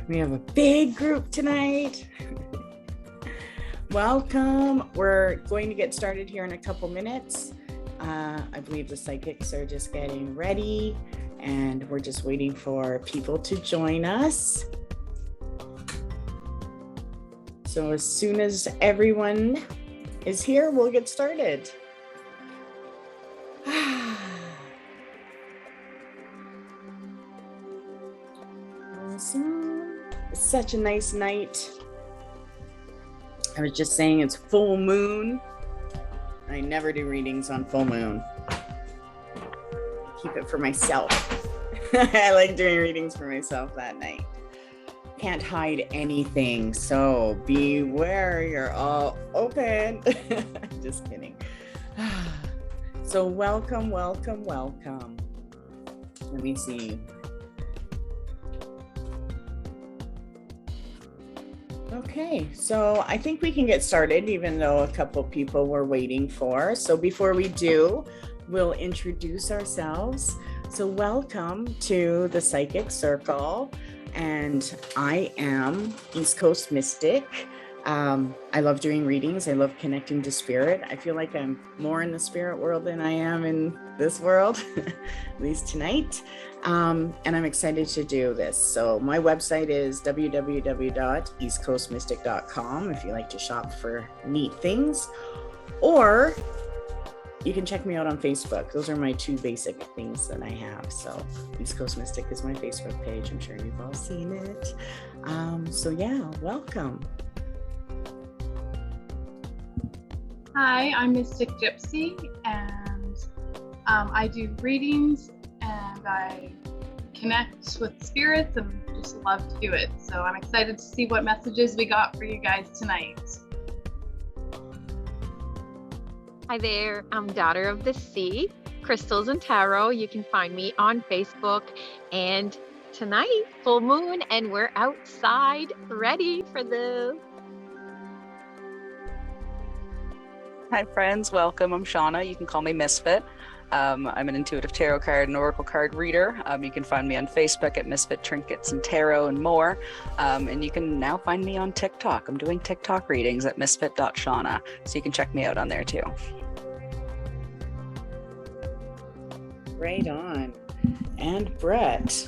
We have a big group tonight. Welcome. We're going to get started here in a couple minutes. I believe the psychics are just getting ready and we're just waiting for people to join us. So as soon as everyone is here, we'll get started. Awesome. It's such a nice night. I was just saying it's full moon. I never do readings on full moon. Keep it for myself. I like doing readings for myself that night. Can't hide anything, so beware, you're all open. Just kidding. So welcome. Let me see. Okay, so I think we can get started even though a couple people were waiting for. So before we do, we'll introduce ourselves. So welcome to the Psychic Circle, and I am East Coast Mystic. I love doing readings. I love connecting to spirit. I feel like I'm more in the spirit world than I am in this world, at least tonight. And I'm excited to do this. So my website is www.eastcoastmystic.com if you like to shop for neat things, or you can check me out on Facebook. Those are my two basic things that I have. So East Coast Mystic is my Facebook page. I'm sure you've all seen it. So yeah, welcome. Hi, I'm Mystic Gypsy, and I do readings and I connect with spirits and just love to do it. So I'm excited to see what messages we got for you guys tonight. Hi there, I'm Daughter of the Sea, Crystals and Tarot. You can find me on Facebook, and tonight, full moon, and we're outside ready for this. Hi friends, welcome. I'm Shauna. You can call me Misfit. I'm an intuitive tarot card and oracle card reader. You can find me on Facebook at Misfit Trinkets and Tarot and more. And you can now find me on TikTok. I'm doing TikTok readings at misfit.shauna. So you can check me out on there too. Right on. And Brett.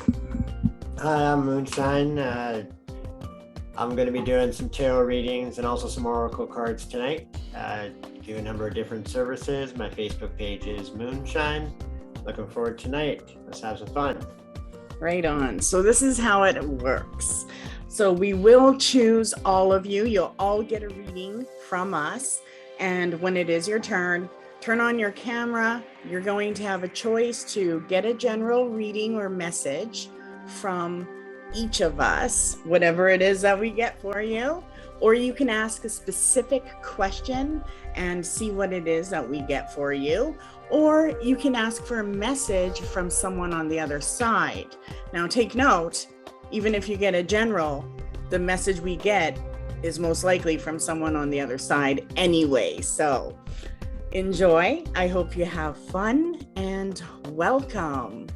Hi, I'm Moonshine. I'm going to be doing some tarot readings and also some oracle cards tonight. Do a number of different services. My Facebook page is Moonshine. Looking forward to tonight. Let's have some fun. Right on. So this is how it works. So we will choose all of you. You'll all get a reading from us. And when it is your turn, turn on your camera. You're going to have a choice to get a general reading or message from each of us, whatever it is that we get for you, or you can ask a specific question and see what it is that we get for you, or you can ask for a message from someone on the other side. Now take note, even if you get a general, the message we get is most likely from someone on the other side anyway. So enjoy. I hope you have fun and welcome.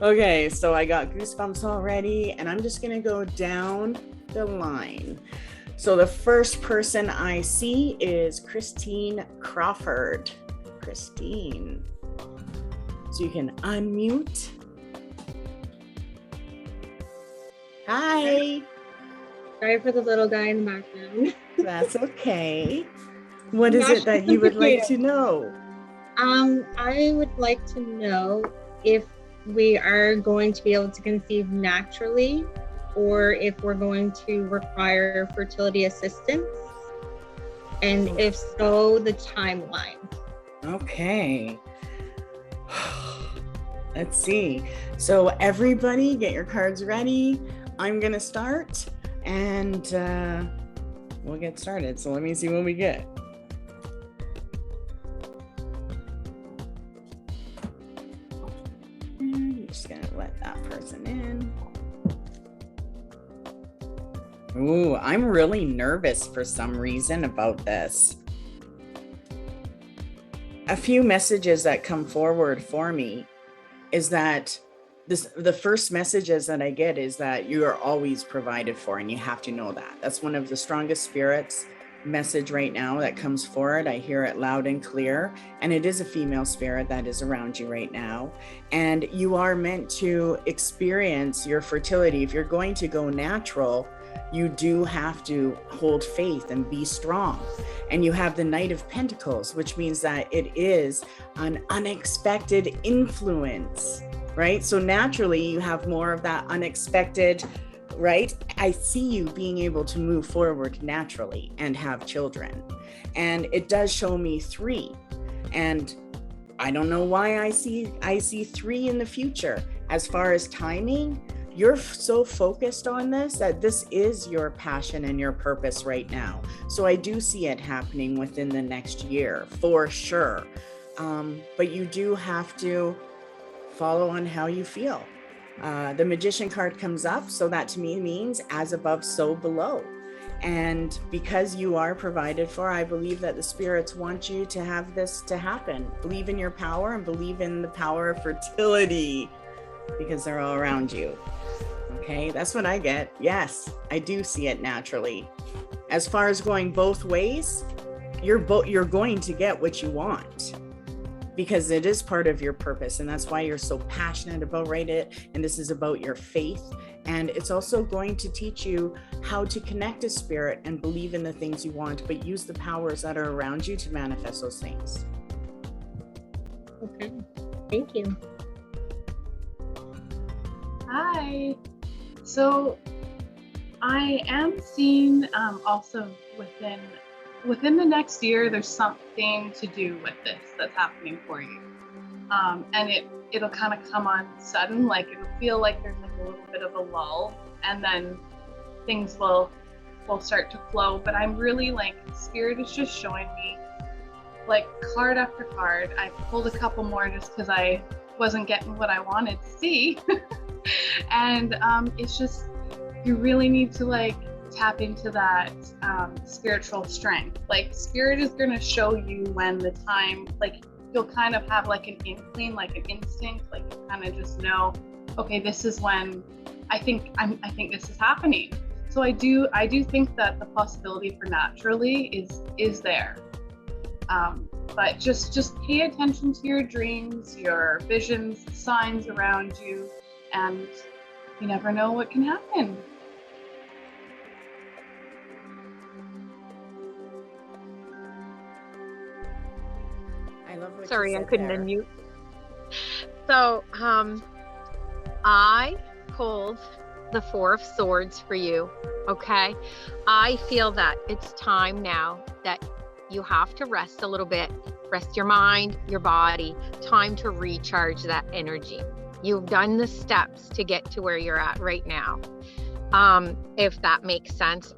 Okay, so I got goosebumps already, and I'm just gonna go down the line. So the first person I see is Christine Crawford. Christine. So you can unmute. Hi. Sorry for the little guy in the background. That's okay. What is it that you would like to know? I would like to know if we are going to be able to conceive naturally, or if we're going to require fertility assistance, and if so, the timeline. Okay. Let's see. So everybody get your cards ready. I'm gonna start and we'll get started. So let me see what we get. I'm just gonna let that person in. Ooh, I'm really nervous for some reason about this. A few messages that come forward for me is that the first messages that I get is that you are always provided for, and you have to know that. That's one of the strongest spirits message right now that comes forward. I hear it loud and clear, and it is a female spirit that is around you right now. And you are meant to experience your fertility. If you're going to go natural, you do have to hold faith and be strong. And you have the Knight of Pentacles, which means that it is an unexpected influence, right? So naturally you have more of that unexpected, right? I see you being able to move forward naturally and have children. And it does show me 3. And I don't know why I see 3 in the future. As far as timing, you're so focused on this that this is your passion and your purpose right now. So I do see it happening within the next year for sure. But you do have to follow on how you feel. The Magician card comes up, so that to me means as above, so below. And because you are provided for, I believe that the spirits want you to have this to happen. Believe in your power and believe in the power of fertility, because they're all around you. Okay, that's what I get. Yes, I do see it naturally. As far as going both ways, you're going to get what you want, because it is part of your purpose, and that's why you're so passionate about it. And this is about your faith, and it's also going to teach you how to connect to spirit and believe in the things you want, but use the powers that are around you to manifest those things. Okay, thank you. Hi. So I am seeing also within the next year, there's something to do with this that's happening for you. And it'll kind of come on sudden, like it'll feel like there's like a little bit of a lull, and then things will start to flow. But I'm really like, Spirit is just showing me like card after card. I pulled a couple more just because I wasn't getting what I wanted to see. And it's just, you really need to like tap into that spiritual strength. Like Spirit is going to show you when the time, like you'll kind of have like an inkling, like an instinct, like you kind of just know, okay, this is when I think this is happening. So I do think that the possibility for naturally is there. But just pay attention to your dreams, your visions, the signs around you, and you never know what can happen. I love what Sorry, you I said couldn't there. unmute. So, I pulled the 4 of Swords for you, okay? I feel that it's time now that you have to rest a little bit, rest your mind, your body, time to recharge that energy. You've done the steps to get to where you're at right now. If that makes sense.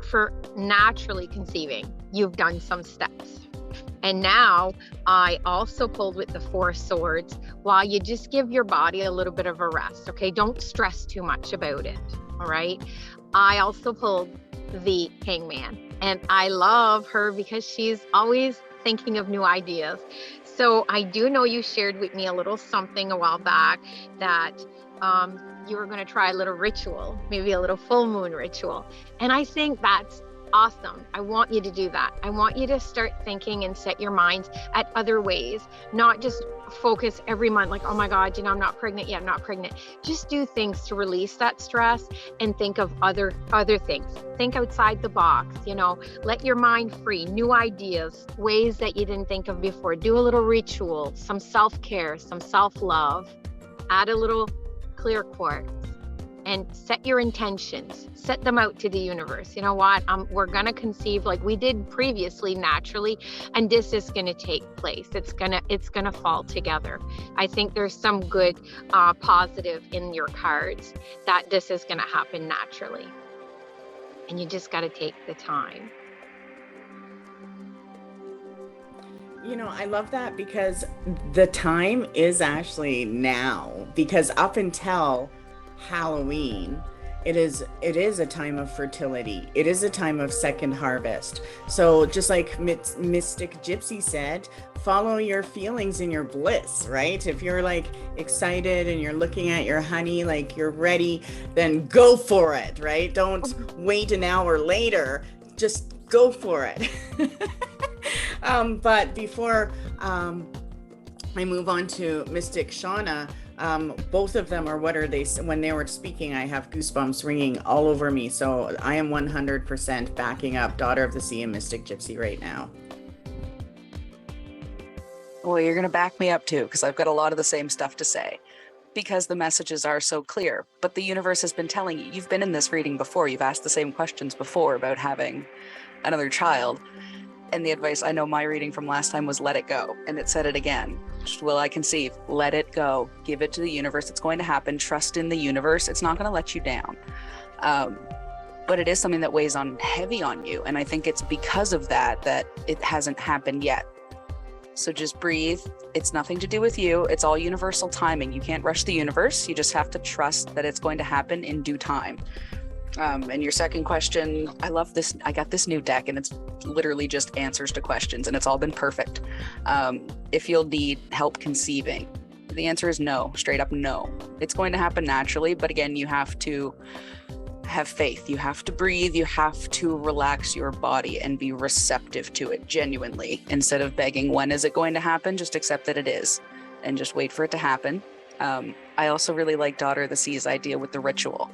For naturally conceiving, you've done some steps. And now I also pulled with the 4 Swords, while you just give your body a little bit of a rest, okay? Don't stress too much about it, all right? I also pulled the Hangman, and I love her because she's always thinking of new ideas. So I do know you shared with me a little something a while back that you were going to try a little ritual, maybe a little full moon ritual. And I think that's awesome. I want you to do that. I want you to start thinking and set your minds at other ways, not just focus every month like, oh my God, I'm not pregnant yet, I'm not pregnant. Just do things to release that stress and think of other things. Think outside the box, let your mind free, new ideas, ways that you didn't think of before. Do a little ritual, some self-care, some self-love, add a little clear quartz, and set your intentions, set them out to the universe. You know what? We're going to conceive like we did previously naturally, and this is going to take place. It's going to fall together. I think there's some good positive in your cards that this is going to happen naturally. And you just got to take the time. I love that, because the time is actually now, because up until Halloween, it is a time of fertility. It is a time of second harvest. So just like Mystic Gypsy said, follow your feelings and your bliss, right? If you're like excited and you're looking at your honey like you're ready, then go for it, right? Don't wait an hour later, just go for it. But before I move on to Mystic Shauna, both of them are, what are they, when they were speaking, I have goosebumps ringing all over me. So I am 100% backing up Daughter of the Sea and Mystic Gypsy right now. Well, you're going to back me up too, because I've got a lot of the same stuff to say, because the messages are so clear. But the universe has been telling you, you've been in this reading before, you've asked the same questions before about having another child. And the advice, I know my reading from last time was let it go. And it said it again. Will I conceive? Let it go. Give it to the universe. It's going to happen. Trust in the universe. It's not going to let you down. But it is something that weighs on heavy on you. And I think it's because of that it hasn't happened yet. So just breathe. It's nothing to do with you. It's all universal timing. You can't rush the universe. You just have to trust that it's going to happen in due time. And your second question, I love this. I got this new deck and it's literally just answers to questions and it's all been perfect. If you'll need help conceiving, the answer is no, straight up no. It's going to happen naturally, but again, you have to have faith. You have to breathe. You have to relax your body and be receptive to it genuinely. Instead of begging, when is it going to happen? Just accept that it is and just wait for it to happen. I also really like Daughter of the Sea's idea with the ritual.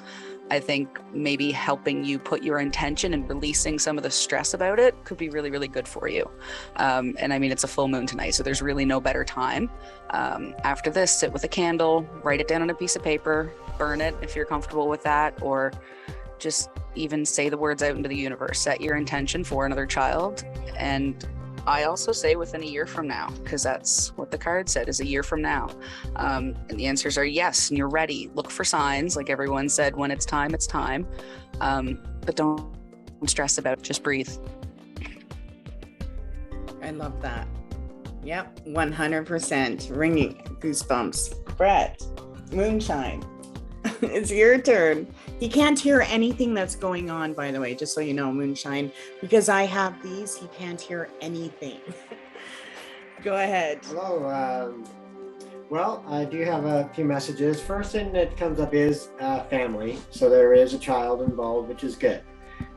I think maybe helping you put your intention and releasing some of the stress about it could be really, really good for you. And I mean, it's a full moon tonight, so there's really no better time. After this, sit with a candle, write it down on a piece of paper, burn it if you're comfortable with that, or just even say the words out into the universe. Set your intention for another child. And I also say within a year from now, because that's what the card said, is a year from now. And the answers are yes, and you're ready. Look for signs, like everyone said, when it's time, it's time. But don't stress about it, just breathe. I love that. Yep, 100%. Ringing goosebumps. Brett, Moonshine, it's your turn. He can't hear anything that's going on, by the way, just so you know, Moonshine, because I have these, he can't hear anything. Go ahead. Hello. Well, I do have a few messages. First thing that comes up is family. So there is a child involved, which is good.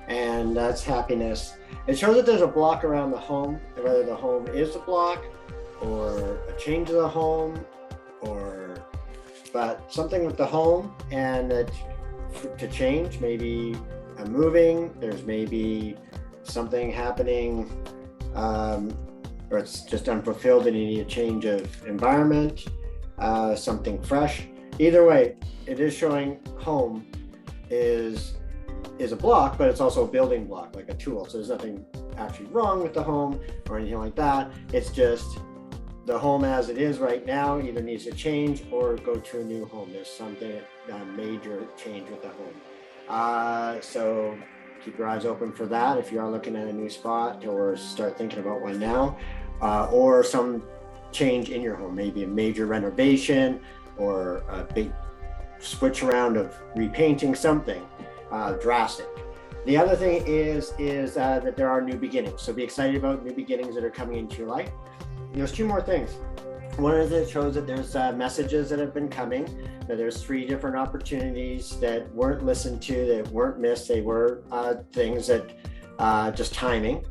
And that's happiness. It shows that there's a block around the home, and whether the home is a block or a change of the home, but something with the home and that to change, maybe moving, there's maybe something happening, or it's just unfulfilled and you need a change of environment, something fresh. Either way, it is showing home is a block, but it's also a building block, like a tool. So there's nothing actually wrong with the home or anything like that. It's just the home as it is right now either needs to change or go to a new home. There's something, a major change with the home. So keep your eyes open for that if you are looking at a new spot, or start thinking about one now, or some change in your home, maybe a major renovation or a big switch around of repainting, something drastic. The other thing is that there are new beginnings. So be excited about new beginnings that are coming into your life. There's two more things. One is it shows that there's messages that have been coming, that there's 3 different opportunities that weren't listened to, that weren't missed. They were things that just timing.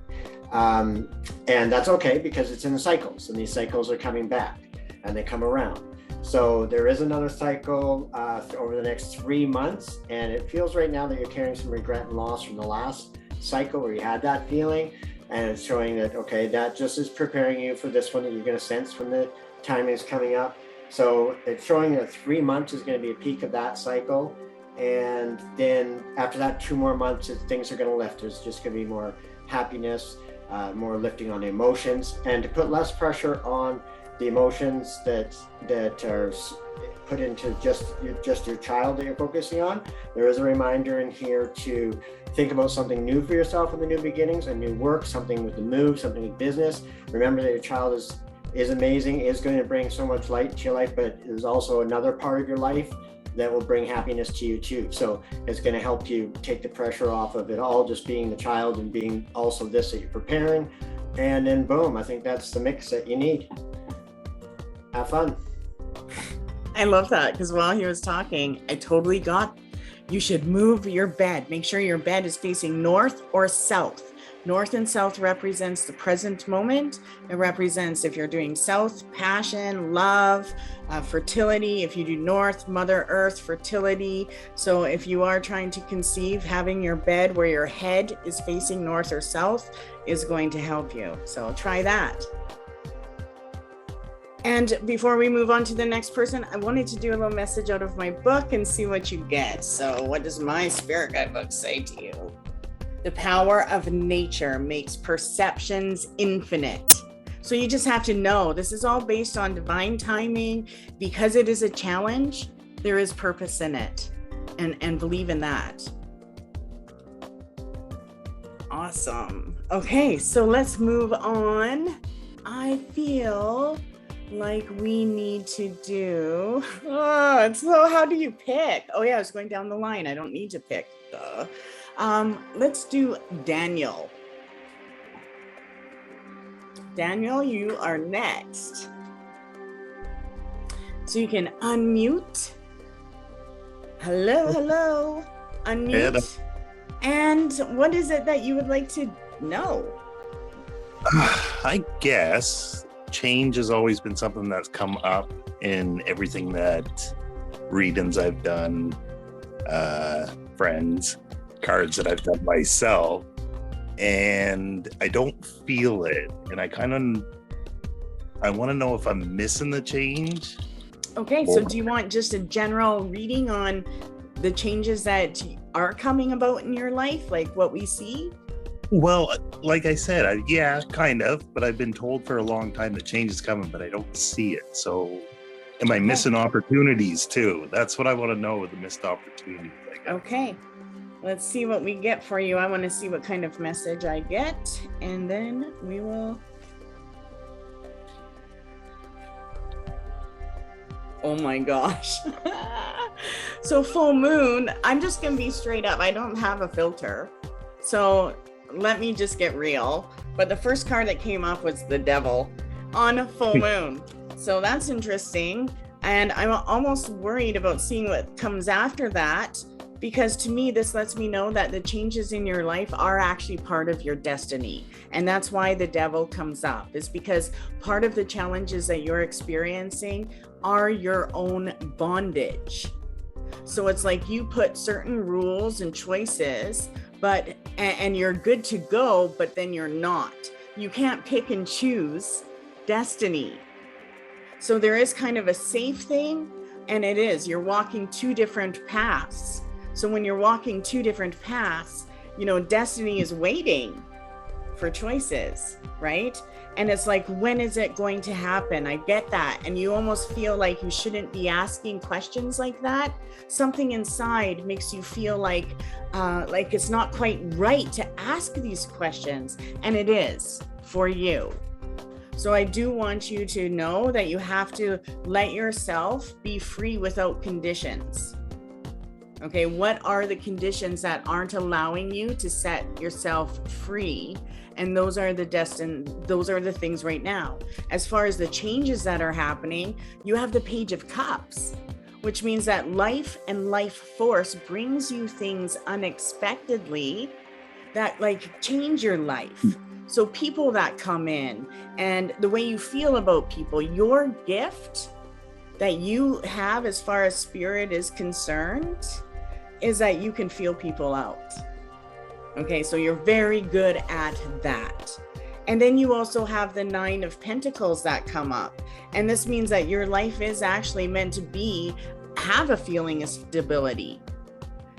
And that's okay because it's in the cycles, and these cycles are coming back and they come around. So there is another cycle over the next 3 months, and it feels right now that you're carrying some regret and loss from the last cycle where you had that feeling. And it's showing that, okay, that just is preparing you for this one that you're going to sense when the timing is coming up. So it's showing that 3 months is going to be a peak of that cycle. And then after that, 2 more months, things are going to lift. There's just going to be more happiness, more lifting on the emotions, and to put less pressure on the emotions that are put into just your child that you're focusing on. There is a reminder in here to think about something new for yourself in the new beginnings, a new work, something with the move, something with business. Remember that your child is amazing, is going to bring so much light to your life, but there's also another part of your life that will bring happiness to you too. So it's going to help you take the pressure off of it all, just being the child and being also this that you're preparing. And then boom, I think that's the mix that you need. Have fun. I love that, because while he was talking, I totally got, you should move your bed. Make sure your bed is facing north or south. North and south represents the present moment. It represents, if you're doing south, passion, love, fertility. If you do north, Mother Earth, fertility. So if you are trying to conceive, having your bed where your head is facing north or south is going to help you. So try that. And before we move on to the next person, I wanted to do a little message out of my book and see what you get. So what does my spirit guide book say to you? The power of nature makes perceptions infinite. So you just have to know this is all based on divine timing. Because it is a challenge, there is purpose in it, and believe in that. Awesome. Okay, so let's move on. I feel like we need to do, so how do you pick? Oh yeah, I was going down the line. I don't need to pick. Duh. Let's do Daniel. Daniel, you are next. So you can unmute. Hello. Unmute. And what is it that you would like to know? I guess change has always been something that's come up in everything that readings I've done, friends, cards that I've done myself, and I don't feel it. And I want to know if I'm missing the change. Okay, so do you want just a general reading on the changes that are coming about in your life, like what we see? Well, like I said, yeah, kind of, but I've been told for a long time that change is coming, but I don't see it. So am I missing opportunities too? That's what I want to know with the missed opportunities, I guess. Okay, let's see what we get for you. I want to see what kind of message I get, and then we will. Oh my gosh. So full moon, I'm just going to be straight up. I don't have a filter. So let me just get real. But the first card that came up was the Devil on full moon. So that's interesting. And I'm almost worried about seeing what comes after that, because to me, this lets me know that the changes in your life are actually part of your destiny. And that's why the Devil comes up, is because part of the challenges that you're experiencing are your own bondage. So it's like you put certain rules and choices, and you're good to go, but then you're not. You can't pick and choose destiny. So there is kind of a safe thing, and it is, you're walking two different paths. So when you're walking two different paths, destiny is waiting for choices, right? And it's like, when is it going to happen? I get that. And you almost feel like you shouldn't be asking questions like that. Something inside makes you feel like it's not quite right to ask these questions. And it is for you. So I do want you to know that you have to let yourself be free without conditions. Okay, what are the conditions that aren't allowing you to set yourself free? And those are the things right now. As far as the changes that are happening, you have the Page of Cups, which means that life and life force brings you things unexpectedly that change your life. So people that come in, and the way you feel about people, your gift that you have as far as spirit is concerned is that you can feel people out. Okay, so you're very good at that. And then you also have the Nine of Pentacles that come up. And this means that your life is actually meant to have a feeling of stability.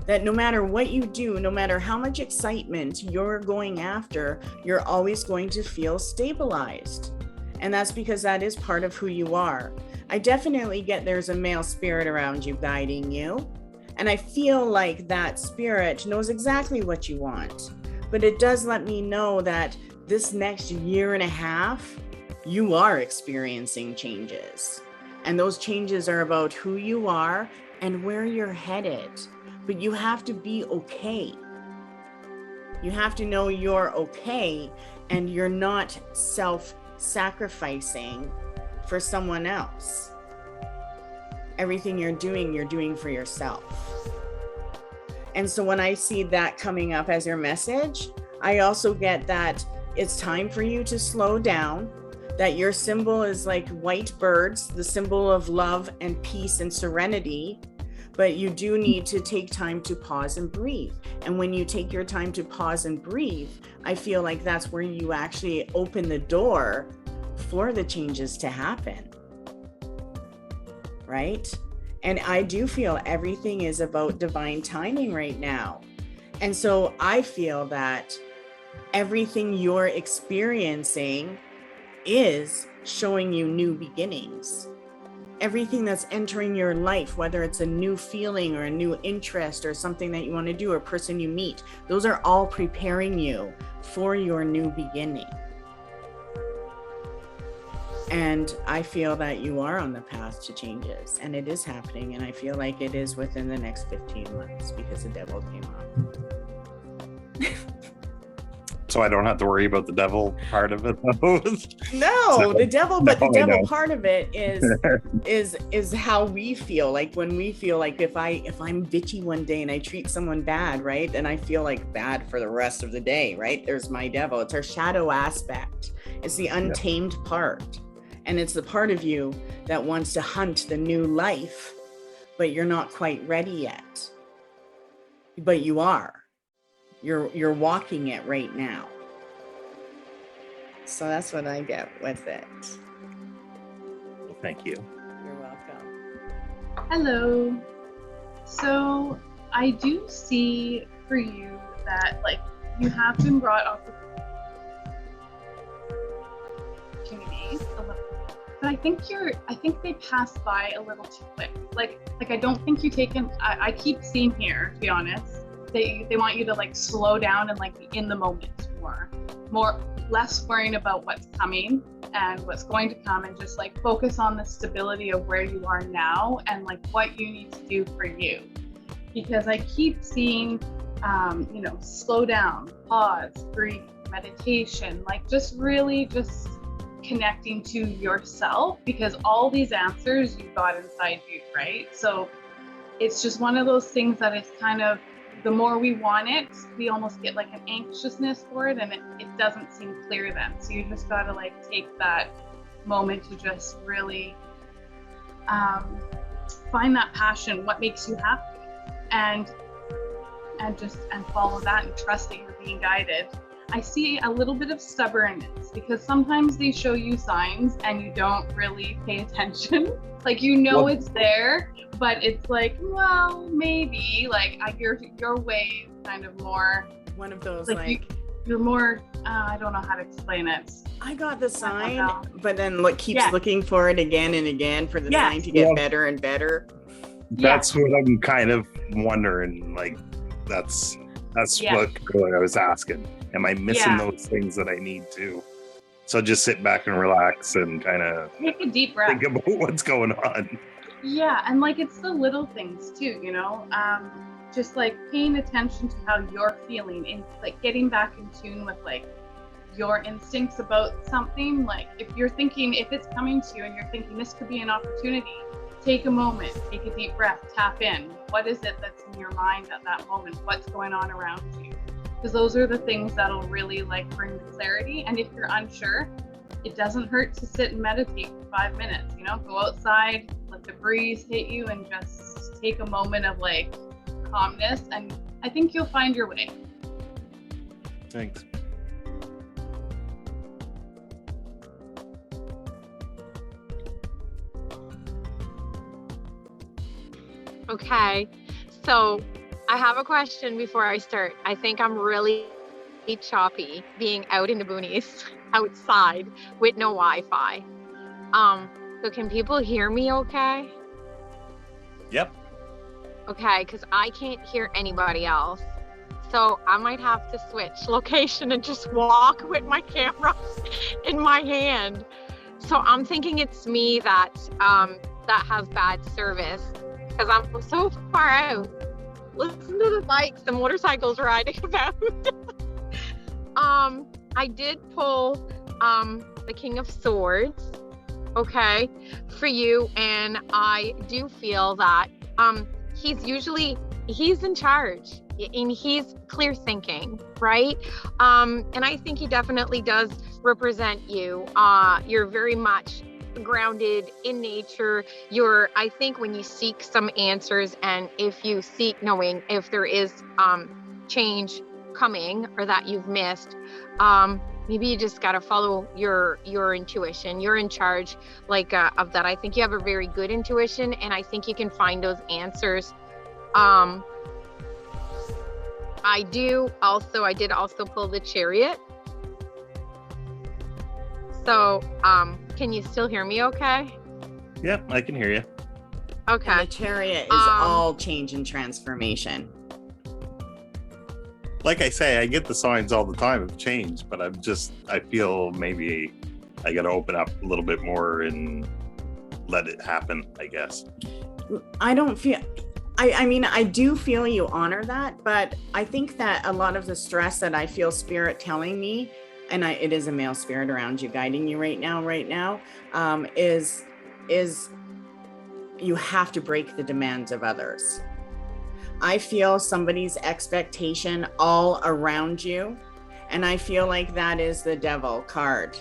That no matter what you do, no matter how much excitement you're going after, you're always going to feel stabilized. And that's because that is part of who you are. I definitely get there's a male spirit around you guiding you. And I feel like that spirit knows exactly what you want. But it does let me know that this next year and a half, you are experiencing changes. And those changes are about who you are and where you're headed. But you have to be okay. You have to know you're okay and you're not self-sacrificing for someone else. Everything you're doing for yourself. And so when I see that coming up as your message, I also get that it's time for you to slow down, that your symbol is like white birds, the symbol of love and peace and serenity. But you do need to take time to pause and breathe. And when you take your time to pause and breathe, I feel like that's where you actually open the door for the changes to happen. Right? And I do feel everything is about divine timing right now. And so I feel that everything you're experiencing is showing you new beginnings. Everything that's entering your life, whether it's a new feeling or a new interest or something that you want to do or a person you meet, those are all preparing you for your new beginning. And I feel that you are on the path to changes, and it is happening. And I feel like it is within the next 15 months because the devil came up. So I don't have to worry about the devil part of it, though. No, the devil, but the I devil know. part of it is how we feel. Like when we feel like if I'm bitchy one day and I treat someone bad, right? And I feel like bad for the rest of the day, right? There's my devil. It's our shadow aspect. It's the untamed part. And it's the part of you that wants to hunt the new life, but you're not quite ready yet. But you are. You're walking it right now. So that's what I get with it. Well, thank you. You're welcome. Hello. So I do see for you that like you have been brought opportunities a little, but I think they pass by a little too quick. Like I don't think you taken. I keep seeing here, to be honest. They want you to like slow down and like be in the moment more, less worrying about what's coming and what's going to come, and just like focus on the stability of where you are now and like what you need to do for you. Because I keep seeing, slow down, pause, breathe, meditation, like just really just connecting to yourself, because all these answers you've got inside you, right? So it's just one of those things that it's kind of, the more we want it, we almost get like an anxiousness for it, and it doesn't seem clear then. So you just gotta like take that moment to just really find that passion, what makes you happy, and follow that and trust that you're being guided. I see a little bit of stubbornness, because sometimes they show you signs and you don't really pay attention. Like, it's there, but it's like, well, maybe like your way is kind of more One of those like you're more, I don't know how to explain it. I got the sign, but then keeps looking for it again and again for the sign to get better and better. That's what I'm kind of wondering. Like, that's what I was asking. Am I missing those things that I need to? So just sit back and relax and kind of take a deep breath. Think about what's going on. Yeah, and like it's the little things too, just like paying attention to how you're feeling, and like getting back in tune with like your instincts about something. Like if it's coming to you and you're thinking this could be an opportunity, take a moment, take a deep breath, tap in. What is it that's in your mind at that moment? What's going on around you? Because those are the things that'll really like bring the clarity. And if you're unsure, it doesn't hurt to sit and meditate for 5 minutes, go outside, let the breeze hit you, and just take a moment of like calmness, and I think you'll find your way. Thanks. Okay, so I have a question before I start. I think I'm really choppy being out in the boonies, outside with no Wi-Fi. So can people hear me okay? Yep. Okay, because I can't hear anybody else. So I might have to switch location and just walk with my camera in my hand. So I'm thinking it's me that has bad service. because I'm so far out. Listen to the bikes and motorcycles riding about. I did pull the King of Swords, okay, for you, and I do feel that he's in charge and he's clear thinking, right? And I think he definitely does represent you. You're very much grounded in nature. I think when you seek some answers, and if you seek knowing if there is change coming or that you've missed, maybe you just got to follow your intuition. You're in charge of that. I think you have a very good intuition, and I think you can find those answers. I did also pull the Chariot. So, can you still hear me okay? Yeah, I can hear you. Okay. And the Chariot is all change and transformation. Like I say, I get the signs all the time of change, but I feel maybe I got to open up a little bit more and let it happen, I guess. I don't feel, I mean, I do feel you honor that, but I think that a lot of the stress that I feel Spirit telling me, and it is a male spirit around you guiding you right now, is you have to break the demands of others. I feel somebody's expectation all around you, and I feel like that is the Devil card.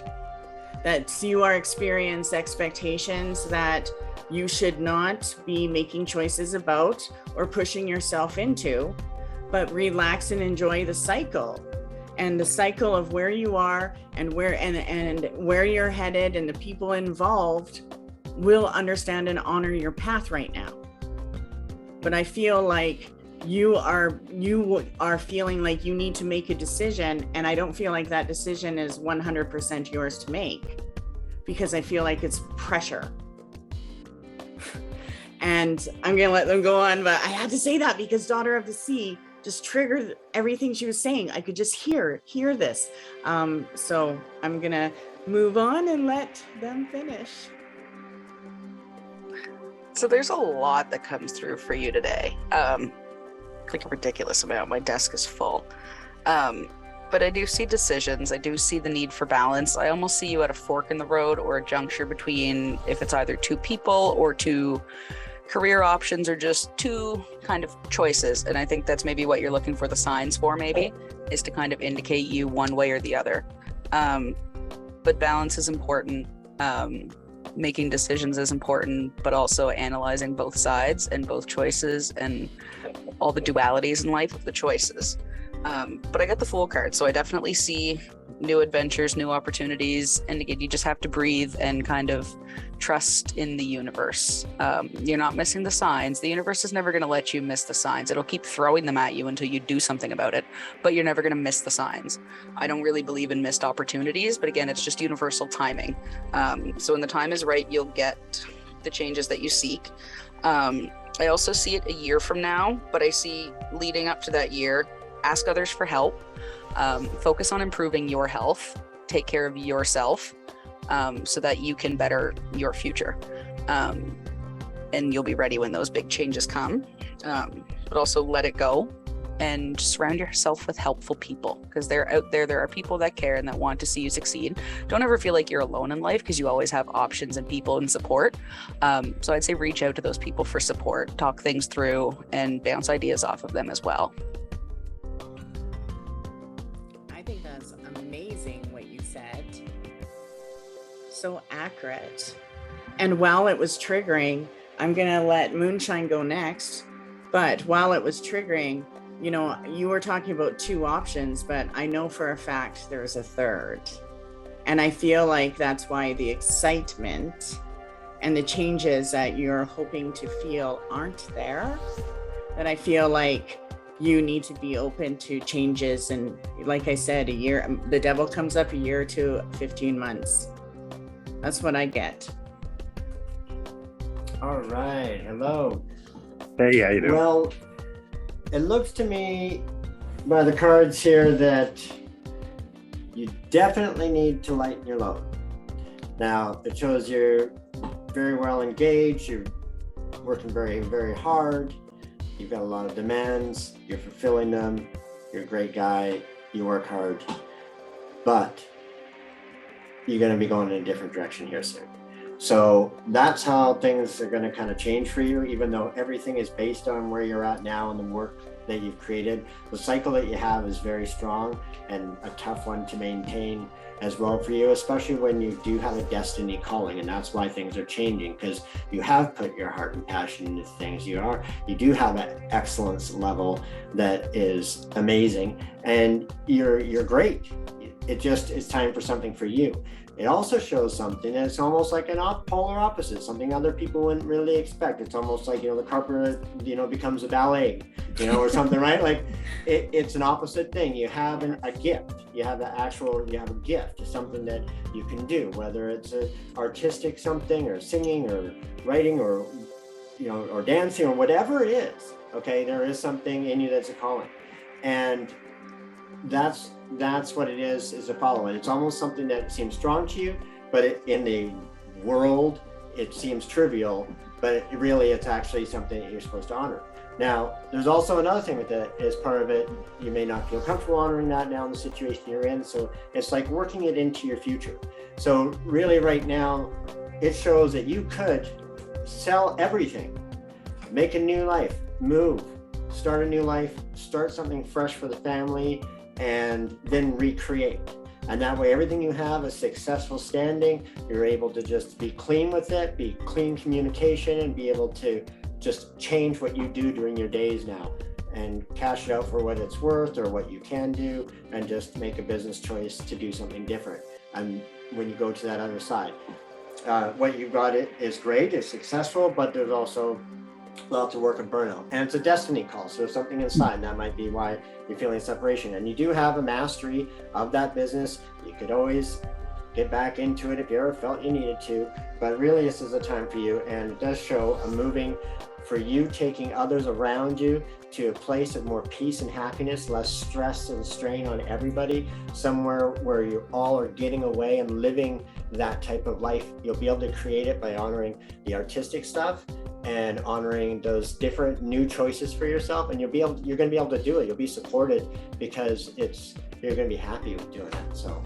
That you are experiencing expectations that you should not be making choices about or pushing yourself into, but relax and enjoy the cycle. And the cycle of where you are and where you're headed, and the people involved will understand and honor your path right now. But I feel like you are feeling like you need to make a decision, and I don't feel like that decision is 100% yours to make, because I feel like it's pressure. And I'm gonna let them go on, but I had to say that because Daughter of the Sea just triggered everything she was saying. I could just hear this. So I'm gonna move on and let them finish. So there's a lot that comes through for you today. Like a ridiculous amount. My desk is full. But I do see decisions. I do see the need for balance. I almost see you at a fork in the road, or a juncture between, if it's either two people or two career options, or just two kind of choices. And I think that's maybe what you're looking for the signs for, maybe, is to kind of indicate you one way or the other. But balance is important. Making decisions is important, but also analyzing both sides and both choices and all the dualities in life of the choices. But I got the Fool card, so I definitely see new adventures, new opportunities, and again, you just have to breathe and kind of trust in the universe. You're not missing the signs. The universe is never going to let you miss the signs. It'll keep throwing them at you until you do something about it, but you're never going to miss the signs. I don't really believe in missed opportunities, but again, it's just universal timing. So when the time is right, you'll get the changes that you seek. I also see it a year from now, but I see leading up to that year, ask others for help, focus on improving your health, take care of yourself, so that you can better your future. And you'll be ready when those big changes come, but also let it go and surround yourself with helpful people, because they're out there. There are people that care and that want to see you succeed. Don't ever feel like you're alone in life, because you always have options and people and support. So I'd say reach out to those people for support, talk things through, and bounce ideas off of them as well. I think that's amazing what you said. So accurate. And while it was triggering, I'm gonna let Moonshine go next. But while it was triggering, you know, you were talking about two options, but I know for a fact there's a third. And I feel like that's why the excitement and the changes that you're hoping to feel aren't there. That I feel like you need to be open to changes. And like I said, a year, the Devil comes up a year to 15 months. That's what I get. All right. Hello. Hey, how you doing? Well, it looks to me by the cards here that you definitely need to lighten your load. Now, it shows you're very well engaged. You're working very, very hard. You've got a lot of demands. You're fulfilling them. You're a great guy. You work hard. But you're going to be going in a different direction here soon. So that's how things are going to kind of change for you, even though everything is based on where you're at now and the work that you've created. The cycle that you have is very strong and a tough one to maintain as well for you, especially when you do have a destiny calling. And that's why things are changing, because you have put your heart and passion into things. You do have an excellence level that is amazing, and you're great. It just is time for something for you. It also shows something that's almost like an polar opposite, something other people wouldn't really expect. It's almost like, the carpenter, becomes a ballet, or something, right? Like it's an opposite thing. You have a gift. You have a gift, something that you can do, whether it's an artistic something or singing or writing or, or dancing or whatever it is. Okay. There is something in you that's a calling. And that's what it is a follow-on. It's almost something that seems strong to you, but in the world, it seems trivial, but it's actually something that you're supposed to honor. Now, there's also another thing with that. As part of it, you may not feel comfortable honoring that now in the situation you're in. So it's like working it into your future. So really right now, it shows that you could sell everything, make a new life, move, start a new life, start something fresh for the family, and then recreate. And that way, everything you have is successful standing. You're able to just be clean with it, be clean communication, and be able to just change what you do during your days now and cash it out for what it's worth or what you can do, and just make a business choice to do something different. And when you go to that other side, what you've got is great, it's successful, but there's also lots of work and burnout, and it's a destiny call. So there's something inside, and that might be why you're feeling separation. And you do have a mastery of that business. You could always get back into it if you ever felt you needed to, but really this is a time for you. And it does show a moving for you, taking others around you to a place of more peace and happiness, less stress and strain on everybody, somewhere where you all are getting away and living that type of life. You'll be able to create it by honoring the artistic stuff and honoring those different new choices for yourself, and you're going to be able to do it. You'll be supported because you're going to be happy with doing it. So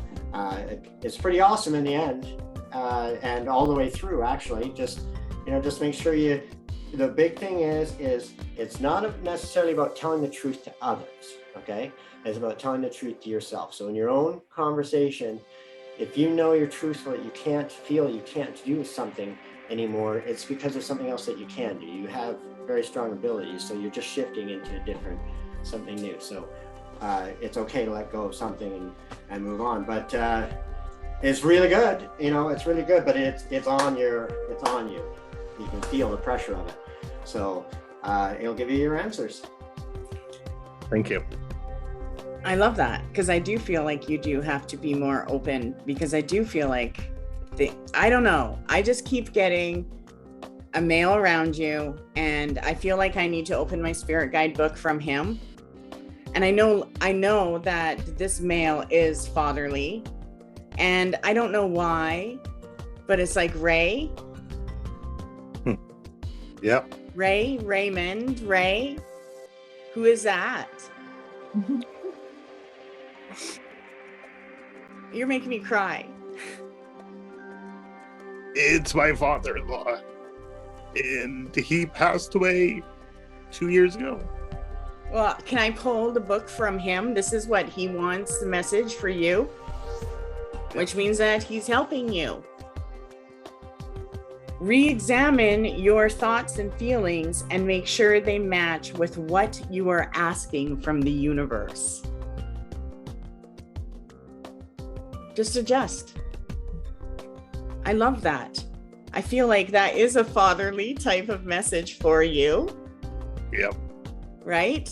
it's pretty awesome in the end, and all the way through. Actually, just make sure the big thing is it's not necessarily about telling the truth to others. Okay, it's about telling the truth to yourself. So in your own conversation, if you know you're truthful, that you can't do something anymore, it's because there's something else that you can do. You have very strong abilities, so you're just shifting into something new. So it's okay to let go of something and move on. But it's really good, it's really good, but it's on you. You can feel the pressure of it. So it'll give you your answers. Thank you. I love that, because I do feel like you do have to be more open, because I do feel like I don't know. I just keep getting a male around you, and I feel like I need to open my spirit guidebook from him. And I know that this male is fatherly, and I don't know why, but it's like Ray. Yep. Raymond. Who is that? You're making me cry. It's my father-in-law, and he passed away 2 years ago. Well, can I pull the book from him? This is what he wants, the message for you, which means that he's helping you. Re-examine your thoughts and feelings and make sure they match with what you are asking from the universe. Just adjust. I love that. I feel like that is a fatherly type of message for you. Yep. Right?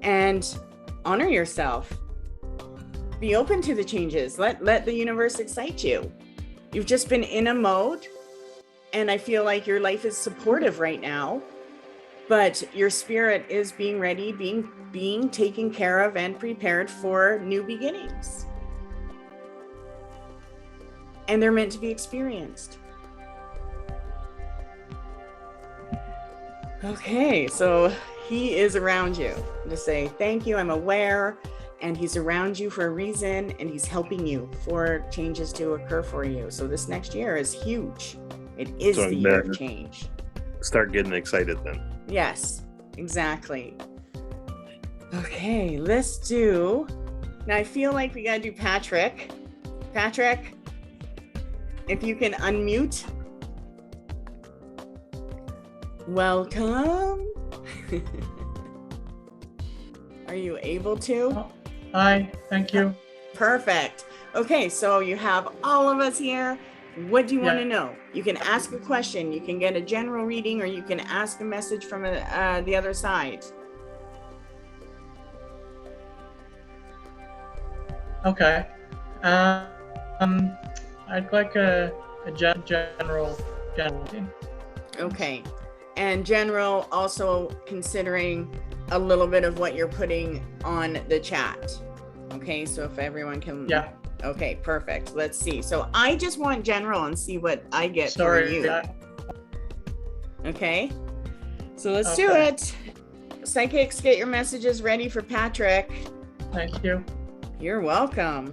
And honor yourself. Be open to the changes. Let the universe excite you. You've just been in a mode, and I feel like your life is supportive right now, but your spirit is being ready, being taken care of and prepared for new beginnings. And they're meant to be experienced. Okay, so he is around you. Just say, thank you, I'm aware. And he's around you for a reason, and he's helping you for changes to occur for you. So this next year is huge. It is So the year of change. Start getting excited then. Yes, exactly. Okay, let's do. Now I feel like we gotta do Patrick. Patrick, if you can unmute. Welcome. Are you able to? Hi, thank you. Perfect. Okay, so you have all of us here. What do you want to know? You can ask a question, you can get a general reading, or you can ask a message from the other side. Okay. I'd like a general reading. Okay. And general, also considering a little bit of what you're putting on the chat. Okay, so if everyone can. Yeah. Okay, perfect. Let's see. So I just want general and see what I get for Sorry. you. Okay, so let's do it. Psychics, get your messages ready for Patrick. Thank you. You're welcome.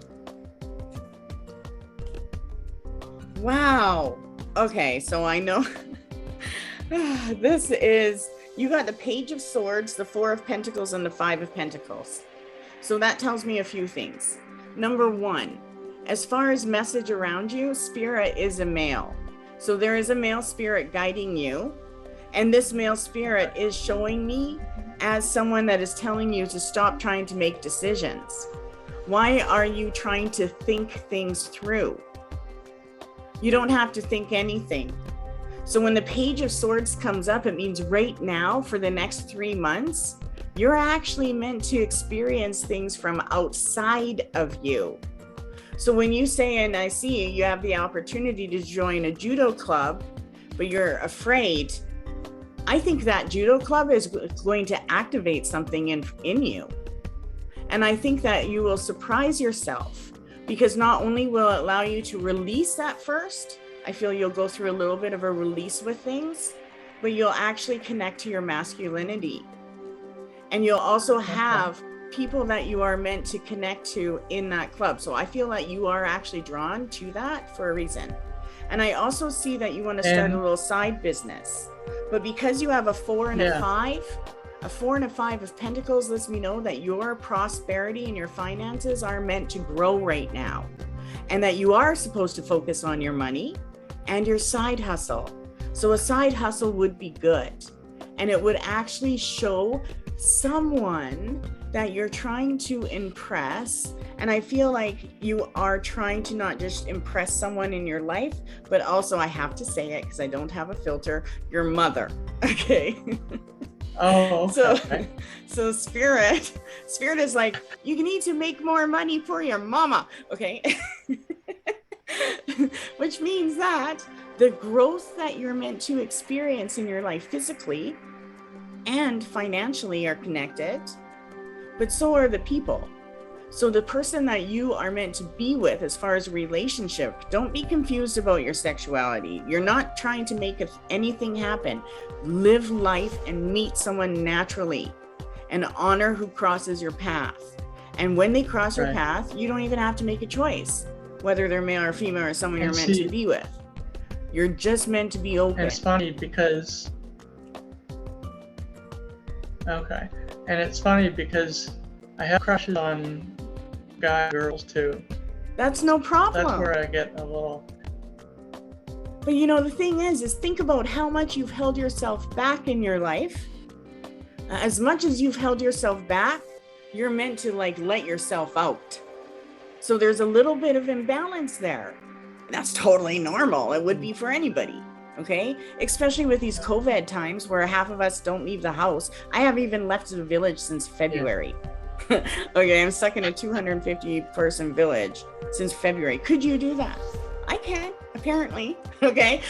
Wow. Okay, so I know this is, you got the Page of Swords, the Four of Pentacles, and the Five of Pentacles. So that tells me a few things. Number one, as far as message around you, spirit is a male. So there is a male spirit guiding you. And this male spirit is showing me as someone that is telling you to stop trying to make decisions. Why are you trying to think things through? You don't have to think anything. So when the Page of Swords comes up, it means right now for the next 3 months, you're actually meant to experience things from outside of you. So when you say, and I see you have the opportunity to join a judo club, but you're afraid, I think that judo club is going to activate something in you. And I think that you will surprise yourself, because not only will it allow you to release that first, I feel you'll go through a little bit of a release with things, but you'll actually connect to your masculinity. And you'll also have people that you are meant to connect to in that club. So I feel that you are actually drawn to that for a reason. And I also see that you want to start a little side business. But because you have a 4 and a 5, a 4 and a 5 of Pentacles lets me know that your prosperity and your finances are meant to grow right now. And that you are supposed to focus on your money and your side hustle. So a side hustle would be good. And it would actually show someone that you're trying to impress. And I feel like you are trying to not just impress someone in your life, but also, I have to say it because I don't have a filter, your mother. Okay. Oh, okay. So spirit is like, you need to make more money for your mama. Okay. Which means that the growth that you're meant to experience in your life physically and financially are connected, but so are the people. So the person that you are meant to be with as far as relationship, don't be confused about your sexuality. You're not trying to make anything happen. Live life and meet someone naturally and honor who crosses your path. And when they cross your path, you don't even have to make a choice, whether they're male or female or someone you're meant to be with. You're just meant to be open. And it's funny because I have crushes on girls too. That's no problem. That's where I get a little. But you know, the thing is think about how much you've held yourself back in your life. As much as you've held yourself back, you're meant to like let yourself out. So there's a little bit of imbalance there. That's totally normal. It would be for anybody. Okay, especially with these COVID times where half of us don't leave the house. I haven't even left the village since February. Okay, I'm stuck in a 250 person village since February. Could you do that? I can, apparently. Okay,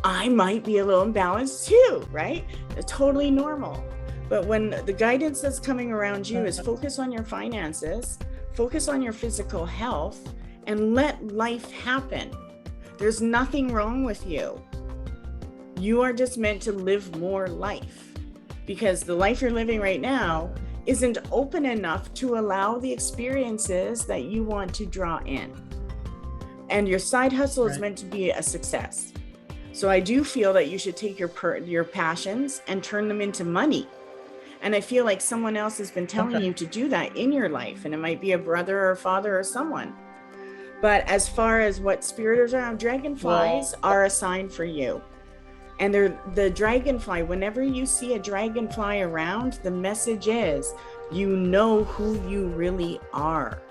I might be a little imbalanced too, right? It's totally normal. But when the guidance that's coming around you is focus on your finances, focus on your physical health, and let life happen. There's nothing wrong with you. You are just meant to live more life. because the life you're living right now isn't open enough to allow the experiences that you want to draw in. And your side hustle is meant to be a success. So I do feel that you should take your passions and turn them into money. And I feel like someone else has been telling you to do that in your life. And it might be a brother or a father or someone. But as far as what spiriters are, dragonflies are a sign for you. And they're the dragonfly, whenever you see a dragonfly around, the message is, you know who you really are.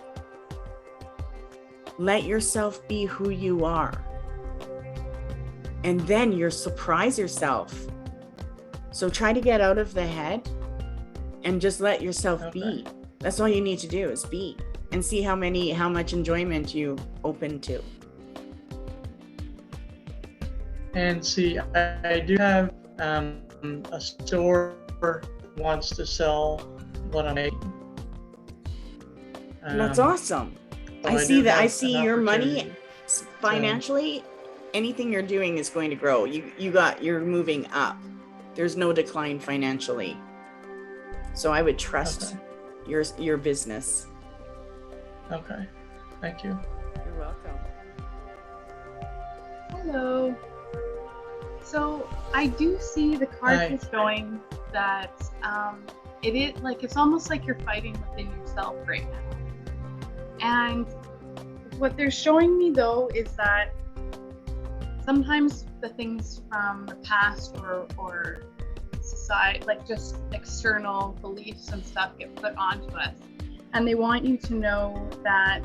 Let yourself be who you are. And then you'll surprise yourself. So try to get out of the head and just let yourself be. That's all you need to do is be, and see how much enjoyment you open to. And see, I do have a store wants to sell what I'm making. That's awesome. so I see do that. I have see an your money opportunity. financially. Anything you're doing is going to grow. You're moving up. There's no decline financially. So I would trust your business. Okay, thank you. You're welcome. Hello. So I do see the card Hi. is showing that it is like, it's almost like you're fighting within yourself right now. And what they're showing me though is that sometimes the things from the past or society, like just external beliefs and stuff, get put onto us. And they want you to know that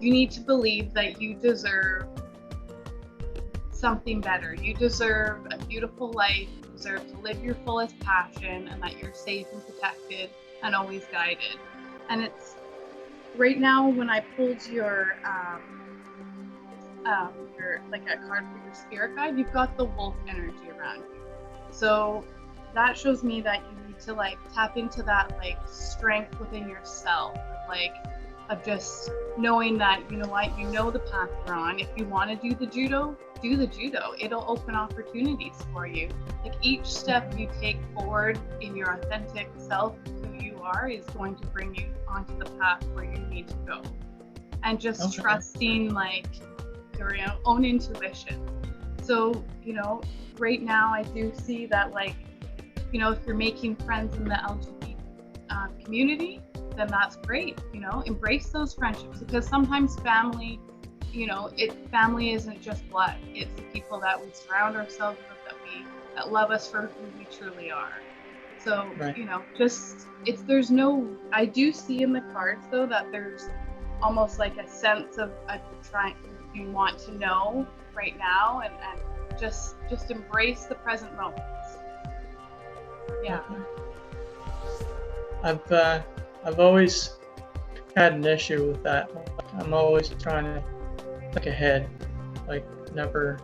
you need to believe that you deserve something better. You deserve a beautiful life. You deserve to live your fullest passion, and that you're safe and protected and always guided. And it's right now when I pulled your like a card for your spirit guide, you've got the wolf energy around you. So that shows me that you need to like tap into that like strength within yourself, like of just knowing that, you know what, you know the path you're on. If you want to do the judo, do the judo. It'll open opportunities for you. Like each step you take forward in your authentic self, who you are, is going to bring you onto the path where you need to go. And just trusting like your own intuition. So, you know, right now I do see that, like, you know, if you're making friends in the LGBT community, then that's great. You know, embrace those friendships, because sometimes family, you know, family isn't just blood. It's the people that we surround ourselves with, that love us for who we truly are. So, you know, just I do see in the cards though that there's almost like a sense of you want to know right now, and just embrace the present moments. Yeah. I've always had an issue with that. I'm always trying to look ahead, like never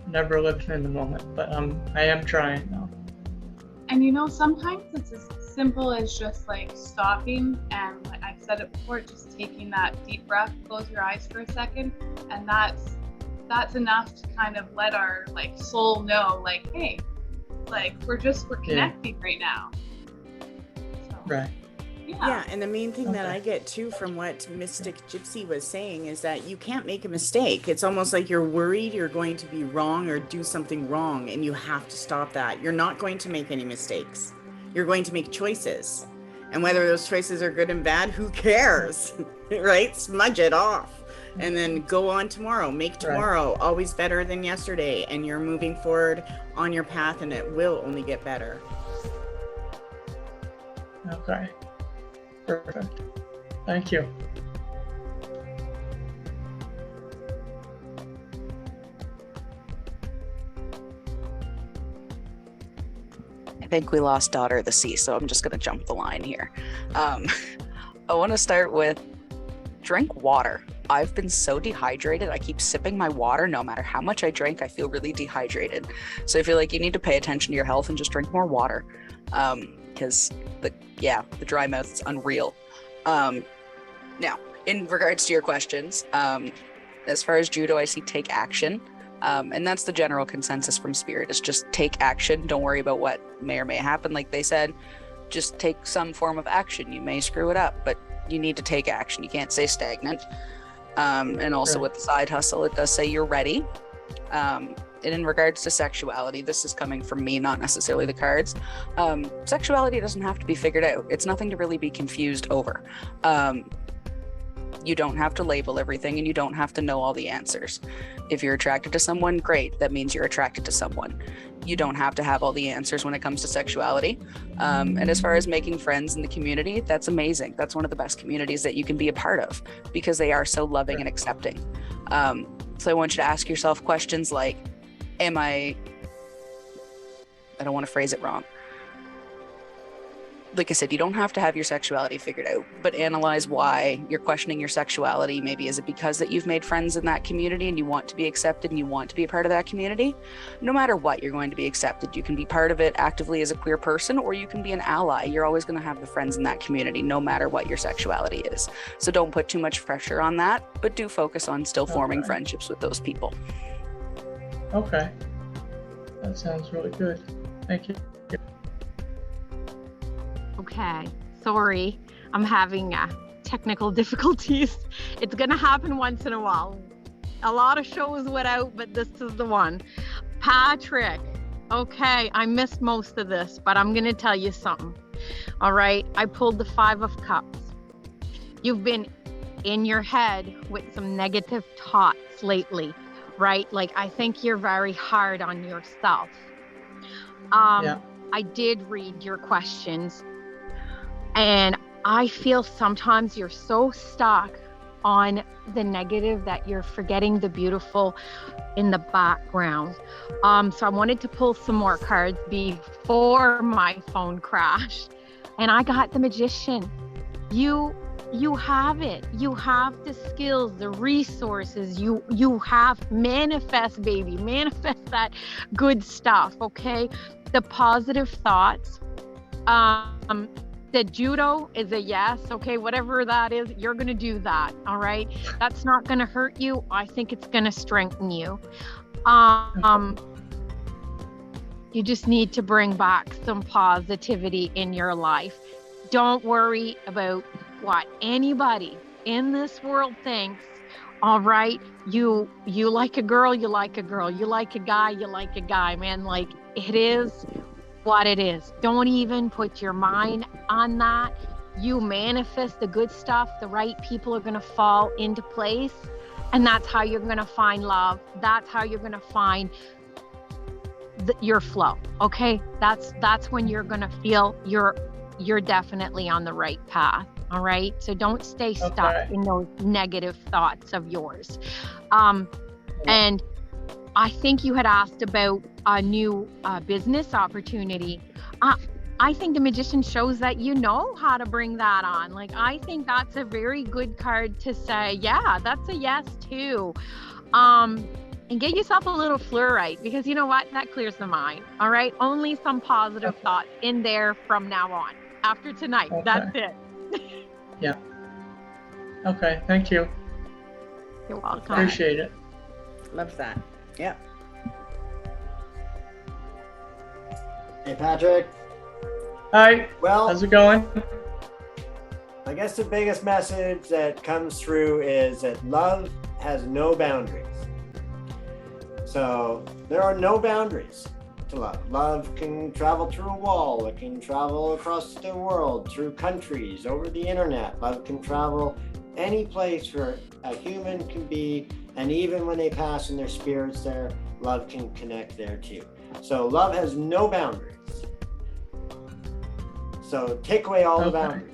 living in the moment. But I am trying now. And you know, sometimes it's as simple as just like stopping and, like I've said it before, just taking that deep breath, close your eyes for a second, and that's enough to kind of let our like soul know, like, hey, like we're connecting right now. So, Right. Yeah, and the main thing that I get too from what Mystic Gypsy was saying is that you can't make a mistake. It's almost like you're worried you're going to be wrong or do something wrong, and you have to stop that. You're not going to make any mistakes. You're going to make choices. And whether those choices are good and bad, who cares? Right? Smudge it off. And then go on tomorrow. Make tomorrow always better than yesterday. And you're moving forward on your path, and it will only get better. Okay. Perfect. Thank you. I think we lost Daughter of the Sea, so I'm just going to jump the line here. I want to start with drink water. I've been so dehydrated. I keep sipping my water. No matter how much I drink, I feel really dehydrated. So I feel like you need to pay attention to your health and just drink more water. Because the dry mouth is unreal. Now, in regards to your questions, as far as judo, I see take action. And that's the general consensus from Spirit, is just take action. Don't worry about what may or may happen. Like they said, just take some form of action. You may screw it up, but you need to take action. You can't stay stagnant. And also with the side hustle, it does say you're ready. And in regards to sexuality, this is coming from me, not necessarily the cards. Sexuality doesn't have to be figured out. It's nothing to really be confused over. You don't have to label everything, and you don't have to know all the answers. If you're attracted to someone, great. That means you're attracted to someone. You don't have to have all the answers when it comes to sexuality. And as far as making friends in the community, that's amazing. That's one of the best communities that you can be a part of, because they are so loving and accepting. So I want you to ask yourself questions like, I don't want to phrase it wrong. Like I said, you don't have to have your sexuality figured out, but analyze why you're questioning your sexuality. Maybe is it because that you've made friends in that community and you want to be accepted and you want to be a part of that community? No matter what, you're going to be accepted. You can be part of it actively as a queer person, or you can be an ally. You're always going to have the friends in that community, no matter what your sexuality is. So don't put too much pressure on that, but do focus on still forming friendships with those people. Okay. That sounds really good. Thank you. Okay, sorry, I'm having technical difficulties. It's gonna happen once in a while. A lot of shows went out, but this is the one. Patrick, okay, I missed most of this, but I'm gonna tell you something. All right, I pulled the 5 of Cups. You've been in your head with some negative thoughts lately, right? Like, I think you're very hard on yourself. I did read your questions, and I feel sometimes you're so stuck on the negative that you're forgetting the beautiful in the background. So I wanted to pull some more cards before my phone crashed, and I got the Magician. You have it. You have the skills, the resources. You have manifest, baby. Manifest that good stuff, okay? The positive thoughts. The judo is a yes, okay? Whatever that is, you're going to do that, all right? That's not going to hurt you. I think it's going to strengthen you. You just need to bring back some positivity in your life. Don't worry about what anybody in this world thinks. All right, you like a girl, you like a girl. You like a guy, you like a guy, man. Like, it is what it is. Don't even put your mind on that. You manifest the good stuff. The right people are going to fall into place, and that's how you're going to find love. That's how you're going to find your flow. Okay, that's when you're going to feel you're definitely on the right path. All right, so don't stay stuck in those negative thoughts of yours. And I think you had asked about a new business opportunity. I think the Magician shows that you know how to bring that on. Like, I think that's a very good card to say, yeah, that's a yes too. And get yourself a little fluorite, because you know what? That clears the mind. All right, only some positive thoughts in there from now on. After tonight, that's it. Yeah. Okay, thank you. You're welcome. Appreciate it. Love that. Yeah. Hey, Patrick. Hi. Well, How's it going? I guess the biggest message that comes through is that love has no boundaries. So there are no boundaries to love. Love can travel through a wall. It can travel across the world, through countries, over the internet. Love can travel any place where a human can be, and even when they pass in their spirits there, love can connect there too. So love has no boundaries. So take away all the boundaries.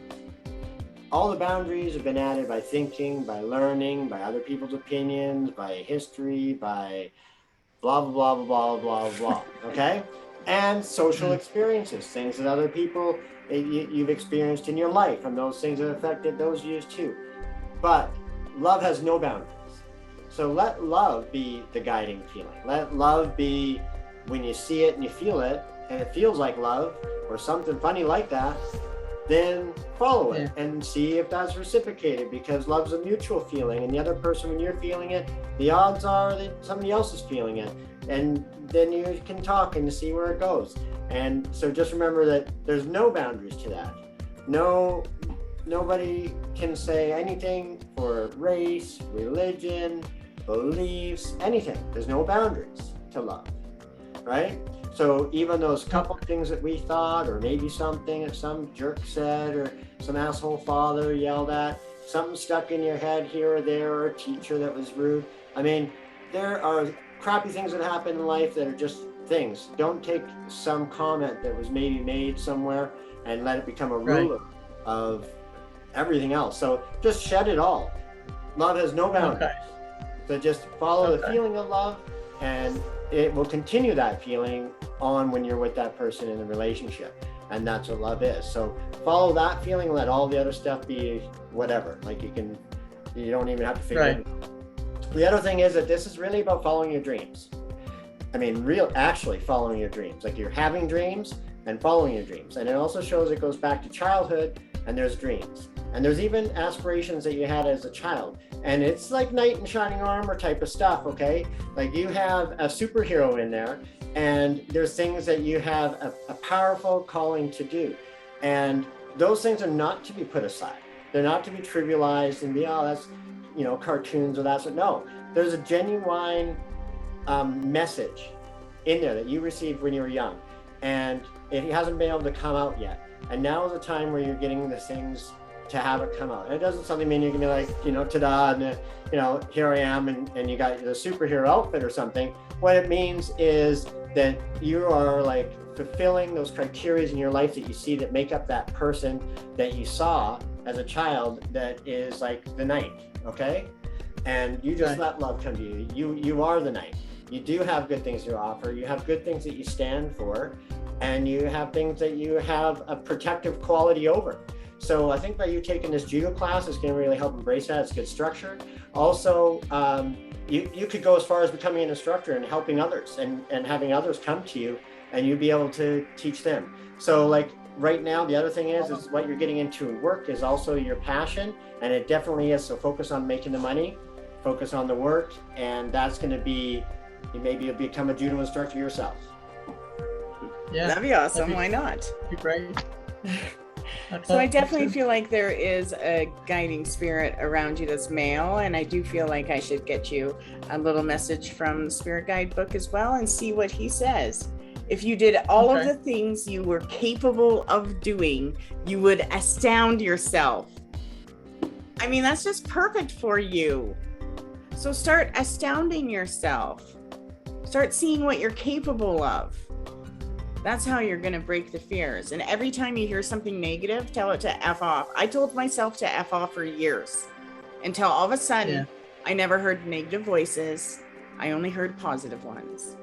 All the boundaries have been added by thinking, by learning, by other people's opinions, by history, by blah, blah, blah, blah, blah, blah, okay? And social experiences, things that other people, you've experienced in your life, and those things have affected those years too. But love has no boundaries. So let love be the guiding feeling. Let love be when you see it and you feel it, and it feels like love, or something funny like that, then follow it Yeah. and see if that's reciprocated, because love's a mutual feeling, and the other person, when you're feeling it, the odds are that somebody else is feeling it, and then you can talk and see where it goes. And so just remember that there's no boundaries to that. Nobody can say anything for race, religion, beliefs, anything. There's no boundaries to love, right? So even those couple things that we thought, or maybe something that some jerk said, or some asshole father yelled at, something stuck in your head here or there, or a teacher that was rude. I mean, there are crappy things that happen in life that are just things. Don't take some comment that was maybe made somewhere and let it become a ruler of everything else. So just shed it all. Love has no boundaries. So just follow the feeling of love, and it will continue that feeling on when you're with that person in the relationship. And that's what love is. So follow that feeling, let all the other stuff be whatever. Like you don't even have to figure it out. The other thing is that this is really about following your dreams. I mean, actually following your dreams. Like you're having dreams and following your dreams. And it also shows it goes back to childhood, and there's dreams. And there's even aspirations that you had as a child. And it's like knight in shining armor type of stuff, okay? Like you have a superhero in there, and there's things that you have a powerful calling to do. And those things are not to be put aside. They're not to be trivialized and be, oh, that's, cartoons or that's what. No, there's a genuine message in there that you received when you were young, and it hasn't been able to come out yet. And now is the time where you're getting the things to have it come out. And it doesn't something mean you're gonna be like, ta-da, and here I am, and you got the superhero outfit or something. What it means is that you are like fulfilling those criteria in your life that you see that make up that person that you saw as a child that is like the knight, okay? And you just let love come to you. You are the knight. You do have good things to offer. You have good things that you stand for, and you have things that you have a protective quality over. So I think by you taking this judo class is going to really help embrace that. It's good structure. Also, you could go as far as becoming an instructor and helping others and having others come to you, and you'd be able to teach them. So like right now, the other thing is what you're getting into in work is also your passion, and it definitely is. So focus on making the money, focus on the work, and that's going to be, maybe you'll become a judo instructor yourself. Yeah, that'd be awesome. Why not? That'd be great. So I definitely feel like there is a guiding spirit around you that's male, and I do feel like I should get you a little message from the Spirit Guide book as well and see what he says. If you did all of the things you were capable of doing, you would astound yourself. I mean, that's just perfect for you. So start astounding yourself. Start seeing what you're capable of. That's how you're going to break the fears. And every time you hear something negative, tell it to F off. I told myself to F off for years until all of a sudden I never heard negative voices. I only heard positive ones.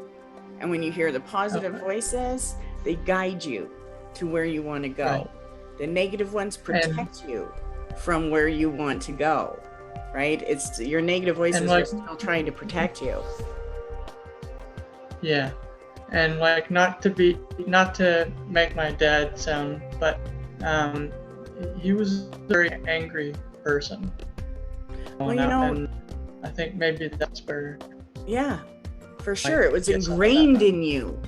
And when you hear the positive voices, they guide you to where you want to go. The negative ones protect you from where you want to go, right? It's your negative voices are still trying to protect you. Yeah. And like not to make my dad sound, but he was a very angry person. Well, and I think maybe that's where. Yeah, for sure. It was ingrained in you.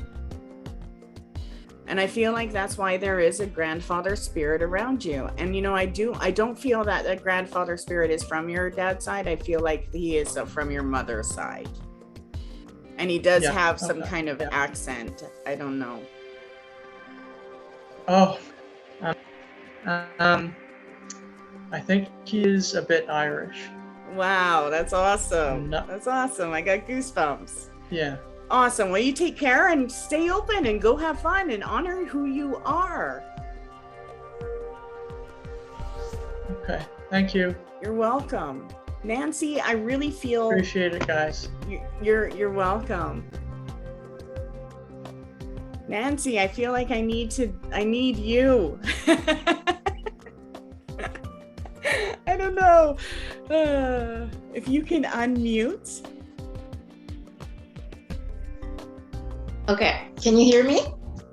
And I feel like that's why there is a grandfather spirit around you. And I don't feel that the grandfather spirit is from your dad's side. I feel like he is from your mother's side. And he does have some kind of accent. I don't know. Oh, I think he is a bit Irish. Wow, that's awesome. That's awesome. I got goosebumps. Yeah. Awesome. Well, you take care and stay open and go have fun and honor who you are. Okay. Thank you. You're welcome. Nancy, I really feel appreciate it, guys. You're welcome. Nancy, I feel like I need you. I don't know. If you can unmute. Okay, can you hear me?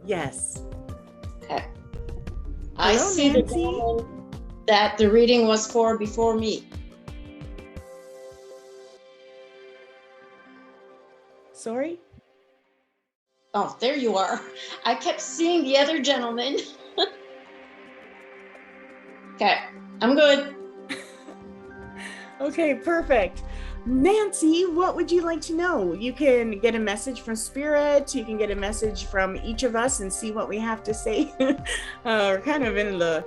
Yes. Okay. I Hello, see the Nancy. gentleman that the reading was for before me. Sorry? Oh, there you are. I kept seeing the other gentleman. Okay, I'm good. Okay, perfect. Nancy, what would you like to know? You can get a message from Spirit. You can get a message from each of us and see what we have to say. We're kind of in the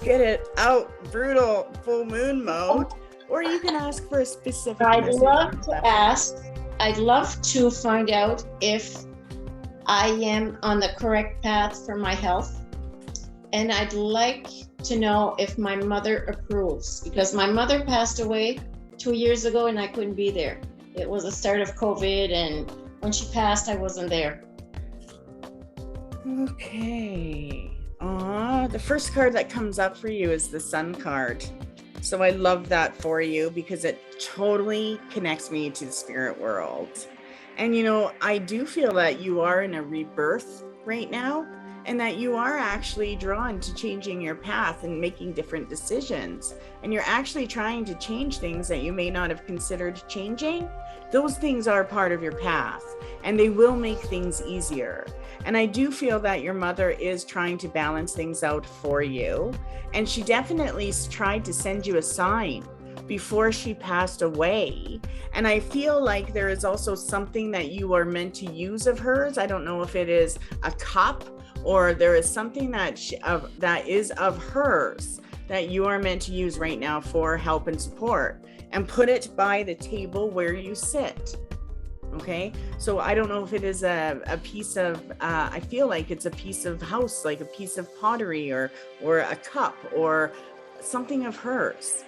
get it out brutal full moon mode. Or you can ask for a specific I'd message. love to ask, I'd love to find out if I am on the correct path for my health. And I'd like to know if my mother approves, because my mother passed away 2 years ago and I couldn't be there. It was the start of COVID, and when she passed, I wasn't there. Okay. The first card that comes up for you is the Sun card. So I love that for you because it totally connects me to the spirit world. And you know, I do feel that you are in a rebirth right now, and that you are actually drawn to changing your path and making different decisions. And you're actually trying to change things that you may not have considered changing. Those things are part of your path, and they will make things easier. And I do feel that your mother is trying to balance things out for you. And she definitely tried to send you a sign before she passed away. And I feel like there is also something that you are meant to use of hers. I don't know if it is a cup, or there is something that that is of hers that you are meant to use right now for help and support, and put it by the table where you sit. Okay, so I don't know if it is a piece of, I feel like it's a piece of house, like a piece of pottery, or a cup, or something of hers.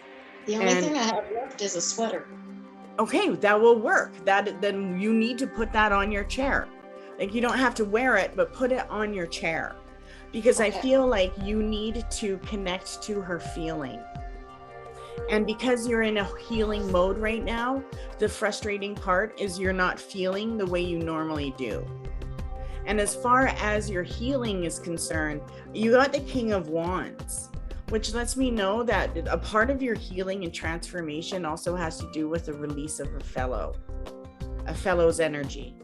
The only thing I have left is a sweater. Okay, that will work. Then you need to put that on your chair. Like, you don't have to wear it, but put it on your chair, because I feel like you need to connect to her feeling. And because you're in a healing mode right now, the frustrating part is you're not feeling the way you normally do. And as far as your healing is concerned, you got the King of Wands, which lets me know that a part of your healing and transformation also has to do with the release of a fellow's energy.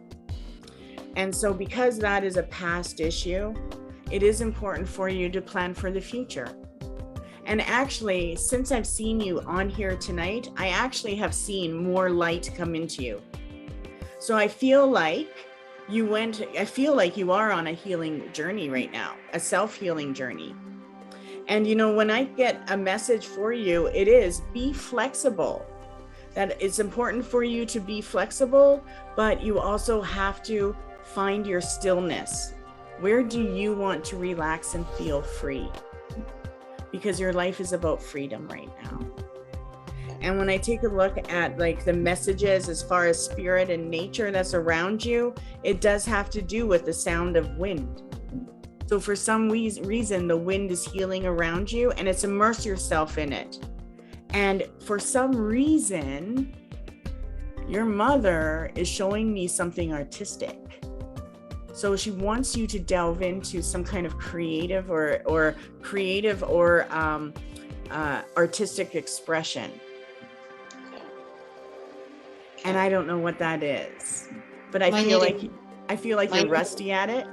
And so because that is a past issue, it is important for you to plan for the future. And actually, since I've seen you on here tonight, I actually have seen more light come into you. So I feel like you are on a healing journey right now, a self-healing journey. And you know, when I get a message for you, it is be flexible. That it's important for you to be flexible, but you also have to find your stillness. Where do you want to relax and feel free? Because your life is about freedom right now. And when I take a look at like the messages as far as spirit and nature that's around you, it does have to do with the sound of wind. So for some reason, the wind is healing around you, and it's immerse yourself in it. And for some reason, your mother is showing me something artistic. So she wants you to delve into some kind of creative or artistic expression. And I don't know what that is, but I feel like you're rusty at it.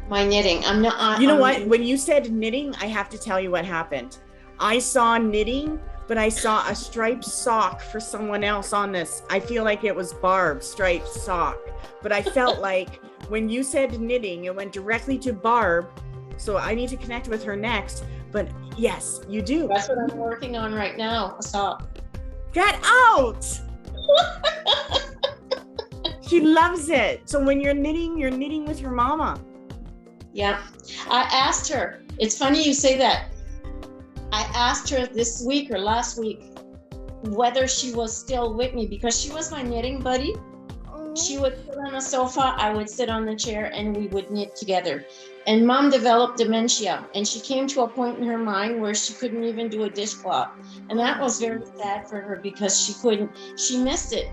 My knitting. I'm not. You know what? When you said knitting, I have to tell you what happened. I saw knitting, but I saw a striped sock for someone else on this. I feel like it was Barb, striped sock. But I felt like when you said knitting, it went directly to Barb. So I need to connect with her next. But yes, you do. That's what I'm working on right now, a sock. Get out! She loves it. So when you're knitting with your mama. Yeah. I asked her, it's funny you say that. I asked her this week or last week whether she was still with me, because she was my knitting buddy. She would sit on a sofa, I would sit on the chair, and we would knit together. And Mom developed dementia, and she came to a point in her mind where she couldn't even do a dishcloth. And that was very sad for her because she missed it.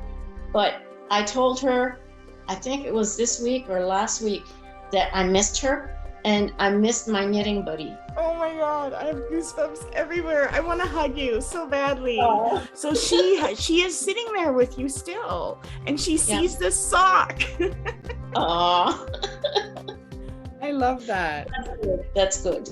But I told her, I think it was this week or last week, that I missed her and I missed my knitting buddy. Oh my God, I have goosebumps everywhere. I want to hug you so badly. Oh. So she is sitting there with you still, and she sees this sock. Oh, I love that. that's good.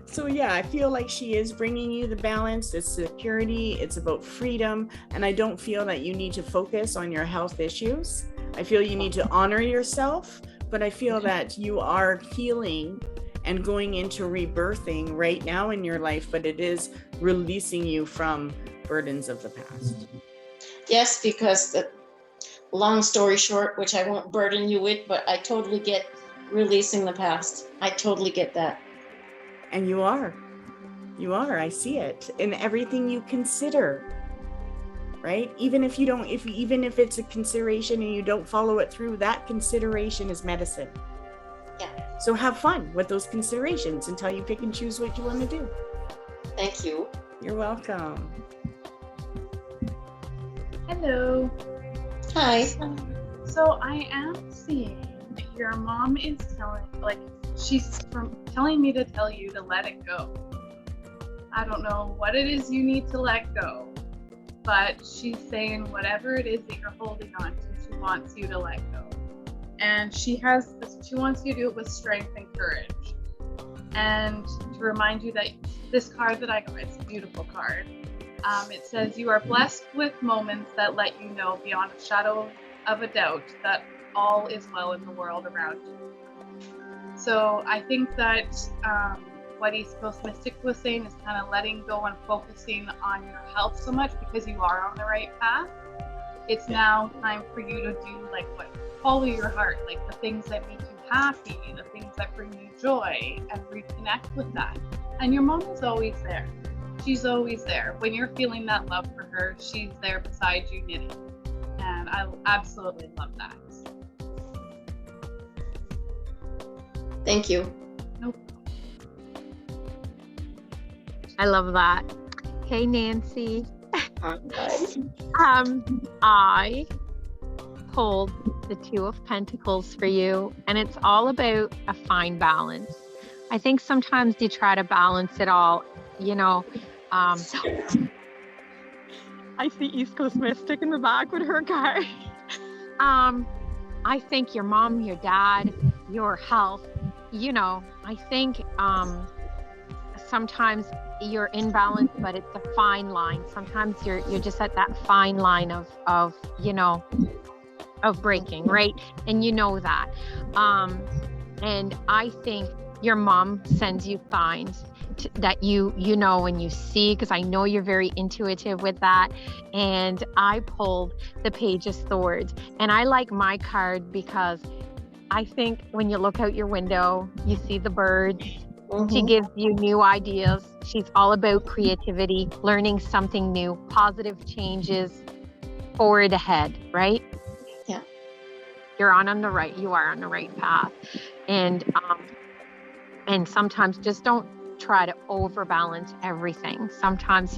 So yeah, I feel like she is bringing you the balance, the security, it's about freedom, and I don't feel that you need to focus on your health issues. I feel you need to honor yourself, but I feel that you are healing and going into rebirthing right now in your life, but it is releasing you from burdens of the past. Yes, because long story short, which I won't burden you with, but I totally get releasing the past. I totally get that. And you are, I see it in everything you consider, right? Even if it's a consideration and you don't follow it through, that consideration is medicine. Yeah. So have fun with those considerations until you pick and choose what you want to do. Thank you. You're welcome. Hello. Hi. So I am seeing that your mom is telling me to tell you to let it go. I don't know what it is you need to let go, but she's saying whatever it is that you're holding on to, she wants you to let go. And she wants you to do it with strength and courage. And to remind you that this card that I got, it's a beautiful card. It says, you are blessed with moments that let you know beyond a shadow of a doubt that all is well in the world around you. So I think that what East Coast Mystic was saying is kind of letting go and focusing on your health so much, because you are on the right path. It's now time for you to do follow your heart, like the things that make you happy, the things that bring you joy, and reconnect with that. And your mom is always there. She's always there. When you're feeling that love for her, she's there beside you knitting. And I absolutely love that. Thank you. Nope. I love that. Hey, Nancy. Hi. I pulled the Two of Pentacles for you, and it's all about a fine balance. I think sometimes you try to balance it all, I see East Coast Mystic in the back with her card. I think your mom, your dad, your health, I think sometimes you're in balance, but it's a fine line. Sometimes you're just at that fine line of breaking, right? And you know that. And I think your mom sends you signs that you know and you see, because I know you're very intuitive with that. And I pulled the Page of Swords, and I like my card because I think when you look out your window, you see the birds. Mm-hmm. She gives you new ideas. She's all about creativity, learning something new, positive changes, forward ahead, right? Yeah. You are on the right path. And sometimes just don't try to overbalance everything. Sometimes,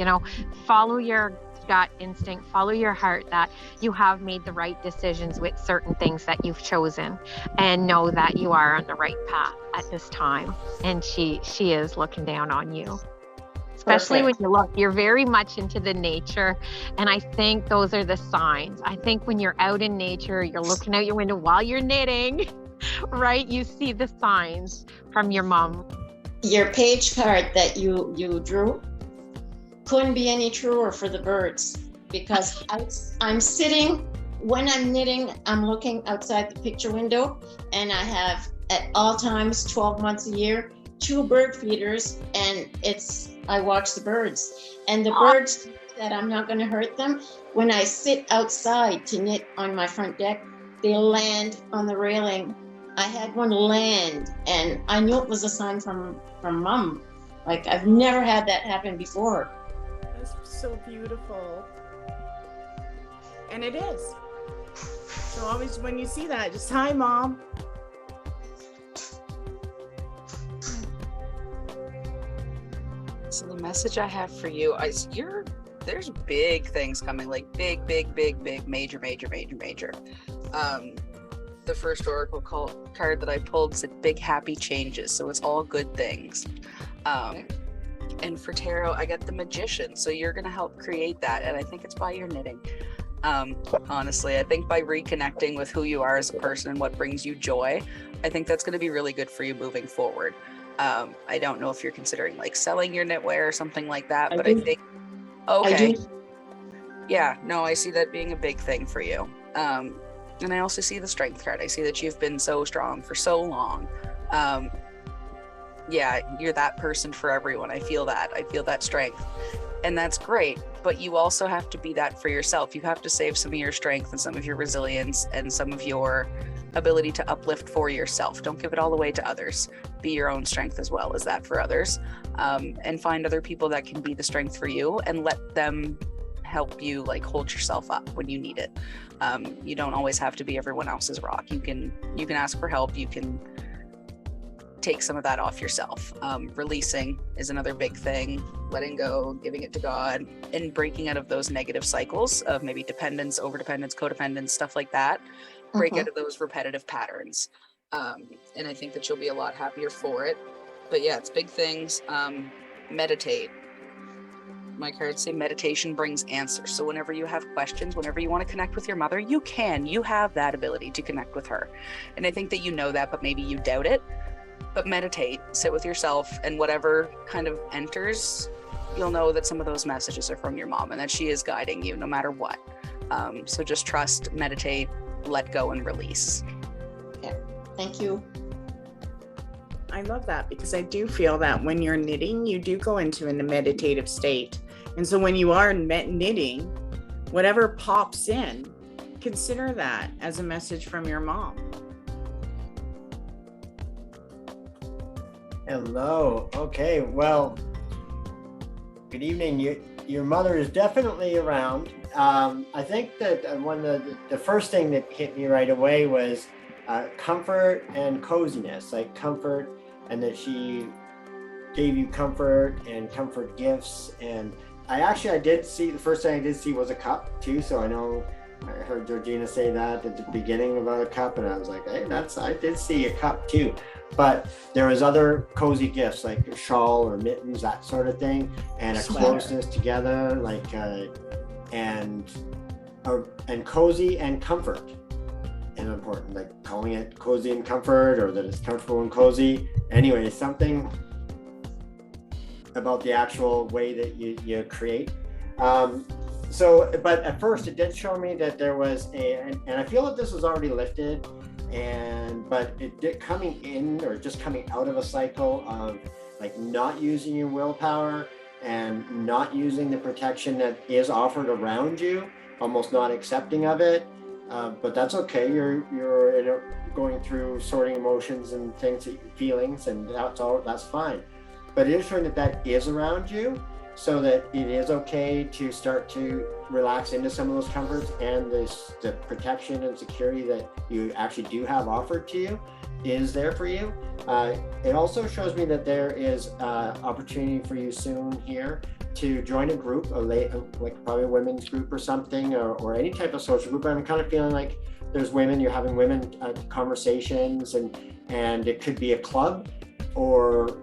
follow your gut instinct, follow your heart, that you have made the right decisions with certain things that you've chosen, and know that you are on the right path at this time. And she is looking down on you. Especially when you look, you're very much into the nature. And I think those are the signs. I think when you're out in nature, you're looking out your window while you're knitting, right? You see the signs from your mom. Your page card that you drew couldn't be any truer for the birds, because I'm sitting, when I'm knitting, I'm looking outside the picture window, and I have at all times, 12 months a year, 2 bird feeders, and I watch the birds. And the birds that I'm not going to hurt them, when I sit outside to knit on my front deck, they land on the railing. I had one land, and I knew it was a sign from Mom. Like, I've never had that happen before. That's so beautiful. And it is. So always when you see that, just, hi, Mom. So the message I have for you is there's big things coming, like big, major. the first oracle card that I pulled said big happy changes, so it's all good things. And for tarot, I got the Magician, so you're going to help create that, and I think it's by your knitting. Honestly, I think by reconnecting with who you are as a person and what brings you joy, I think that's going to be really good for you moving forward. I don't know if you're considering like selling your knitwear or something like that, but I think okay. Yeah, no, I see that being a big thing for you. And I also see the Strength card. I see that you've been so strong for so long. Yeah, you're that person for everyone. I feel that strength. And that's great. But you also have to be that for yourself. You have to save some of your strength and some of your resilience and some of your ability to uplift for yourself. Don't give it all away to others. Be your own strength as well as that for others. And find other people that can be the strength for you and let them help you like hold yourself up when you need it. You don't always have to be everyone else's rock. You can ask for help. You can take some of that off yourself. Releasing is another big thing. Letting go, giving it to God, and breaking out of those negative cycles of maybe dependence, overdependence, codependence, stuff like that. Break out of those repetitive patterns. And I think that you'll be a lot happier for it. But yeah, it's big things. Meditate. My cards say meditation brings answers. So whenever you have questions, whenever you want to connect with your mother, you have that ability to connect with her. And I think that you know that, but maybe you doubt it. But meditate, sit with yourself, and whatever kind of enters, you'll know that some of those messages are from your mom and that she is guiding you no matter what. So just trust, meditate, let go, and release. Yeah, thank you. I love that because I do feel that when you're knitting, you do go into a meditative state. And so when you are knitting, whatever pops in, consider that as a message from your mom. Hello. Okay. Well, good evening. Your mother is definitely around. I think that one of the first thing that hit me right away was comfort and coziness, like comfort, and that she gave you comfort and comfort gifts. And I did see, the first thing I did see was a cup too. So I know I heard Georgina say that at the beginning about a cup, and I was like, hey, I did see a cup too. But there was other cozy gifts like a shawl or mittens, that sort of thing, and a closeness together, like and cozy and comfort. And important, like calling it cozy and comfort, or that it's comfortable and cozy. Anyway, something about the actual way that you create. But at first it did show me that there was and I feel that this was already lifted, but it did coming in or just coming out of a cycle of like not using your willpower and not using the protection that is offered around you, almost not accepting of it. But that's okay. You're going through sorting emotions and things, feelings, and that's fine. But it is showing that is around you, so that it is okay to start to relax into some of those comforts, and the protection and security that you actually do have offered to you is there for you. It also shows me that there is opportunity for you soon here to join a group, like probably a women's group or something, or any type of social group. I'm kind of feeling like there's you're having women conversations, and it could be a club, but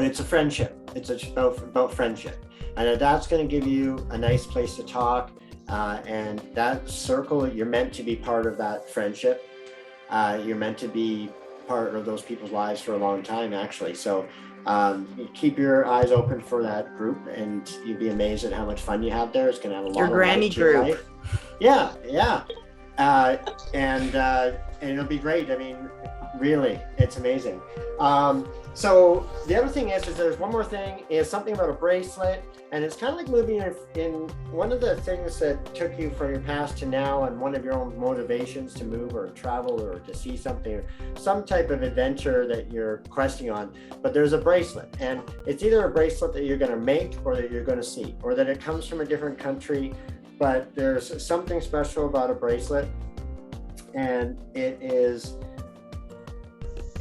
it's a friendship. It's about friendship, and that's going to give you a nice place to talk. And that circle, you're meant to be part of that friendship. You're meant to be part of those people's lives for a long time, actually. So you keep your eyes open for that group, and you'd be amazed at how much fun you have there. It's going to have a lot your of granny group. Life. Yeah. And it'll be great. I mean, really, it's amazing. So the other thing is there's one more thing, is something about a bracelet, and it's kind of like moving in one of the things that took you from your past to now, and one of your own motivations to move or travel or to see something, or some type of adventure that you're questing on. But there's a bracelet, and it's either a bracelet that you're going to make or that you're going to see, or that it comes from a different country. But there's something special about a bracelet, and it is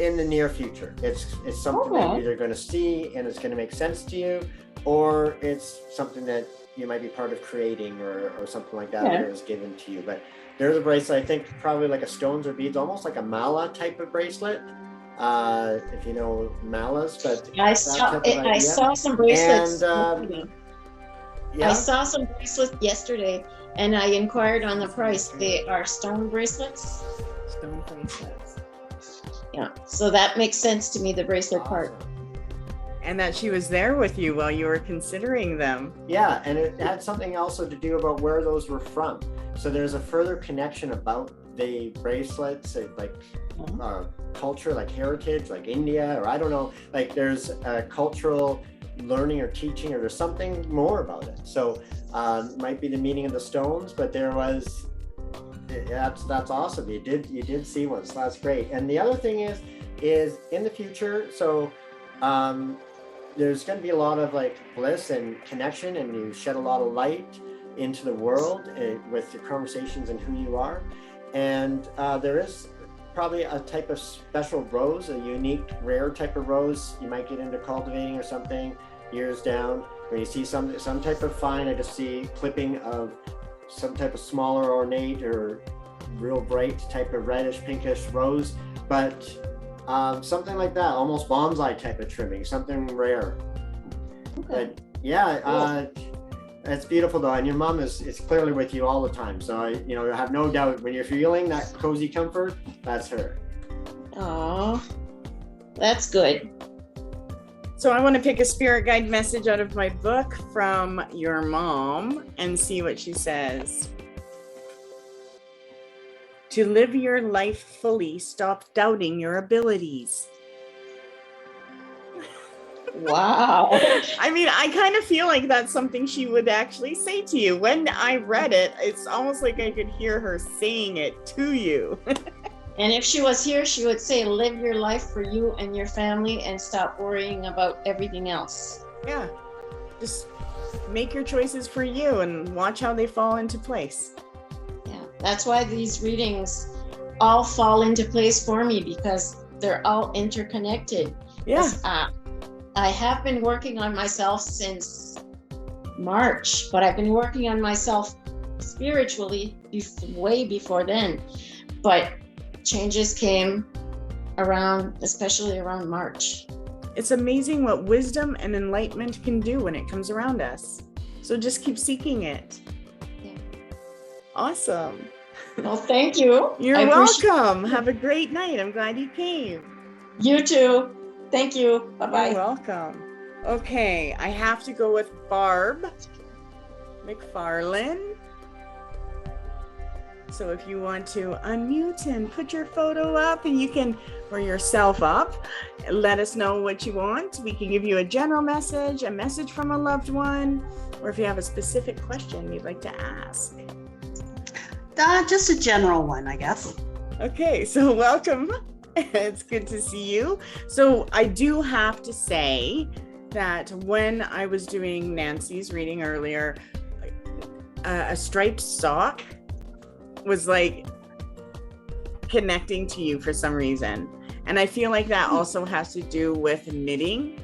in the near future. It's something that you're either going to see and it's going to make sense to you, or it's something that you might be part of creating, or something like that that was given to you. But there's a bracelet, I think probably like a stones or beads, almost like a mala type of bracelet. If you know malas, but I saw some bracelets. And yeah, I saw some bracelets yesterday, and I inquired on the price. They are stone bracelets. Stone bracelets. Yeah, so that makes sense to me, the bracelet part. And that she was there with you while you were considering them. Yeah, and it had something also to do about where those were from. So there's a further connection about the bracelets, like culture, like heritage, like India, or I don't know, like there's a cultural learning or teaching, or there's something more about it. So might be the meaning of the stones, but there was, that's awesome. You did see one, so that's great. And the other thing is in the future, so there's going to be a lot of like bliss and connection, and you shed a lot of light into the world with your conversations and who you are. And there is probably a type of special rose, a unique, rare type of rose you might get into cultivating or something years down. When you see some type of find, I just see clipping of some type of smaller, ornate, or real bright type of reddish, pinkish rose, but something like that, almost bonsai type of trimming, something rare. Okay. But yeah, it's beautiful though, and your mom is clearly with you all the time. So I have no doubt when you're feeling that cozy comfort, that's her. Oh, that's good. So I want to pick a spirit guide message out of my book from your mom and see what she says. To live your life fully, stop doubting your abilities. Wow. I mean, I kind of feel like that's something she would actually say to you. When I read it, it's almost like I could hear her saying it to you. And if she was here, she would say, live your life for you and your family and stop worrying about everything else. Yeah. Just make your choices for you and watch how they fall into place. Yeah. That's why these readings all fall into place for me, because they're all interconnected. Yeah. I have been working on myself since March, but I've been working on myself spiritually way before then. But changes came especially around March. It's amazing what wisdom and enlightenment can do when it comes around us. So just keep seeking it. Yeah. Awesome. Well, thank you. You're welcome. Have a great night. I'm glad you came. You too. Thank you. Bye-bye. You're welcome. Okay, I have to go with Barb McFarlane. So if you want to unmute and put your photo up, and you can, or yourself up, let us know what you want. We can give you a general message, a message from a loved one, or if you have a specific question you'd like to ask. Just a general one, I guess. Okay, so welcome. It's good to see you. So I do have to say that when I was doing Nancy's reading earlier, a striped sock was like connecting to you for some reason. And I feel like that also has to do with knitting.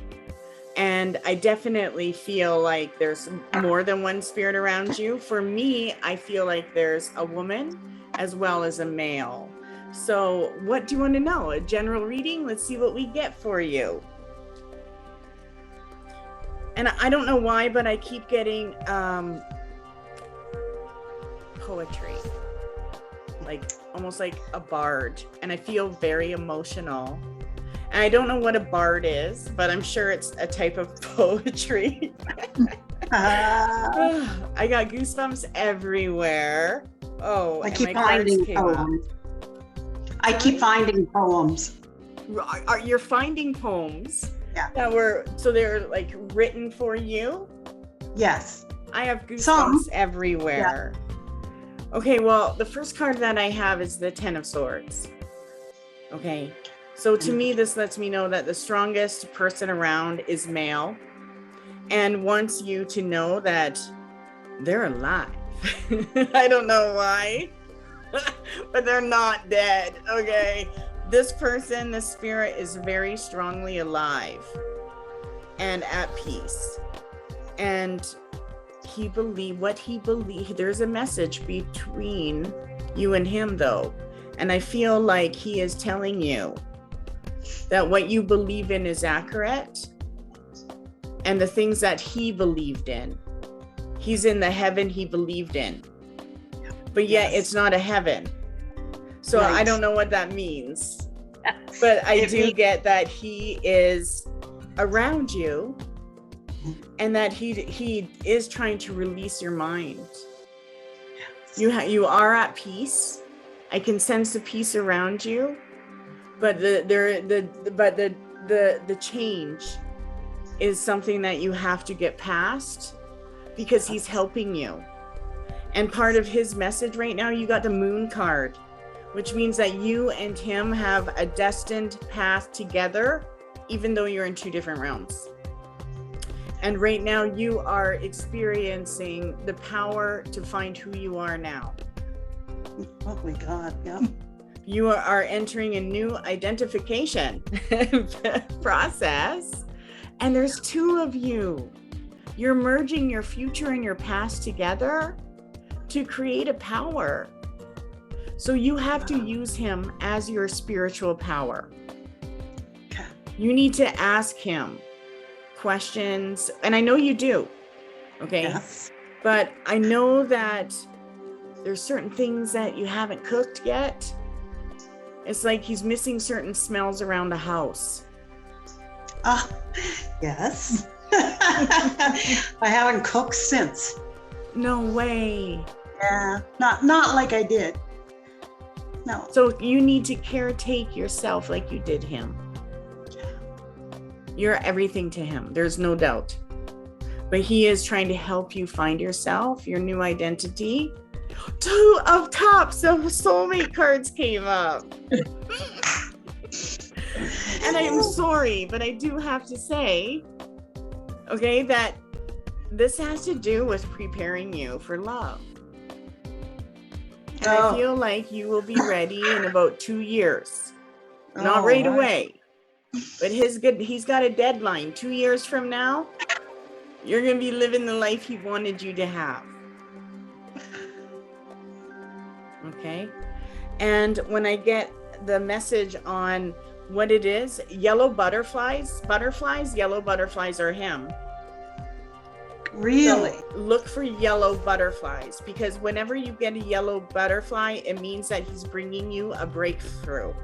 And I definitely feel like there's more than one spirit around you. For me, I feel like there's a woman as well as a male. So what do you want to know? A general reading? Let's see what we get for you. And I don't know why, but I keep getting poetry. Like almost like a bard, and I feel very emotional. And I don't know what a bard is, but I'm sure it's a type of poetry. I got goosebumps everywhere. Oh, I keep finding poems. I keep finding poems. You're finding poems? Yeah. So they're like written for you? Yes. I have goosebumps everywhere. Yeah. Okay, well, the first card that I have is the Ten of Swords. Okay, so to me, this lets me know that the strongest person around is male and wants you to know that they're alive. I don't know why, but they're not dead, okay? This person, the spirit, is very strongly alive and at peace. And he believed there's a message between you and him though. And I feel like he is telling you that what you believe in is accurate, and the things that he believed in, he's in the heaven he believed in, but yet it's not a heaven. So I don't know what that means, but I do get that he is around you, and that he is trying to release your mind. You are at peace. I can sense the peace around you, but the change is something that you have to get past, because he's helping you. And part of his message right now, you got the Moon card, which means that you and him have a destined path together, even though you're in two different realms. And right now you are experiencing the power to find who you are now. Oh my God, yeah. You are entering a new identification process, and there's two of you. You're merging your future and your past together to create a power. So you have to use him as your spiritual power. Okay. You need to ask him questions, and I know you do, okay? Yes. But I know that there's certain things that you haven't cooked yet. It's like he's missing certain smells around the house. Yes. I haven't cooked since. No way. Yeah, not like I did. No. So you need to caretake yourself like you did him. You're everything to him. There's no doubt. But he is trying to help you find yourself, your new identity. Two of Cups of soulmate cards came up. And I'm sorry, but I do have to say, okay, that this has to do with preparing you for love. And I feel like you will be ready in about 2 years. Not right away. But he's got a deadline. 2 years from now, you're going to be living the life he wanted you to have. Okay? And when I get the message on what it is, yellow butterflies, yellow butterflies are him. Really? So look for yellow butterflies, because whenever you get a yellow butterfly, it means that he's bringing you a breakthrough.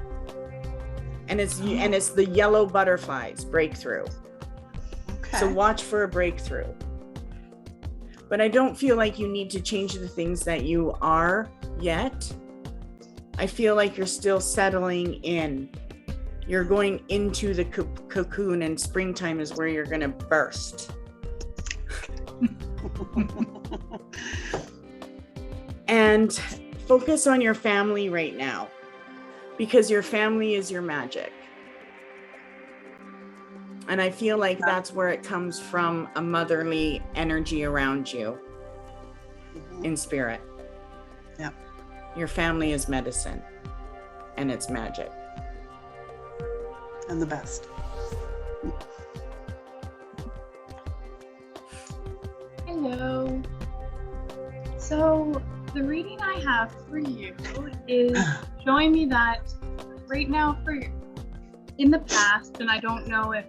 And it's the yellow butterflies breakthrough. Okay. So watch for a breakthrough. But I don't feel like you need to change the things that you are yet. I feel like you're still settling in. You're going into the cocoon, and springtime is where you're going to burst. And focus on your family right now, because your family is your magic. And I feel like that's where it comes from, a motherly energy around you in spirit. Yeah. Your family is medicine, and it's magic. And the best. Hello. So the reading I have for you is showing me that right now, in the past, and I don't know if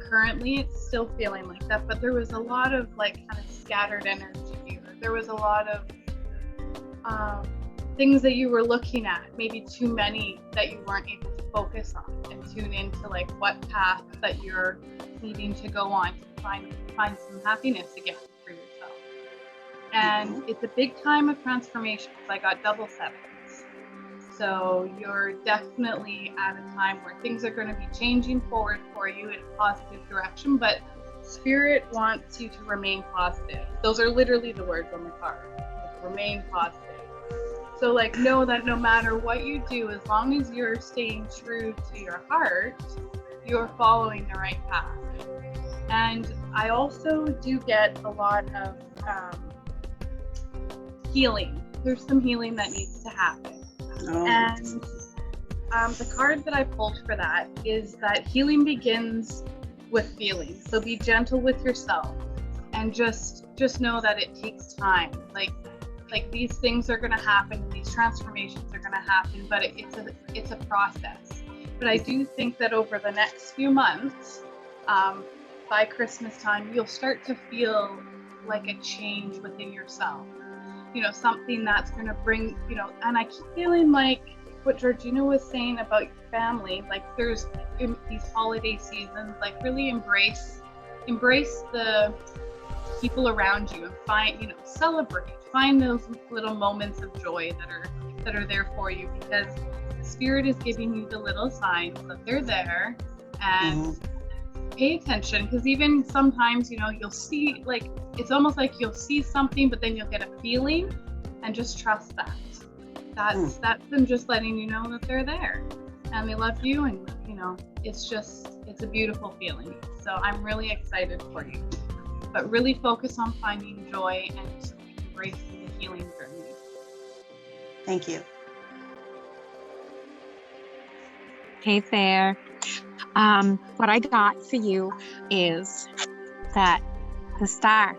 currently it's still feeling like that, but there was a lot of like kind of scattered energy. There was a lot of things that you were looking at, maybe too many that you weren't able to focus on and tune into like what path that you're needing to go on to find some happiness again for yourself. And it's a big time of transformation, because I got double sevens. So you're definitely at a time where things are going to be changing forward for you in a positive direction, but Spirit wants you to remain positive. Those are literally the words on the card. Like, remain positive. So like, know that no matter what you do, as long as you're staying true to your heart, you're following the right path. And I also do get a lot of healing. There's some healing that needs to happen. And the card that I pulled for that is that healing begins with feelings. So be gentle with yourself, and just know that it takes time. Like, like these things are going to happen, these transformations are going to happen, but it's a process. But I do think that over the next few months, by Christmas time, you'll start to feel like a change within yourself. You know, something that's going to bring, you know, and I keep feeling like what Georgina was saying about your family, like there's in these holiday seasons, like really embrace the people around you and find, you know, find those little moments of joy that are there for you, because Spirit is giving you the little signs that they're there. And pay attention, because even sometimes, you know, you'll see, like, it's almost like you'll see something, but then you'll get a feeling, and just trust that. That's them just letting you know that they're there and they love you, and you know, it's a beautiful feeling. So I'm really excited for you, but really focus on finding joy and embracing the healing journey. Thank you. Hey there. What I got for you is that the star,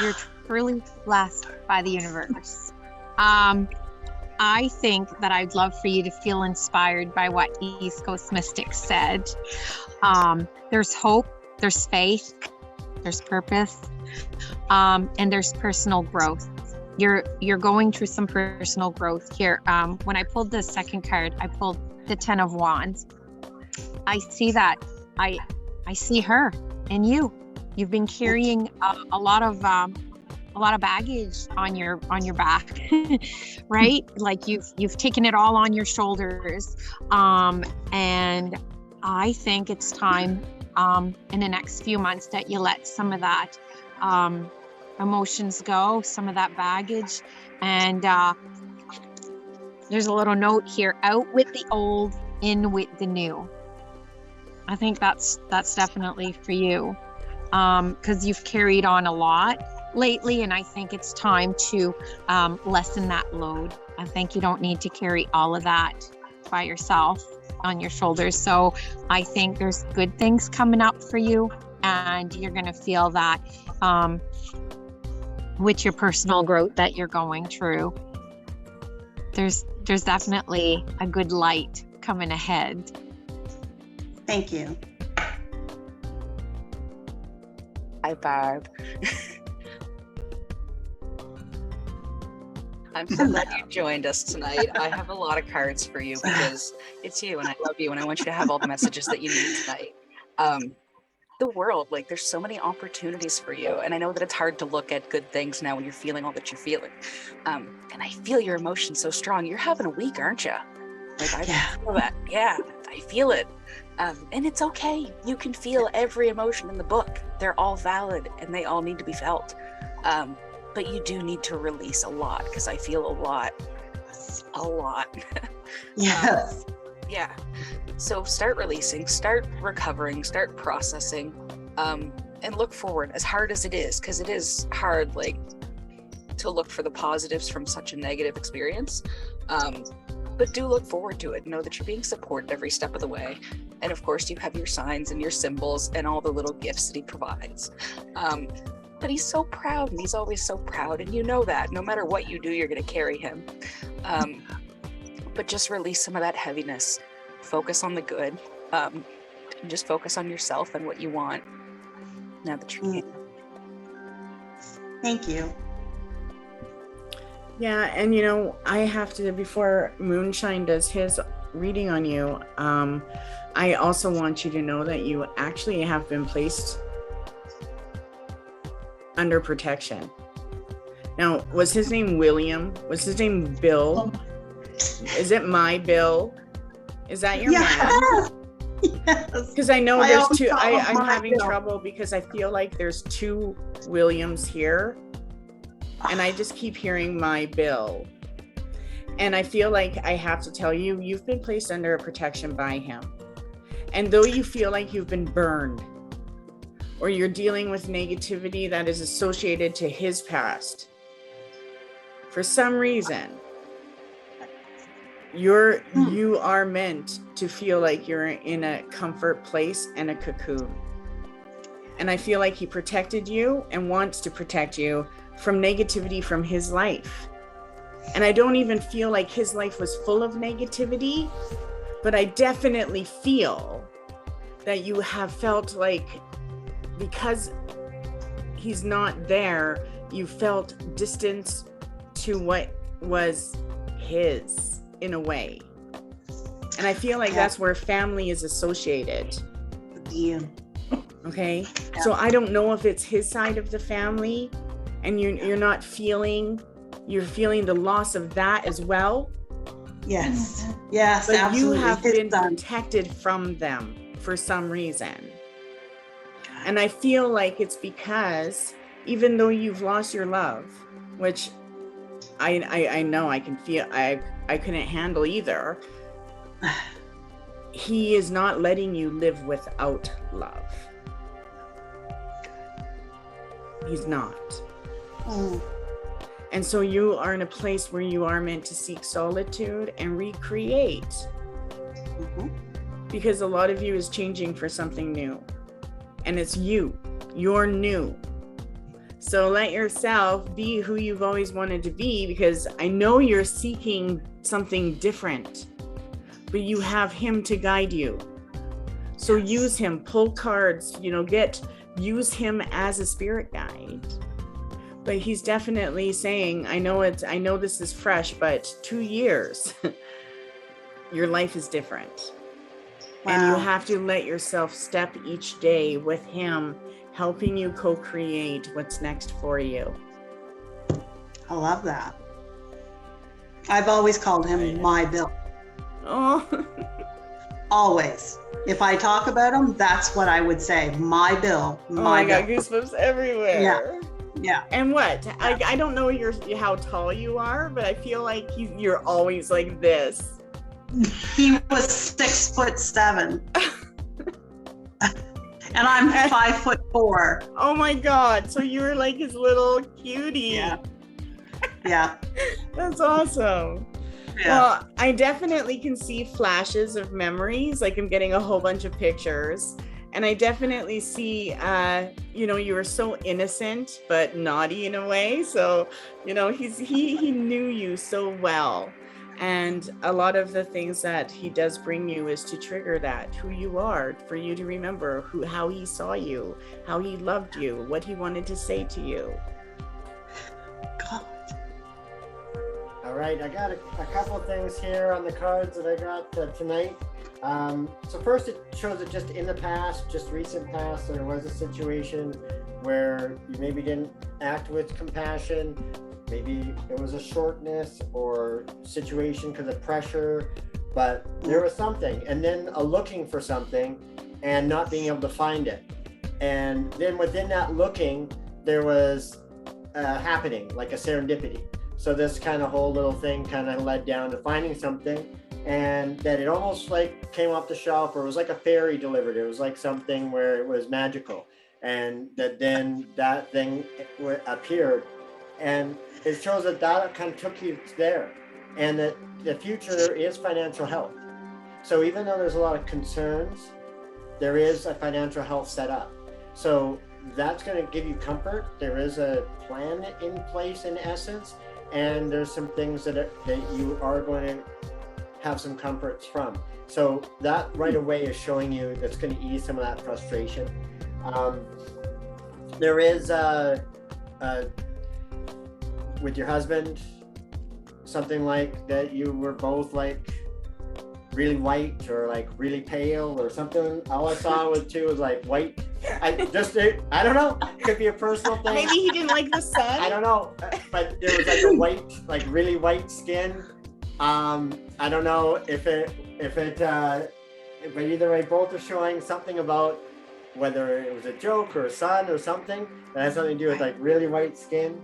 you're truly blessed by the universe. I think that I'd love for you to feel inspired by what East Coast Mystics said. There's hope, there's faith, there's purpose, and there's personal growth. You're going through some personal growth here. When I pulled the second card, I pulled the 10 of Wands. I see that. I see her and you. You've been carrying a lot of baggage on your back, right? Like you've taken it all on your shoulders, and I think it's time in the next few months that you let some of that emotions go, some of that baggage, and there's a little note here: out with the old, in with the new. I think that's definitely for you, because you've carried on a lot lately, and I think it's time to lessen that load. I think you don't need to carry all of that by yourself on your shoulders. So I think there's good things coming up for you, and you're going to feel that with your personal growth that you're going through. There's definitely a good light coming ahead. Thank you. Hi, Barb. I'm so glad you joined us tonight. I have a lot of cards for you because it's you and I love you and I want you to have all the messages that you need tonight. The world, like there's so many opportunities for you. And I know that it's hard to look at good things now when you're feeling all that you're feeling. And I feel your emotions so strong. You're having a week, aren't you? Like I feel that. Yeah, I feel it. And it's okay. You can feel every emotion in the book. They're all valid and they all need to be felt. But you do need to release a lot, because I feel a lot. Yes. Yeah. So start releasing, start recovering, start processing, and look forward, as hard as it is, because it is hard, like, to look for the positives from such a negative experience. But do look forward to it. Know that you're being supported every step of the way. And of course, you have your signs and your symbols and all the little gifts that he provides. But he's so proud, and he's always so proud. And you know that no matter what you do, you're going to carry him. But just release some of that heaviness. Focus on the good. And just focus on yourself and what you want. Now that you're here. Thank you. Yeah, and you know, I have to, before Moonshine does his reading on you, I also want you to know that you actually have been placed under protection. Now, was his name William? Was his name Bill? Is it my Bill? Is that your man? Yes. Because I know there's two. I'm having trouble because I feel like there's two Williams here, and I just keep hearing my Bill. And I feel like I have to tell you, you've been placed under a protection by him. And though you feel like you've been burned, or you're dealing with negativity that is associated to his past, for some reason, you are meant to feel like you're in a comfort place and a cocoon. And I feel like he protected you and wants to protect you from negativity from his life. And I don't even feel like his life was full of negativity, but I definitely feel that you have felt like because he's not there, you felt distance to what was his in a way. And I feel like that's where family is associated. Yeah. Okay. So I don't know if it's his side of the family and you're not feeling, you're feeling the loss of that as well. Yes. Yes, But absolutely. you have His been son. protected from them for some reason. And I feel like it's because even though you've lost your love, which I know I can feel, I couldn't handle either. He is not letting you live without love. He's not. Mm. And so you are in a place where you are meant to seek solitude and recreate. Mhm. Because a lot of you is changing for something new. And it's you. You're new. So let yourself be who you've always wanted to be, because I know you're seeking something different, but you have him to guide you. So use him, pull cards, use him as a spirit guide. But he's definitely saying, I know this is fresh, but 2 years, your life is different. Wow. And you have to let yourself step each day with him, helping you co-create what's next for you. I love that. I've always called him my Bill. Oh, Always. If I talk about him, that's what I would say. My Bill. I got Bill. goosebumps everywhere. Yeah. Yeah. And what? I don't know how tall you are, but I feel like you're always like this. He was 6'7". And I'm 5'4". Oh my God. So you were like his little cutie. Yeah. Yeah. That's awesome. Yeah. Well, I definitely can see flashes of memories. Like I'm getting a whole bunch of pictures. And I definitely see, you were so innocent, but naughty in a way. So, he knew you so well. And a lot of the things that he does bring you is to trigger that, who you are, for you to remember how he saw you, how he loved you, what he wanted to say to you. God. All right, I got a couple of things here on the cards that I got tonight. So first, it shows that just in the past, just recent past, there was a situation where you maybe didn't act with compassion. Maybe it was a shortness or situation because of pressure, but there was something. And then a looking for something and not being able to find it. And then within that looking, there was happening, like a serendipity. So this kind of whole little thing kind of led down to finding something, and that it almost like came off the shelf, or it was like a fairy delivered. It was like something where it was magical, and that then that thing appeared, and it shows that kind of took you there, and that the future there is financial health. So even though there's a lot of concerns, there is a financial health set up. So that's going to give you comfort. There is a plan in place in essence, and there's some things that you are going to have some comforts from. So that right away is showing you that's going to ease some of that frustration. There is with your husband, something like that you were both like really white or like really pale or something. All I saw was like white. I don't know. It could be a personal thing. Maybe he didn't like the sun. I don't know. But there was like a white, like really white skin. I don't know but either way, both are showing something about whether it was a joke or a sun or something that has something to do with like really white skin.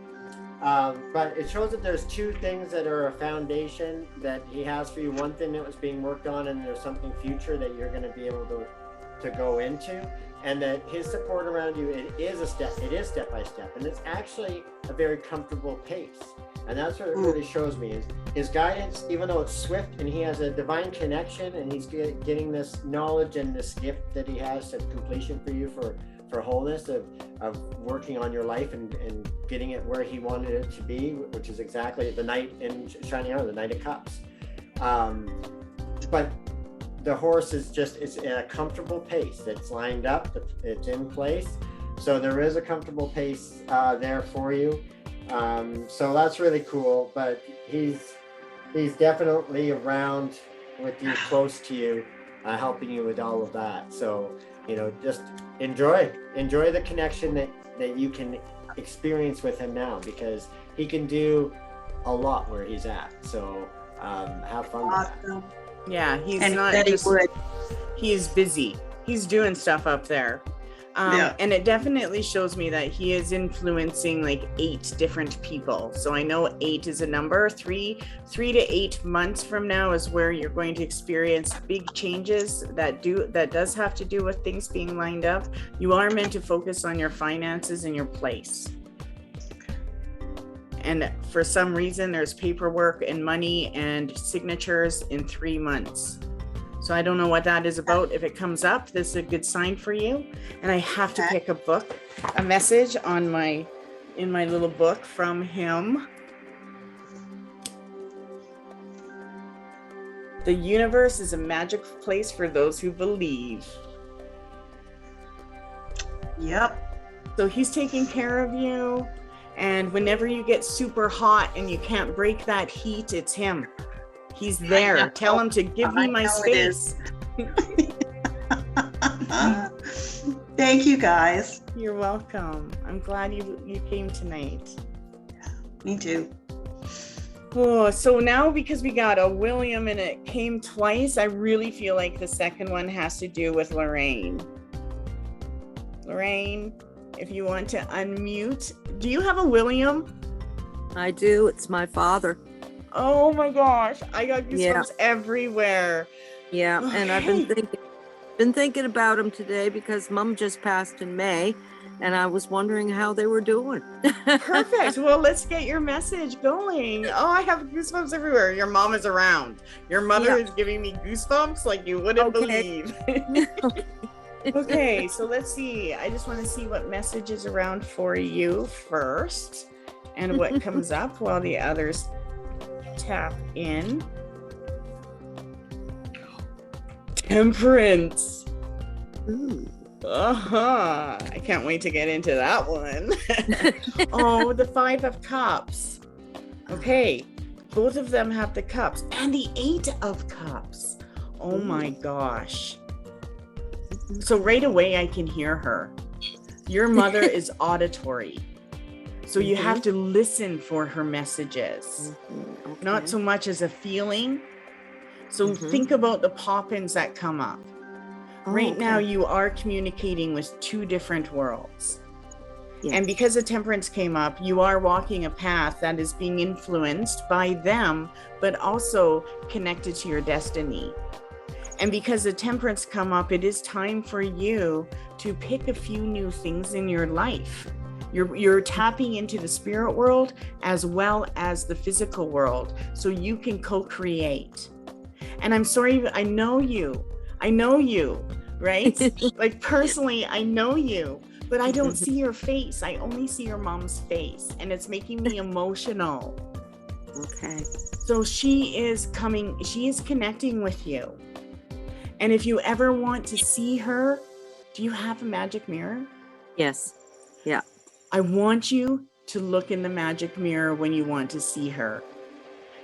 But it shows that there's two things that are a foundation that he has for you. One thing that was being worked on, and there's something future that you're going to be able to go into, and that his support around you, it is step by step, and it's actually a very comfortable pace. And that's what it really shows me is his guidance, even though it's swift and he has a divine connection and he's getting this knowledge and this gift that he has of completion for you for wholeness of working on your life and getting it where he wanted it to be, which is exactly the knight in Shining Armor, the Knight of Cups. But the horse is it's at a comfortable pace. It's lined up, it's in place. So there is a comfortable pace there for you. So that's really cool, but he's definitely around with you, close to you, helping you with all of that. So, just enjoy the connection that you can experience with him now, because he can do a lot where he's at. So have fun with that. Yeah, he's And not that he just, would. he's busy. He's doing stuff up there. And it definitely shows me that he is influencing like 8 different people. So I know 8 is a number. 3 to 8 months from now is where you're going to experience big changes that does have to do with things being lined up. You are meant to focus on your finances and your place. And for some reason, there's paperwork and money and signatures in 3 months. So I don't know what that is about. If it comes up, this is a good sign for you. And I have to pick a message in my little book from him. The universe is a magic place for those who believe. Yep. So he's taking care of you. And whenever you get super hot and you can't break that heat, it's him. He's there. Tell him to give me my space. Thank you, guys. You're welcome. I'm glad you came tonight. Me too. Oh, so now because we got a William and it came twice, I really feel like the second one has to do with Lorraine. Lorraine, if you want to unmute. Do you have a William? I do. It's my father. Oh my gosh, I got goosebumps everywhere. Yeah, and I've been thinking about him today because Mom just passed in May, and I was wondering how they were doing. Perfect. Well, let's get your message going. Oh, I have goosebumps everywhere. Your mom is around. Your mother is giving me goosebumps like you wouldn't believe. Okay, so let's see. I just want to see what message is around for you first and what comes up while the others tap in. Temperance. Ooh. I can't wait to get into that one. Oh, the 5 of Cups. Okay, both of them have the cups and the 8 of Cups. Oh my gosh. So right away I can hear her. Your mother is auditory. So you have to listen for her messages, not so much as a feeling. So think about the pop-ins that come up. Right now you are communicating with 2 different worlds. Yes. And because the Temperance came up, you are walking a path that is being influenced by them, but also connected to your destiny. And because the Temperance come up, it is time for you to pick a few new things in your life. You're tapping into the spirit world as well as the physical world, so you can co-create. And I'm sorry, I know you, right? Like personally, I know you, but I don't see your face. I only see your mom's face, and it's making me emotional. Okay. So she is connecting with you. And if you ever want to see her, do you have a magic mirror? Yes. Yeah. I want you to look in the magic mirror when you want to see her.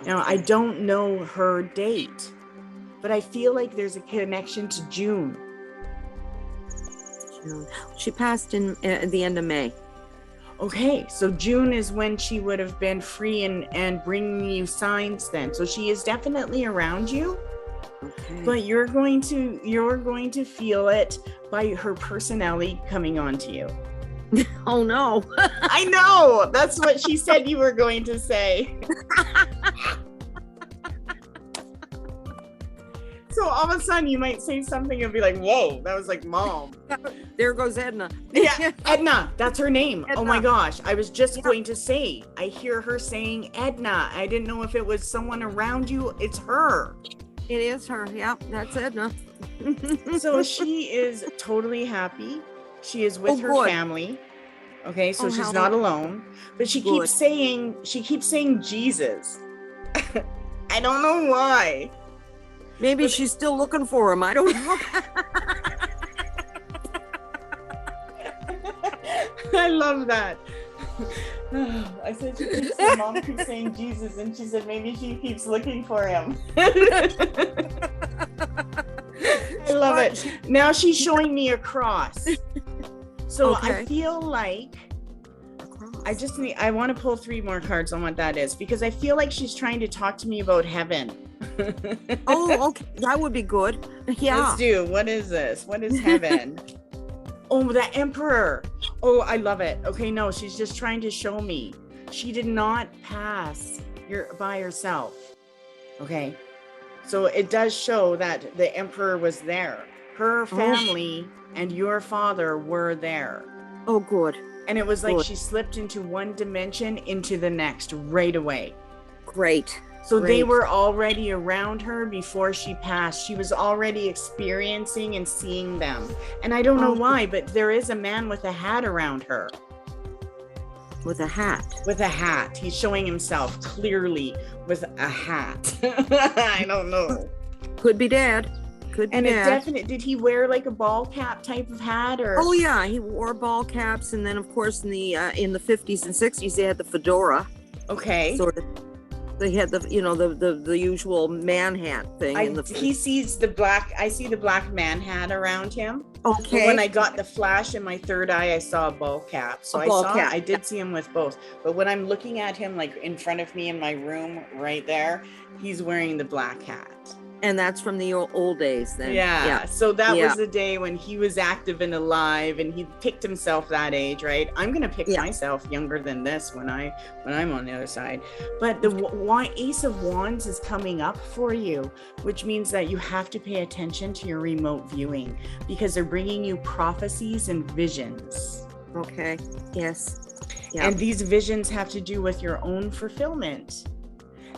Now, I don't know her date, but I feel like there's a connection to June. She passed in at the end of May. Okay, so June is when she would have been free and bringing you signs then. So she is definitely around you. Okay. But you're going to feel it by her personality coming onto you. Oh no. I know. That's what she said you were going to say. So so all of a sudden you might say something and be like, whoa, that was like mom. There goes Edna. Yeah, Edna, that's her name. Oh my Edna. gosh. I was just going to say, I hear her saying Edna. I didn't know if it was someone around you. It's her. It is her. Yeah, that's Edna. So she is totally happy. She is with Oh, her good. family. Okay, so Oh, she's how not alone. But she good. keeps saying Jesus. I don't know why. Maybe she's still looking for him. I don't know. I love that. I said she keeps saying, Mom keeps saying Jesus, and she said maybe she keeps looking for him. I love it. Now she's showing me a cross. So I Okay. feel like I want to pull 3 more cards on what that is, because I feel like she's trying to talk to me about heaven. Oh, okay. That would be good. Yeah. Let's do. What is this? What is heaven? Oh, the emperor. Oh, I love it. Okay, no, she's just trying to show me. She did not pass by herself. Okay. So it does show that the emperor was there. Her family and your father were there. Oh, good. And it was like Good. she slipped into one dimension into the next right away. Great. So they Great. were already around her before she passed. She was already experiencing and seeing them. And I don't know Oh. why, but there is a man with a hat around her. With a hat. With a hat. He's showing himself clearly with a hat. I don't know. Could be Dad. Could be And it Dad. definitely, did he wear like a ball cap type of hat or? Oh yeah, he wore ball caps, and then of course in the 50s and 60s they had the fedora. Okay. Sort of. They had the usual man hat thing. He sees the black, I see the black man hat around him. Okay. But when I got the flash in my third eye, I saw a ball cap. So A ball cap. I did see him with both. But when I'm looking at him like in front of me in my room right there, he's wearing the black hat. And that's from the old days then. Yeah. So that Yeah. was the day when he was active and alive, and he picked himself that age, right? I'm gonna pick Yeah. myself younger than this when I'm on the other side. But the Ace of Wands is coming up for you, which means that you have to pay attention to your remote viewing, because they're bringing you prophecies and visions. Okay. Yes. Yeah. And these visions have to do with your own fulfillment.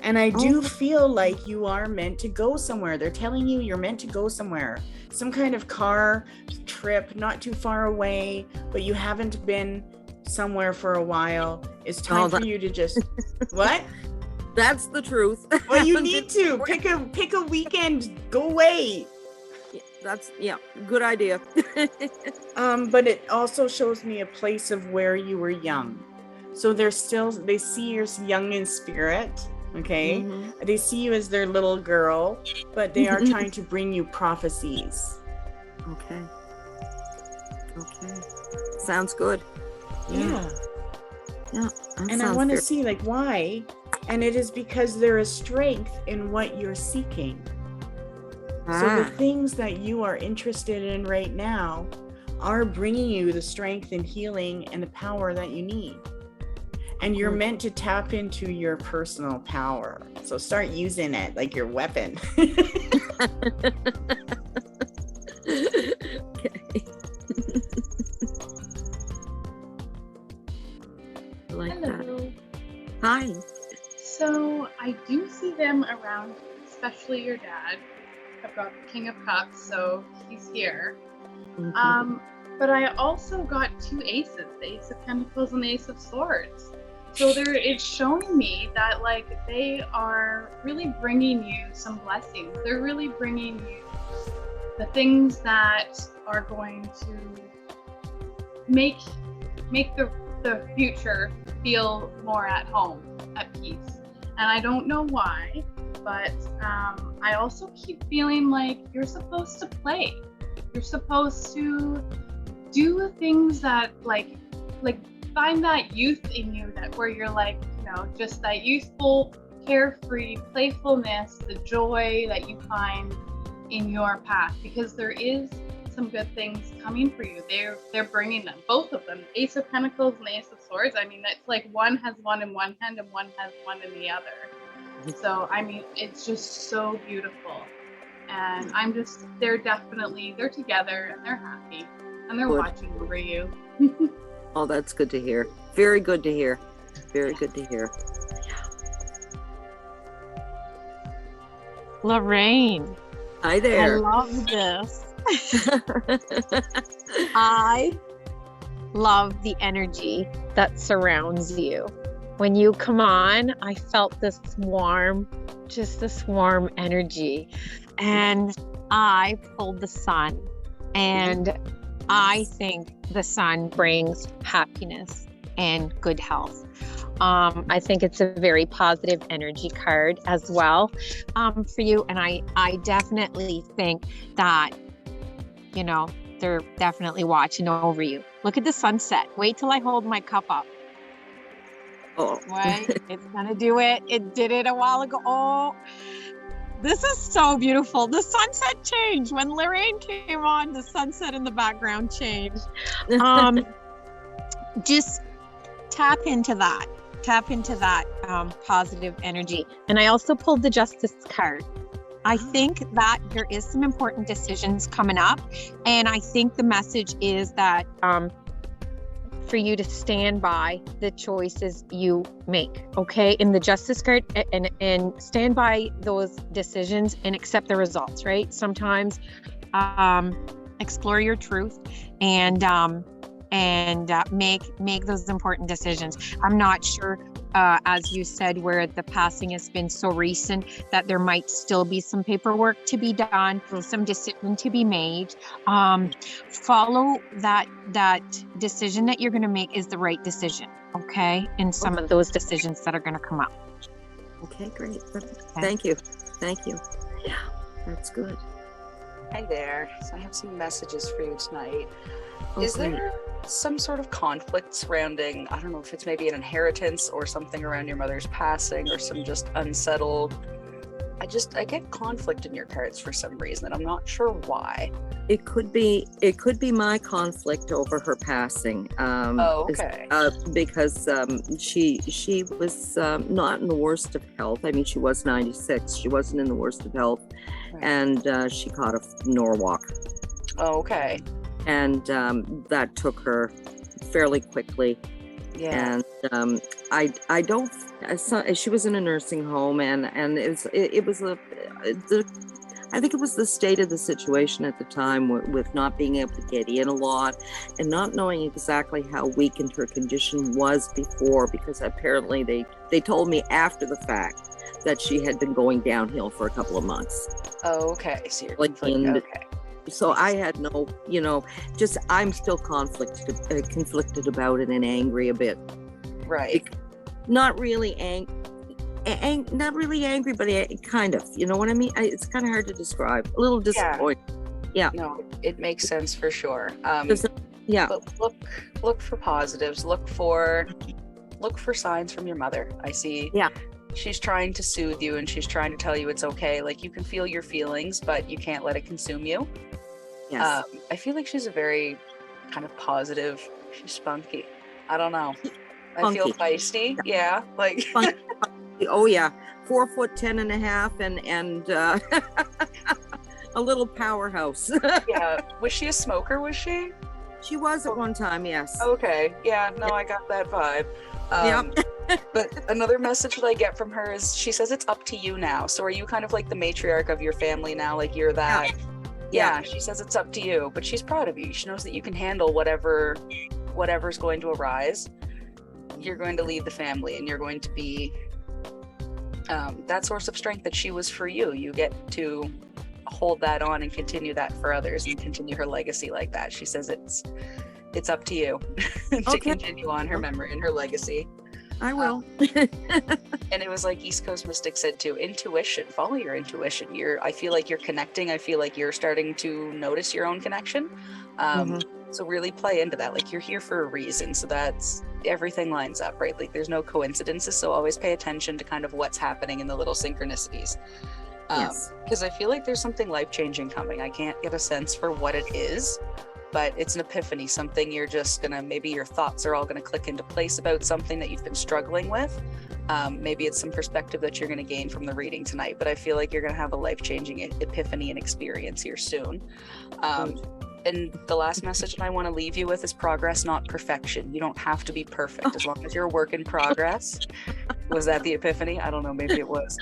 And I do feel like you are meant to go somewhere. They're telling you you're meant to go somewhere. Some kind of car trip, not too far away, but you haven't been somewhere for a while. It's time for you to just, what? That's the truth. Well, you need to pick a weekend, go away. That's good idea. But it also shows me a place of where you were young. So they see you're young in spirit. Okay. Mhm. They see you as their little girl, but they are trying to bring you prophecies. Okay. Okay. Sounds good. Yeah. Yeah. And I want to see like why. And it is because there is strength in what you're seeking. So the things that you are interested in right now are bringing you the strength and healing and the power that you need. And you're meant to tap into your personal power. So start using it like your weapon. Okay. I like that. Hello. Hi. So I do see them around, especially your dad. I've got the King of Cups, so he's here. Mhm. But I also got 2 aces, the Ace of Pentacles and the Ace of Swords. So it's showing me that like they are really bringing you some blessings. They're really bringing you the things that are going to make the future feel more at home, at peace. And I don't know why, but I also keep feeling like you're supposed to play. You're supposed to do things that like find that youth in you, that where you're like, just that youthful, carefree playfulness, the joy that you find in your path, because there is some good things coming for you. They're bringing them, both of them, Ace of Pentacles and Ace of Swords. I mean, that's like one has one in one hand and one has one in the other. So I mean, it's just so beautiful. And they're together and they're happy and they're Good. watching over you. Oh, that's good to hear. Very good to hear. Very good to hear. Lorraine, Hi I there. love this. I love the energy that surrounds you. When you come on, I felt this warm energy. And I pulled the sun. And I think the sun brings happiness and good health. I think it's a very positive energy card as well for you. And I definitely think that, they're definitely watching over you. Look at the sunset. Wait till I hold my cup up. Oh. Wait, it's gonna do it. It did it a while ago. Oh, this is so beautiful. The sunset changed. When Lorraine came on, the sunset in the background changed. Just tap into that positive energy. And I also pulled the Justice card. I think that there is some important decisions coming up, and I think the message is that for you to stand by the choices you make, okay? In the Justice card, and stand by those decisions and accept the results, right? Sometimes explore your truth and make those important decisions. I'm not sure, as you said, where the passing has been so recent, that there might still be some paperwork to be done, some decision to be made. Follow that decision that you're going to make is the right decision, okay? In some of those decisions that are going to come up. Okay, great. Thank you. Yeah, that's good. Hi there. So I have some messages for you tonight. Okay. Is there some sort of conflict surrounding, I don't know if it's maybe an inheritance or something around your mother's passing, or some just unsettled, I get conflict in your cards for some reason and I'm not sure why. It could be my conflict over her passing. Okay. Because she was not in the worst of health. I mean, she was 96. She wasn't in the worst of health, Right. and she caught a Norwalk. Okay. And that took her fairly quickly. Yeah. And I don't. She was in a nursing home, and it was I think it was the state of the situation at the time with not being able to get in a lot and not knowing exactly how weakened her condition was before, because apparently they told me after the fact that she had been going downhill for a couple of months. Okay. So you're okay. So I had no, I'm still conflicted about it and angry a bit. Right. Not really not really angry, but kind of, you know what I mean? It's kind of hard to describe. A little disappointed. Yeah. No, it makes sense for sure. Yeah. But look for positives. Look for signs from your mother. I see. Yeah. She's trying to soothe you and she's trying to tell you it's okay. Like, you can feel your feelings, but you can't let it consume you. Yes. I feel like she's a very kind of positive, she's spunky. I don't know. I feel feisty. Yeah. Like Spunky. Oh yeah. 4'10.5" and a little powerhouse. Yeah. Was she a smoker, was she? She was at one time, yes. Okay. Yeah, no, I got that vibe. But another message that I get from her is she says it's up to you now. So are you kind of like the matriarch of your family now? Like, you're that? Yeah, she says it's up to you, but she's proud of you. She knows that you can handle whatever's going to arise. You're going to lead the family and you're going to be that source of strength that she was for you. You get to hold that on and continue that for others and continue her legacy like that. She says it's up to you to continue on her memory and her legacy. I will. And it was like East Coast Mystic said too, intuition. Follow your intuition. I feel like you're connecting. I feel like you're starting to notice your own connection. So really play into that. Like, you're here for a reason. So that's everything lines up, right? Like, there's no coincidences. So always pay attention to kind of what's happening in the little synchronicities. Yes. Because I feel like there's something life-changing coming. I can't get a sense for what it is, but it's an epiphany, something you're just gonna, maybe your thoughts are all gonna click into place about something that you've been struggling with. Maybe it's some perspective that you're gonna gain from the reading tonight, but I feel like you're gonna have a life-changing epiphany and experience here soon. And the last message that I want to leave you with is progress, not perfection. You don't have to be perfect as long as you're a work in progress. Was that the epiphany? I don't know, maybe it was.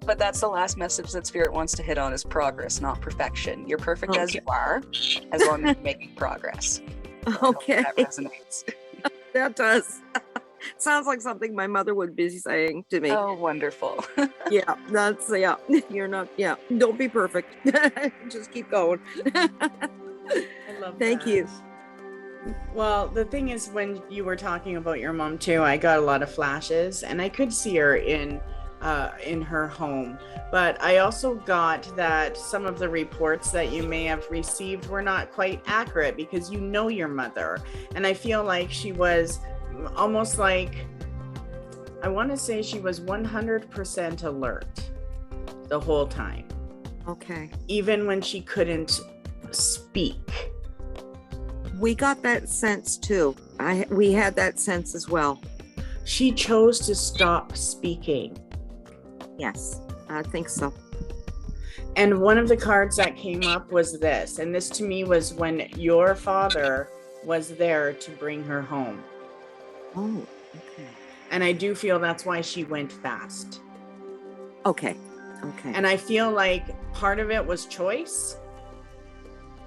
But that's the last message that Spirit wants to hit on, is progress, not perfection. You're perfect as you are, as long as you're making progress. Okay. That resonates. That does. Sounds like something my mother would be saying to me. Oh, wonderful. Yeah, that's, yeah, you're not, yeah, don't be perfect. Just keep going. I love Thank that. you. Well, the thing is, when you were talking about your mom too, I got a lot of flashes, and I could see her in her home. But I also got that some of the reports that you may have received were not quite accurate, because you know your mother, and I feel like she was almost like, I want to say she was 100% alert the whole time. Okay. Even when she couldn't speak. We got that sense too. We had that sense as well. She chose to stop speaking. Yes, I think so. And one of the cards that came up was this, and this to me was when your father was there to bring her home. Oh, okay. And I do feel that's why she went fast. Okay. Okay. And I feel like part of it was choice.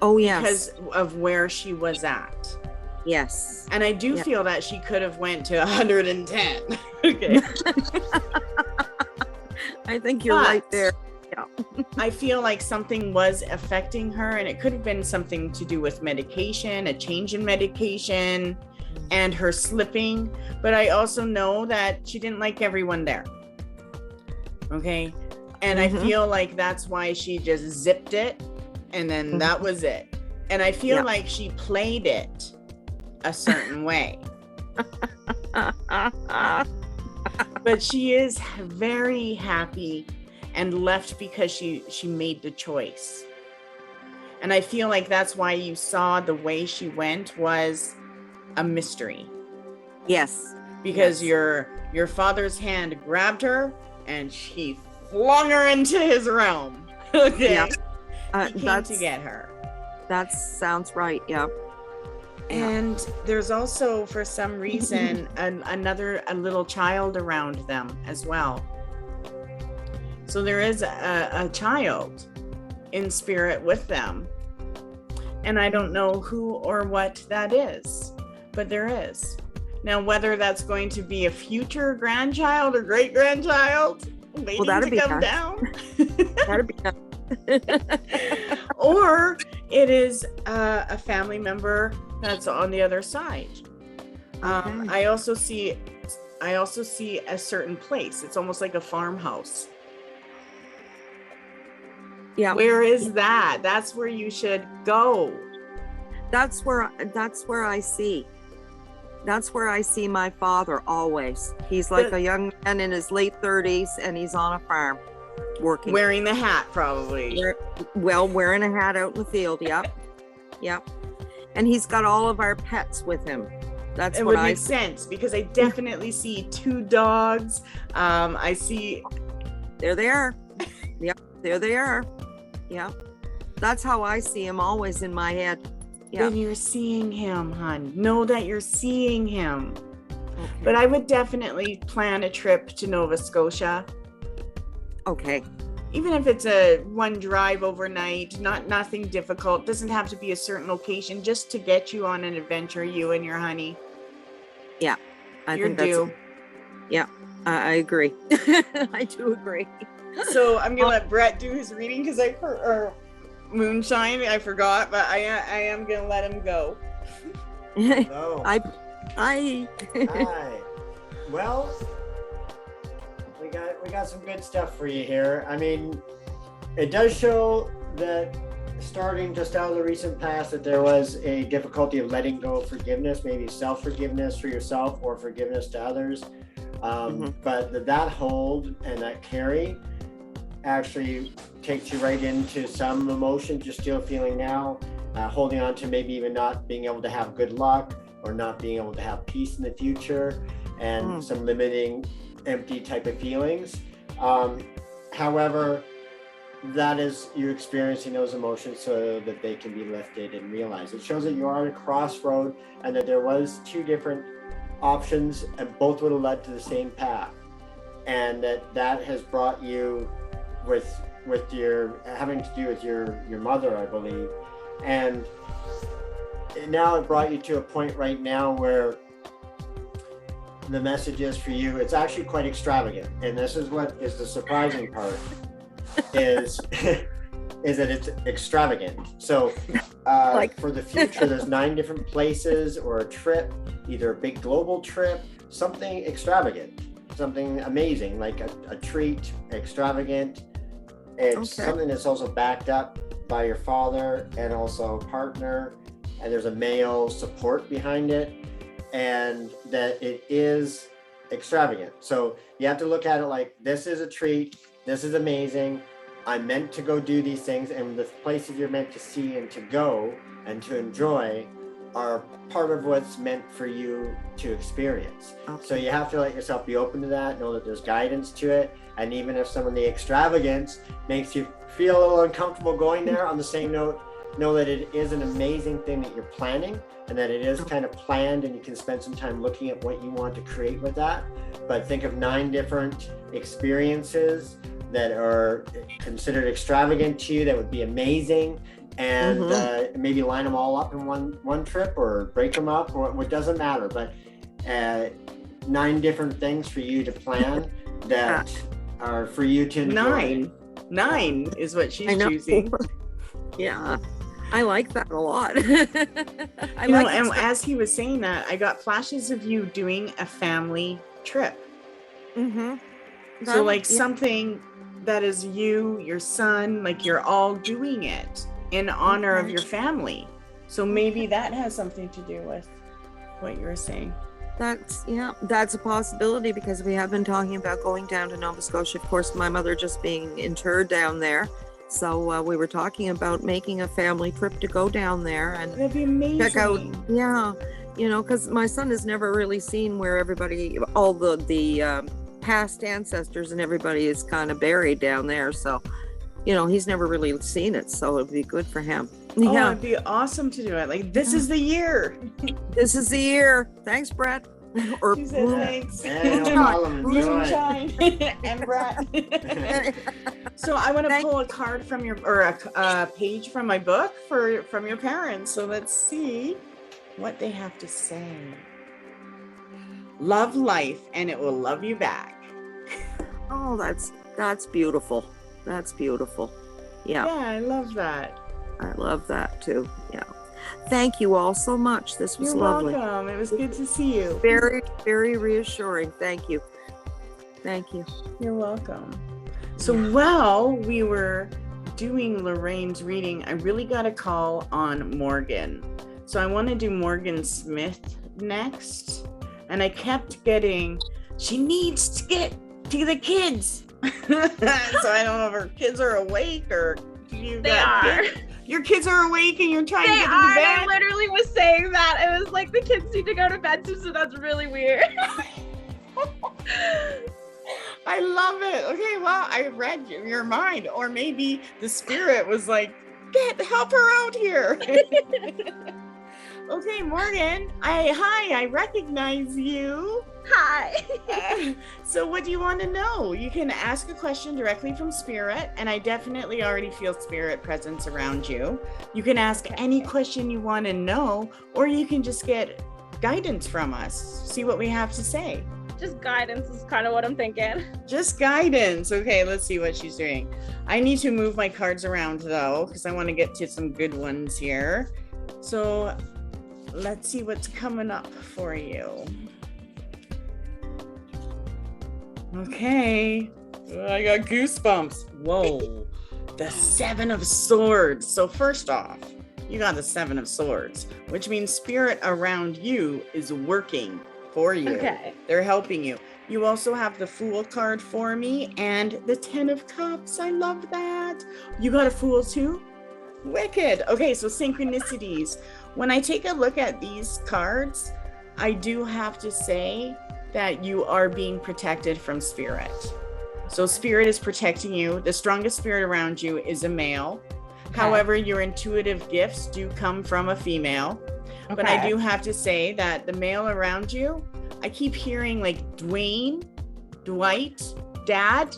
Oh, yes. Because of where she was at. Yes. And I do feel that she could have went to 110. Okay. I think you're right there. Yeah. I feel like something was affecting her, and it could have been something to do with medication, a change in medication, and her slipping. But I also know that she didn't like everyone there. Okay. And I feel like that's why she just zipped it, and then that was it. And I feel like she played it a certain way. But she is very happy and left because she made the choice. And I feel like that's why you saw the way she went was a mystery. Yes. Because your father's hand grabbed her and he flung her into his realm. Okay. Yeah. He came to get her. That sounds right. Yeah. And there's also, for some reason, a little child around them as well. So there is a child in spirit with them. And I don't know who or what that is, but there is. Now, whether that's going to be a future grandchild or great-grandchild waiting to come down. That'd be nice. Or it is a family member that's on the other side. I also see a certain place. It's almost like a farmhouse. Yeah. Where is that? That's where you should go. That's where I see. That's where I see my father always. He's like a young man in his late 30s, and he's on a farm working. Wearing the hat, probably. Wearing a hat out in the field. Yep. Yep. And he's got all of our pets with him. That's it what would make sense, because I definitely see 2 dogs. I see. There they are. Yep. There they are. Yeah. That's how I see him always in my head. Yeah. Then you're seeing him, hon. Know that you're seeing him. Okay. But I would definitely plan a trip to Nova Scotia. Okay. Even if it's a one drive overnight, nothing difficult. Doesn't have to be a certain location, just to get you on an adventure, you and your honey. Yeah. You're due. Yeah. I agree. I do agree. So I'm gonna let Brett do his reading, because or Moonshine, I forgot, but I am gonna let him go. Hello. Hi. Hi. Well, we got some good stuff for you here. I mean, it does show that starting just out of the recent past that there was a difficulty of letting go of forgiveness, maybe self-forgiveness for yourself or forgiveness to others. But that hold and that carry actually takes you right into some emotions you're still feeling now, holding on to maybe even not being able to have good luck or not being able to have peace in the future, and some limiting, empty type of feelings. However, that is you experiencing those emotions so that they can be lifted and realized. It shows that you are at a crossroad and that there was two different options and both would have led to the same path, and that has brought you with your having to do with your mother, I believe, and now it brought you to a point right now where the message is for you, it's actually quite extravagant, and this is what is the surprising part is is that it's extravagant. So for the future, there's 9 different places or a trip, either a big global trip, something extravagant, something amazing, like a treat, extravagant. It's something that's also backed up by your father and also partner, and there's a male support behind it, and that it is extravagant. So you have to look at it like, this is a treat, this is amazing, I'm meant to go do these things, and the places you're meant to see and to go and to enjoy are part of what's meant for you to experience. So you have to let yourself be open to that, know that there's guidance to it, and even if some of the extravagance makes you feel a little uncomfortable going there, on the same note, know that it is an amazing thing that you're planning, and that it is kind of planned, and you can spend some time looking at what you want to create with that. But think of 9 different experiences that are considered extravagant to you, that would be amazing, and maybe line them all up in one trip or break them up, or what doesn't matter, but 9 different things for you to plan that are for you to enjoy. 9 is what she's choosing. Yeah, I like that a lot. And as he was saying that, I got flashes of you doing a family trip. So like something that is you, your son, like you're all doing it in honor of your family. So maybe that has something to do with what you were saying. That's a possibility, because we have been talking about going down to Nova Scotia. Of course, my mother just being interred down there. So we were talking about making a family trip to go down there and that'd be amazing. Check out, because my son has never really seen where everybody, all the past ancestors and everybody is kind of buried down there. So, he's never really seen it. So it'd be good for him. Oh, it'd be awesome to do it. Like, this is the year. This is the year. Thanks, Brett. Or she said thanks. Moonshine. And Brett. So I want to pull a card from your, or a page from my book from your parents. So let's see what they have to say. Love life and it will love you back. Oh, that's beautiful. That's beautiful. Yeah. Yeah, I love that. I love that too. Yeah. Thank you all so much. This was lovely. You're welcome. It was good to see you. Very, very reassuring. Thank you. Thank you. You're welcome. So while we were doing Lorraine's reading, I really got a call on Morgan. So I want to do Morgan Smith next. And I kept getting, she needs to get to the kids. So I don't know if her kids are awake or they are. Your kids are awake and you're trying to get to bed? I literally was saying that. It was like the kids need to go to bed too, so that's really weird. I love it. Okay, well, I read your mind. Or maybe the spirit was like, help her out here. Okay, Morgan. I recognize you. Hi. So what do you want to know? You can ask a question directly from Spirit, and I definitely already feel Spirit presence around you. You can ask any question you want to know, or you can just get guidance from us. See what we have to say. Just guidance is kind of what I'm thinking. Just guidance. Okay, let's see what she's doing. I need to move my cards around though, because I want to get to some good ones here. So let's see what's coming up for you. Okay. I got goosebumps. Whoa. The 7 of Swords. So first off, you got the 7 of Swords, which means spirit around you is working for you. Okay. They're helping you. You also have the Fool card for me and the 10 of Cups. I love that. You got a Fool too? Wicked. Okay, so synchronicities. When I take a look at these cards, I do have to say that you are being protected from spirit. So spirit is protecting you. The strongest spirit around you is a male. Okay. However, your intuitive gifts do come from a female. But I do have to say that the male around you, I keep hearing like Dwayne, Dwight, Dad.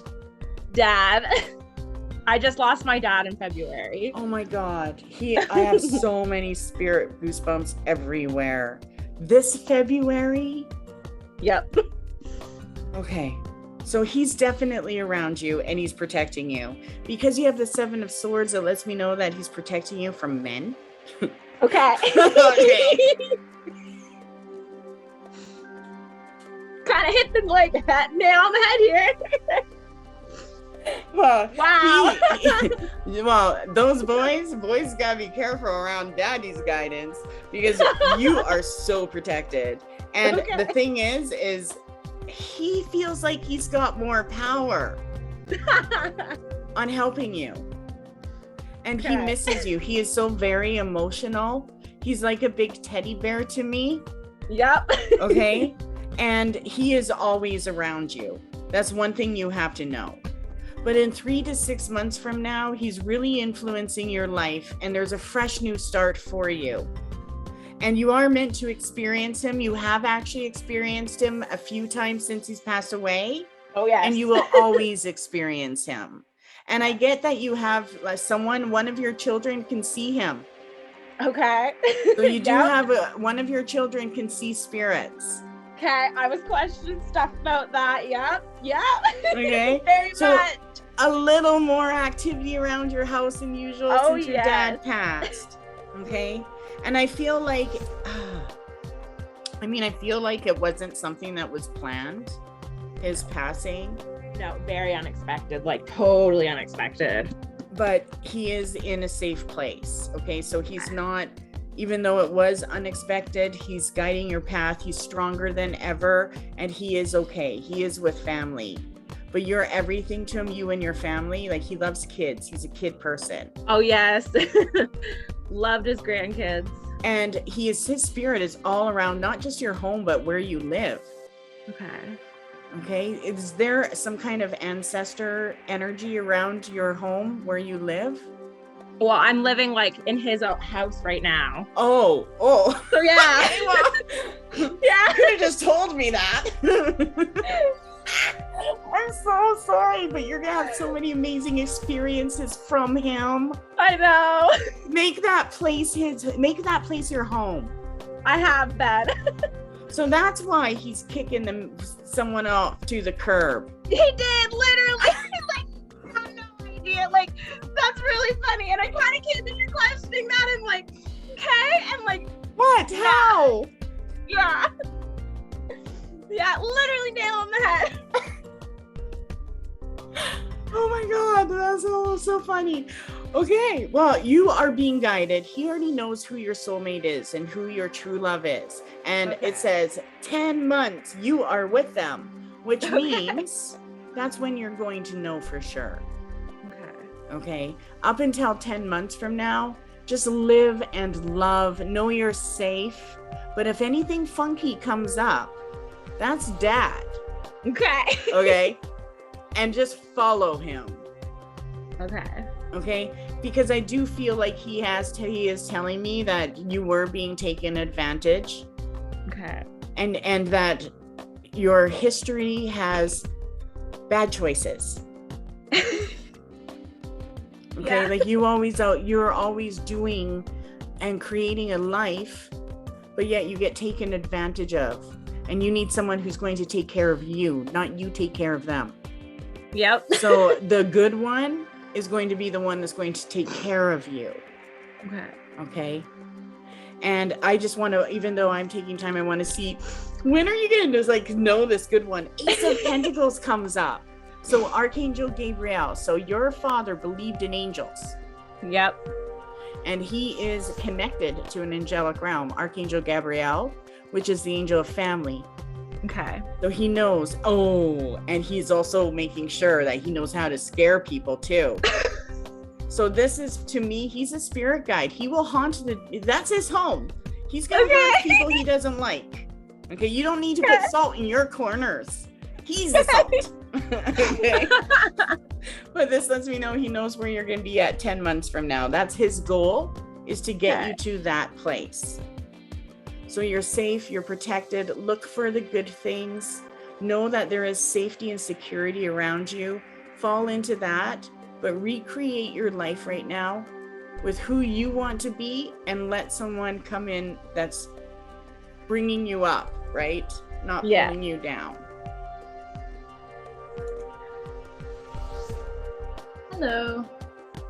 I just lost my dad in February. Oh my God. I have so many spirit goosebumps everywhere. This February? Yep. Okay. So he's definitely around you and he's protecting you. Because you have the 7 of Swords, it lets me know that he's protecting you from men. Okay. Okay. Kind of hit the nail on the head here. Well, Wow. well, those boys gotta be careful around daddy's guidance because you are so protected. And Okay. the thing is he feels like he's got more power on helping you. And he Okay. misses you. He is so very emotional. He's like a big teddy bear to me. Yep. Okay. And he is always around you. That's one thing you have to know. But in 3 to 6 months from now, he's really influencing your life and there's a fresh new start for you. And you are meant to experience him. You have actually experienced him a few times since he's passed away. Oh, yes. And you will always experience him. And I get that you have one of your children can see him. Okay. So you do Yep. have one of your children can see spirits. Okay, I was questioning stuff about that. Yep. Okay. Very So much. a little more activity around your house than usual Oh, since your dad passed. Okay. And I feel like, I feel like it wasn't something that was planned, his passing. No, very unexpected, like totally unexpected. But he is in a safe place. Okay. So he's not, even though it was unexpected, he's guiding your path. He's stronger than ever. And he is okay. He is with family. But you're everything to him, you and your family. Like he loves kids. He's a kid person. Oh, yes. Loved his grandkids. And his spirit is all around, not just your home, but where you live. Okay. Okay. Is there some kind of ancestor energy around your home where you live? Well, I'm living like in his house right now. Oh. So yeah. Okay, well, Yeah. you could have just told me that. I'm so sorry, but you're gonna have so many amazing experiences from him. I know. Make that place your home. I have been. So that's why he's kicking someone off to the curb. He did, literally. Like, I have no idea. Like, that's really funny. And I kind of can't think you're questioning that. And like, okay. And like, What? How? yeah. Yeah, literally nail on the head. Oh my God, that's so funny. Okay, well, you are being guided. He already knows who your soulmate is and who your true love is. And Okay. it says 10 months you are with them, which means that's when you're going to know for sure. Okay, up until 10 months from now, just live and love, know you're safe. But if anything funky comes up, that's dad. Okay. Okay. And just follow him. Okay. Okay. Because I do feel like he is telling me that you were being taken advantage. Okay. And that your history has bad choices. Okay. Yeah. Like you're always doing and creating a life, but yet you get taken advantage of. And you need someone who's going to take care of you, not you take care of them. Yep. So the good one is going to be the one that's going to take care of you. Okay. Okay. And I just want to, even though I'm taking time, I want to see, when are you going to know this good one? Ace of Pentacles comes up. So Archangel Gabriel. So your father believed in angels. Yep. And he is connected to an angelic realm, Archangel Gabriel, which is the angel of family. Okay. So he knows. Oh, and he's also making sure that he knows how to scare people too. So this is, to me, he's a spirit guide. He will haunt that's his home. He's gonna haunt people he doesn't like. Okay, you don't need to put salt in your corners. He's the salt. Okay. But this lets me know he knows where you're gonna be at 10 months from now. That's his goal, is to get you to that place. So you're safe, you're protected. Look for the good things. Know that there is safety and security around you. Fall into that, but recreate your life right now with who you want to be, and let someone come in that's bringing you up, right? Not pulling you down. Hello.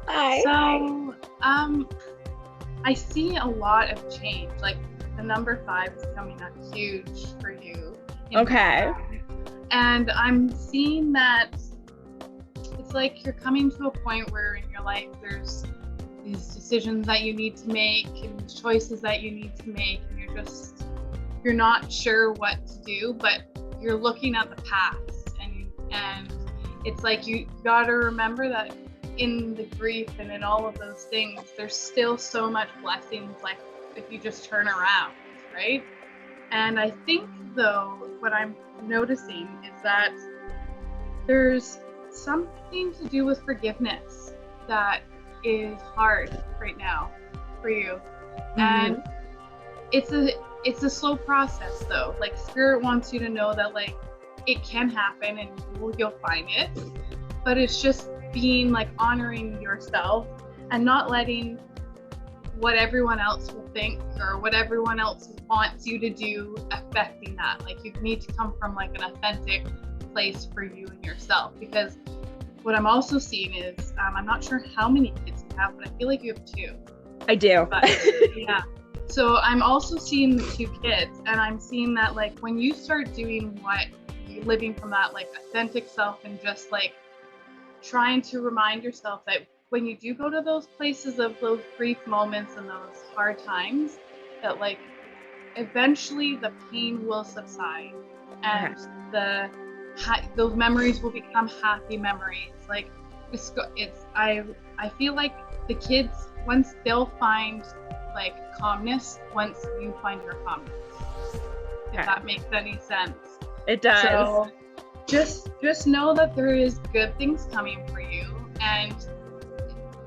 Hi. So, I see a lot of change. Like the number 5 is coming up huge for you. Okay. And I'm seeing that it's like you're coming to a point where in your life there's these decisions that you need to make and choices that you need to make, and you're not sure what to do, but you're looking at the past, and it's like you gotta remember that in the grief and in all of those things, there's still so much blessings, like if you just turn around, right? And I think though, what I'm noticing is that there's something to do with forgiveness that is hard right now for you. And it's a slow process though. Like Spirit wants you to know that like it can happen and you'll find it, but it's just being like honoring yourself and not letting what everyone else will think or what everyone else wants you to do affecting that. Like you need to come from like an authentic place for you and yourself, because what I'm also seeing is I'm not sure how many kids you have, but I feel like you have 2. I do. But, yeah. So I'm also seeing the 2 kids, and I'm seeing that like when you start doing what you're living from that like authentic self, and just like trying to remind yourself that when you do go to those places of those brief moments and those hard times, that like eventually the pain will subside, and those memories will become happy memories. Like I feel like the kids, once they'll find like calmness once you find your calmness. If that makes any sense. It does. So just know that there is good things coming for you, and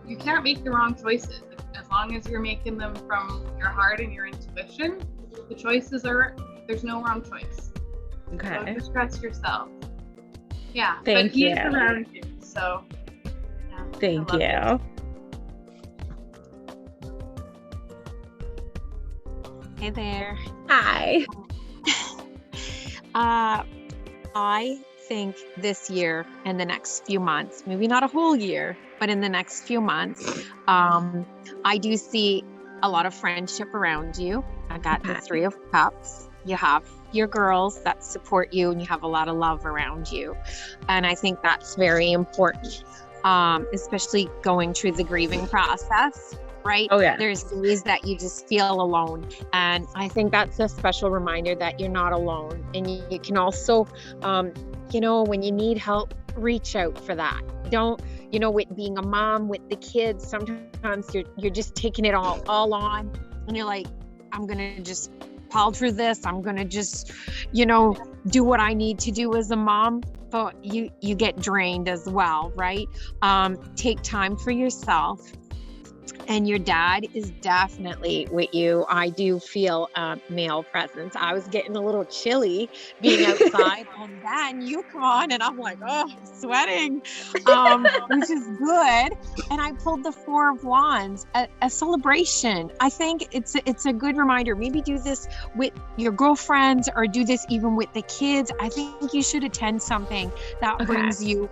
you can't make the wrong choices. As long as you're making them from your heart and your intuition, the choices there's no wrong choice. Okay. So just trust yourself. Yeah. Thank you. But he's around you, so yeah. Thank you. Hey there. Hi. I think this year and the next few months, maybe not a whole year, but in the next few months, I do see a lot of friendship around you. I got the 3 of Cups. You have your girls that support you, and you have a lot of love around you. And I think that's very important, especially going through the grieving process, right? Oh, yeah. There's days that you just feel alone. And I think that's a special reminder that you're not alone. And you can also, when you need help, reach out for that. Don't, with being a mom with the kids, sometimes you're just taking it all on, and you're like, I'm going to just plow through this. I'm going to just, do what I need to do as a mom. But you get drained as well, right? Take time for yourself. And your dad is definitely with you. I do feel a male presence. I was getting a little chilly being outside, and then you come on, and I'm like, I'm sweating, which is good. And I pulled the 4 of Wands, a celebration. I think it's a good reminder. Maybe do this with your girlfriends, or do this even with the kids. I think you should attend something that brings you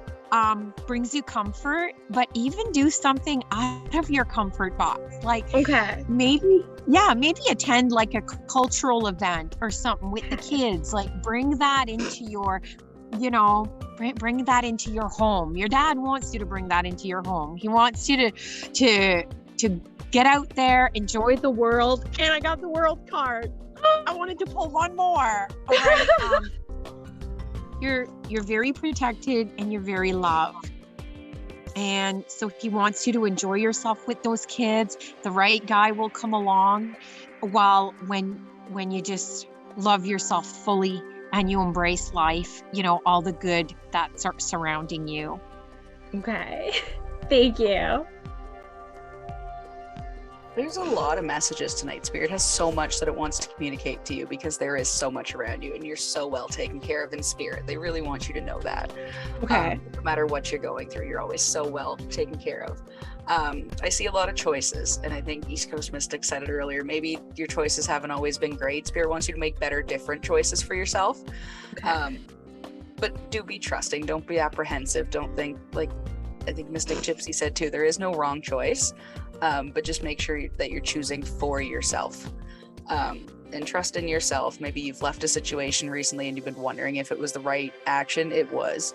comfort, but even do something out of your comfort box. Like, maybe attend like a cultural event or something with the kids. Like, bring that into your, bring that into your home. Your dad wants you to bring that into your home. He wants you to get out there, enjoy the world. And I got the world card. I wanted to pull one more. All right. You're very protected, and you're very loved. And so he wants you to enjoy yourself with those kids. The right guy will come along while when you just love yourself fully and you embrace life, you know, all the good that's surrounding you. Okay. Thank you. There's a lot of messages tonight. Spirit has so much that it wants to communicate to you because there is so much around you and you're so well taken care of in spirit. They really want you to know that. Okay. No matter what you're going through, you're always so well taken care of. I see a lot of choices, and I think East Coast Mystic said it earlier. Maybe your choices haven't always been great. Spirit wants you to make better, different choices for yourself. Okay. But do be trusting. Don't be apprehensive. Don't think, like I think Mystic Gypsy said too, there is no wrong choice. But just make sure that you're choosing for yourself, and trust in yourself. Maybe you've left a situation recently and you've been wondering if it was the right action. It was.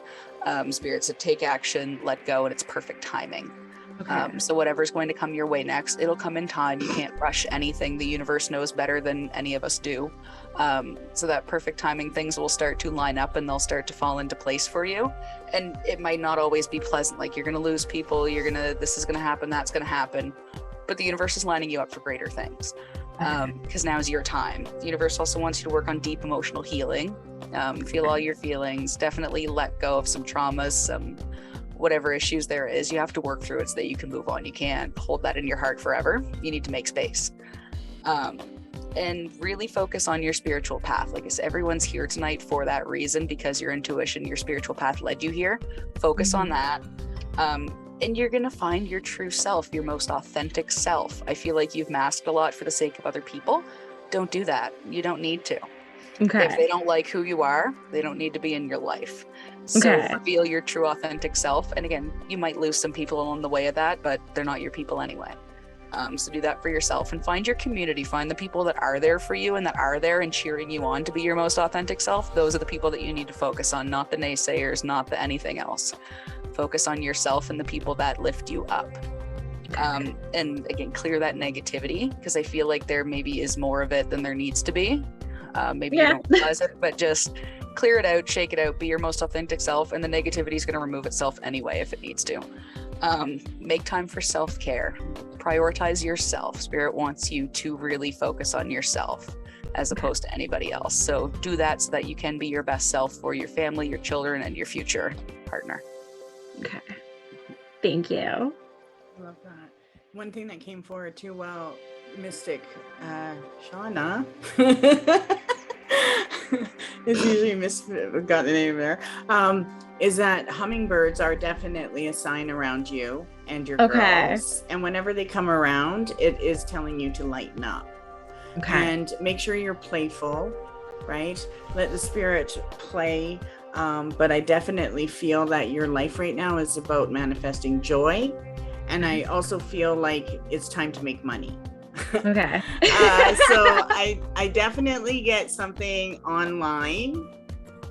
Spirit said take action, let go, and it's perfect timing. Okay. So whatever's going to come your way next, it'll come in time. You can't rush anything. The universe knows better than any of us do. So that perfect timing, things will start to line up and they'll start to fall into place for you. And it might not always be pleasant. Like you're going to lose people. This is going to happen. That's going to happen. But the universe is lining you up for greater things. Because now is your time. The universe also wants you to work on deep emotional healing. Feel all your feelings. Definitely let go of some traumas, some whatever issues there is. You have to work through it so that you can move on. You can't hold that in your heart forever. You need to make space. And really focus on your spiritual path. Like I said, everyone's here tonight for that reason, because your intuition, your spiritual path led you here. Focus on that. And you're going to find your true self, your most authentic self. I feel like you've masked a lot for the sake of other people. Don't do that. You don't need to. Okay. If they don't like who you are, they don't need to be in your life. So Okay. reveal your true authentic self. And again, you might lose some people along the way of that, but they're not your people anyway. So do that for yourself and find your community. Find the people that are there for you and that are there and cheering you on to be your most authentic self. Those are the people that you need to focus on, not the naysayers, not the anything else. Focus on yourself and the people that lift you up. And again, clear that negativity, because I feel like there maybe is more of it than there needs to be. Maybe you don't realize it, but just clear it out, shake it out, be your most authentic self, and the negativity is going to remove itself anyway if it needs to. Make time for self-care. Prioritize yourself. Spirit wants you to really focus on yourself as opposed to anybody else. So do that so that you can be your best self for your family, your children, and your future partner. Okay. Thank you. I love that. One thing that came forward too, well, Mystic Shauna is usually got the name there. Is that hummingbirds are definitely a sign around you and your girls. And whenever they come around, it is telling you to lighten up. Okay. And make sure you're playful, right? Let the spirit play. But I definitely feel that your life right now is about manifesting joy. And I also feel like it's time to make money. Okay. So I definitely get something online.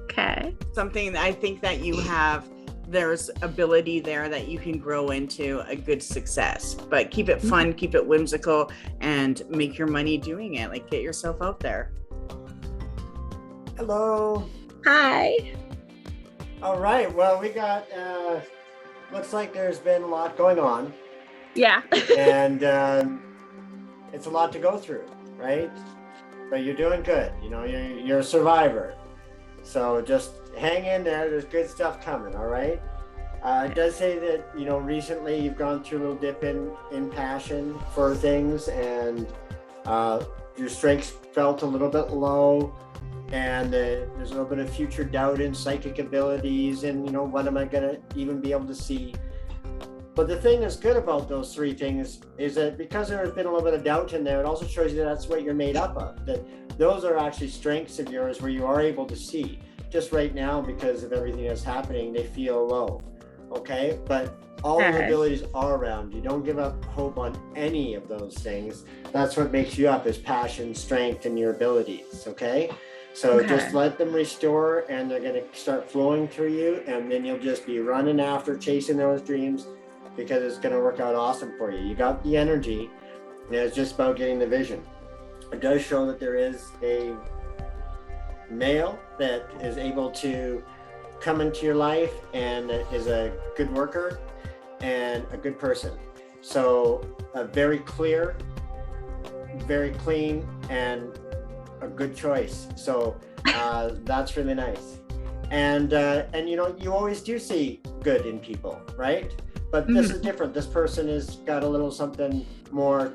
Okay. Something that I think that you have, there's ability there that you can grow into a good success, but keep it fun, keep it whimsical, and make your money doing it. Like, get yourself out there. Hello. Hi. All right. Well, we got, looks like there's been a lot going on. Yeah. And it's a lot to go through, right? But you're doing good. You know, you're a survivor. So just hang in there. There's good stuff coming, all right? It does say that, you know, recently you've gone through a little dip in passion for things, and your strength's felt a little bit low, and there's a little bit of future doubt in psychic abilities, and, you know, what am I going to even be able to see? But the thing that's good about those three things is that because there's been a little bit of doubt in there, it also shows you that that's what you're made up of, that those are actually strengths of yours where you are able to see. Just right now, because of everything that's happening, they feel low, okay? But all the abilities are around you. Don't give up hope on any of those things. That's what makes you up, is passion, strength, and your abilities, okay? So just let them restore, and they're gonna start flowing through you, and then you'll just be running after, chasing those dreams, because it's gonna work out awesome for you. You got the energy, and it's just about getting the vision. It does show that there is a male that is able to come into your life and is a good worker, and a good person. So very clear, very clean, and a good choice. So that's really nice. And you know, you always do see good in people, right? But this is different. This person has got a little something more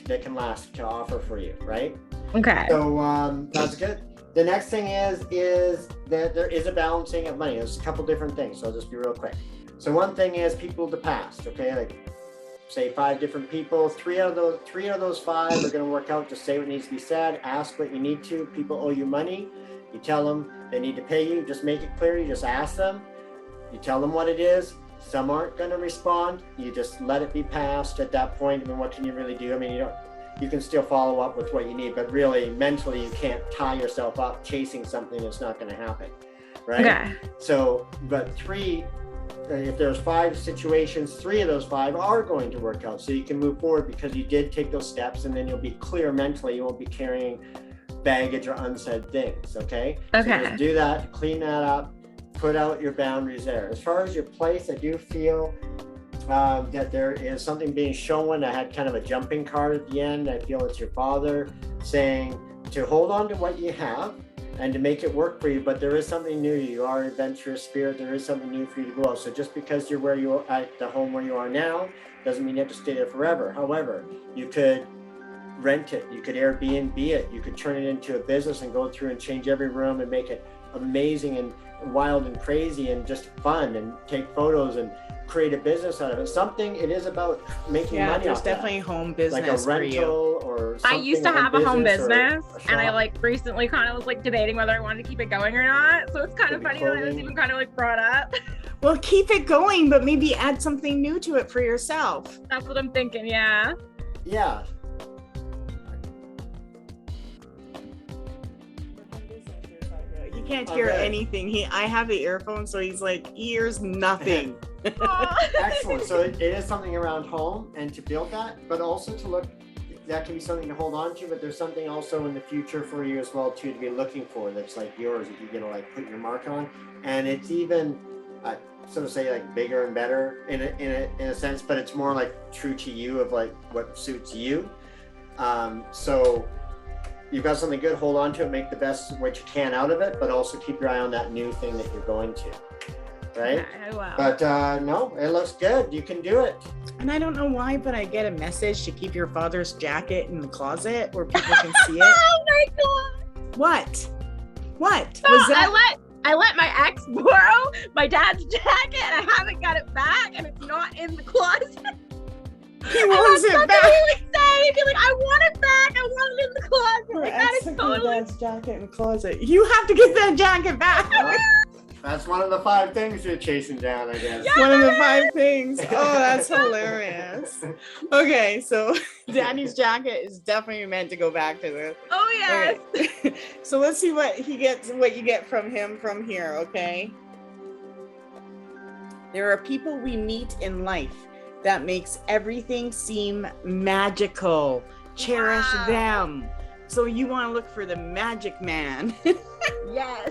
that can last to offer for you, right? Okay. So that's good. The next thing is that there is a balancing of money. There's a couple different things, so I'll just be real quick. So one thing is people of the past, okay? Like say 5 different people, three out of those 5 are going to work out. Just say what needs to be said, ask what you need to. People owe you money. You tell them they need to pay you. Just make it clear. You just ask them. You tell them what it is. Some aren't going to respond. You just let it be passed at that point. I mean, what can you really do? I mean, you can still follow up with what you need, but really mentally you can't tie yourself up chasing something that's not going to happen, right? Okay. So, but 3, if there's 5 situations, 3 of those 5 are going to work out. So you can move forward because you did take those steps, and then you'll be clear mentally. You won't be carrying baggage or unsaid things, okay? Okay. So just do that, clean that up, put out your boundaries there. As far as your place, I do feel that there is something being shown. I had kind of a jumping card at the end. I feel it's your father saying to hold on to what you have and to make it work for you, but there is something new. You are an adventurous spirit. There is something new for you to go out. So just because you're where you are at the home where you are now doesn't mean you have to stay there forever. However, you could rent it, you could Airbnb it, you could turn it into a business and go through and change every room and make it amazing and wild and crazy and just fun, and take photos and create a business out of it. Something, it is about making money. There's off definitely that. home business like a for you. rental or I used to have a home business, or a and I shop. like recently kind of was like debating whether I wanted to keep it going or not. So it's kind of funny that it was clothing. even kind of like brought up. Well, keep it going, but maybe add something new to it for yourself. That's what I'm thinking. Yeah. Yeah. He can't hear Okay. anything. I have the earphones, so he's like, he hears nothing. Excellent. So it is something around home and to build that, but also to look, that can be something to hold on to, but there's something also in the future for you as well too to be looking for that's like yours that you're gonna like put your mark on. And it's even sort of say like bigger and better in a sense, but it's more like true to you of like what suits you. So you've got something good, hold on to it, make the best what you can out of it, but also keep your eye on that new thing that you're going to, right? Okay, wow. But no, it looks good. You can do it. And I don't know why, but I get a message to keep your father's jacket in the closet where people can see it. Oh my god. What? What? So Was that? I let my ex borrow my dad's jacket, and I haven't got it back, and it's not in the closet. He wants it back. He'd be like, I want it back. I want it in the closet. Like, that is totally. Dad's jacket in the closet. You have to get that jacket back. That's one of the 5 things you're chasing down, I guess. One of the 5 things. Oh, that's hilarious. Okay, so Daddy's jacket is definitely meant to go back to the. Oh yes. Okay. So let's see what he gets, what you get from him from here, okay? There are people we meet in life that makes everything seem magical. Cherish them. So you want to look for the magic man. Yes.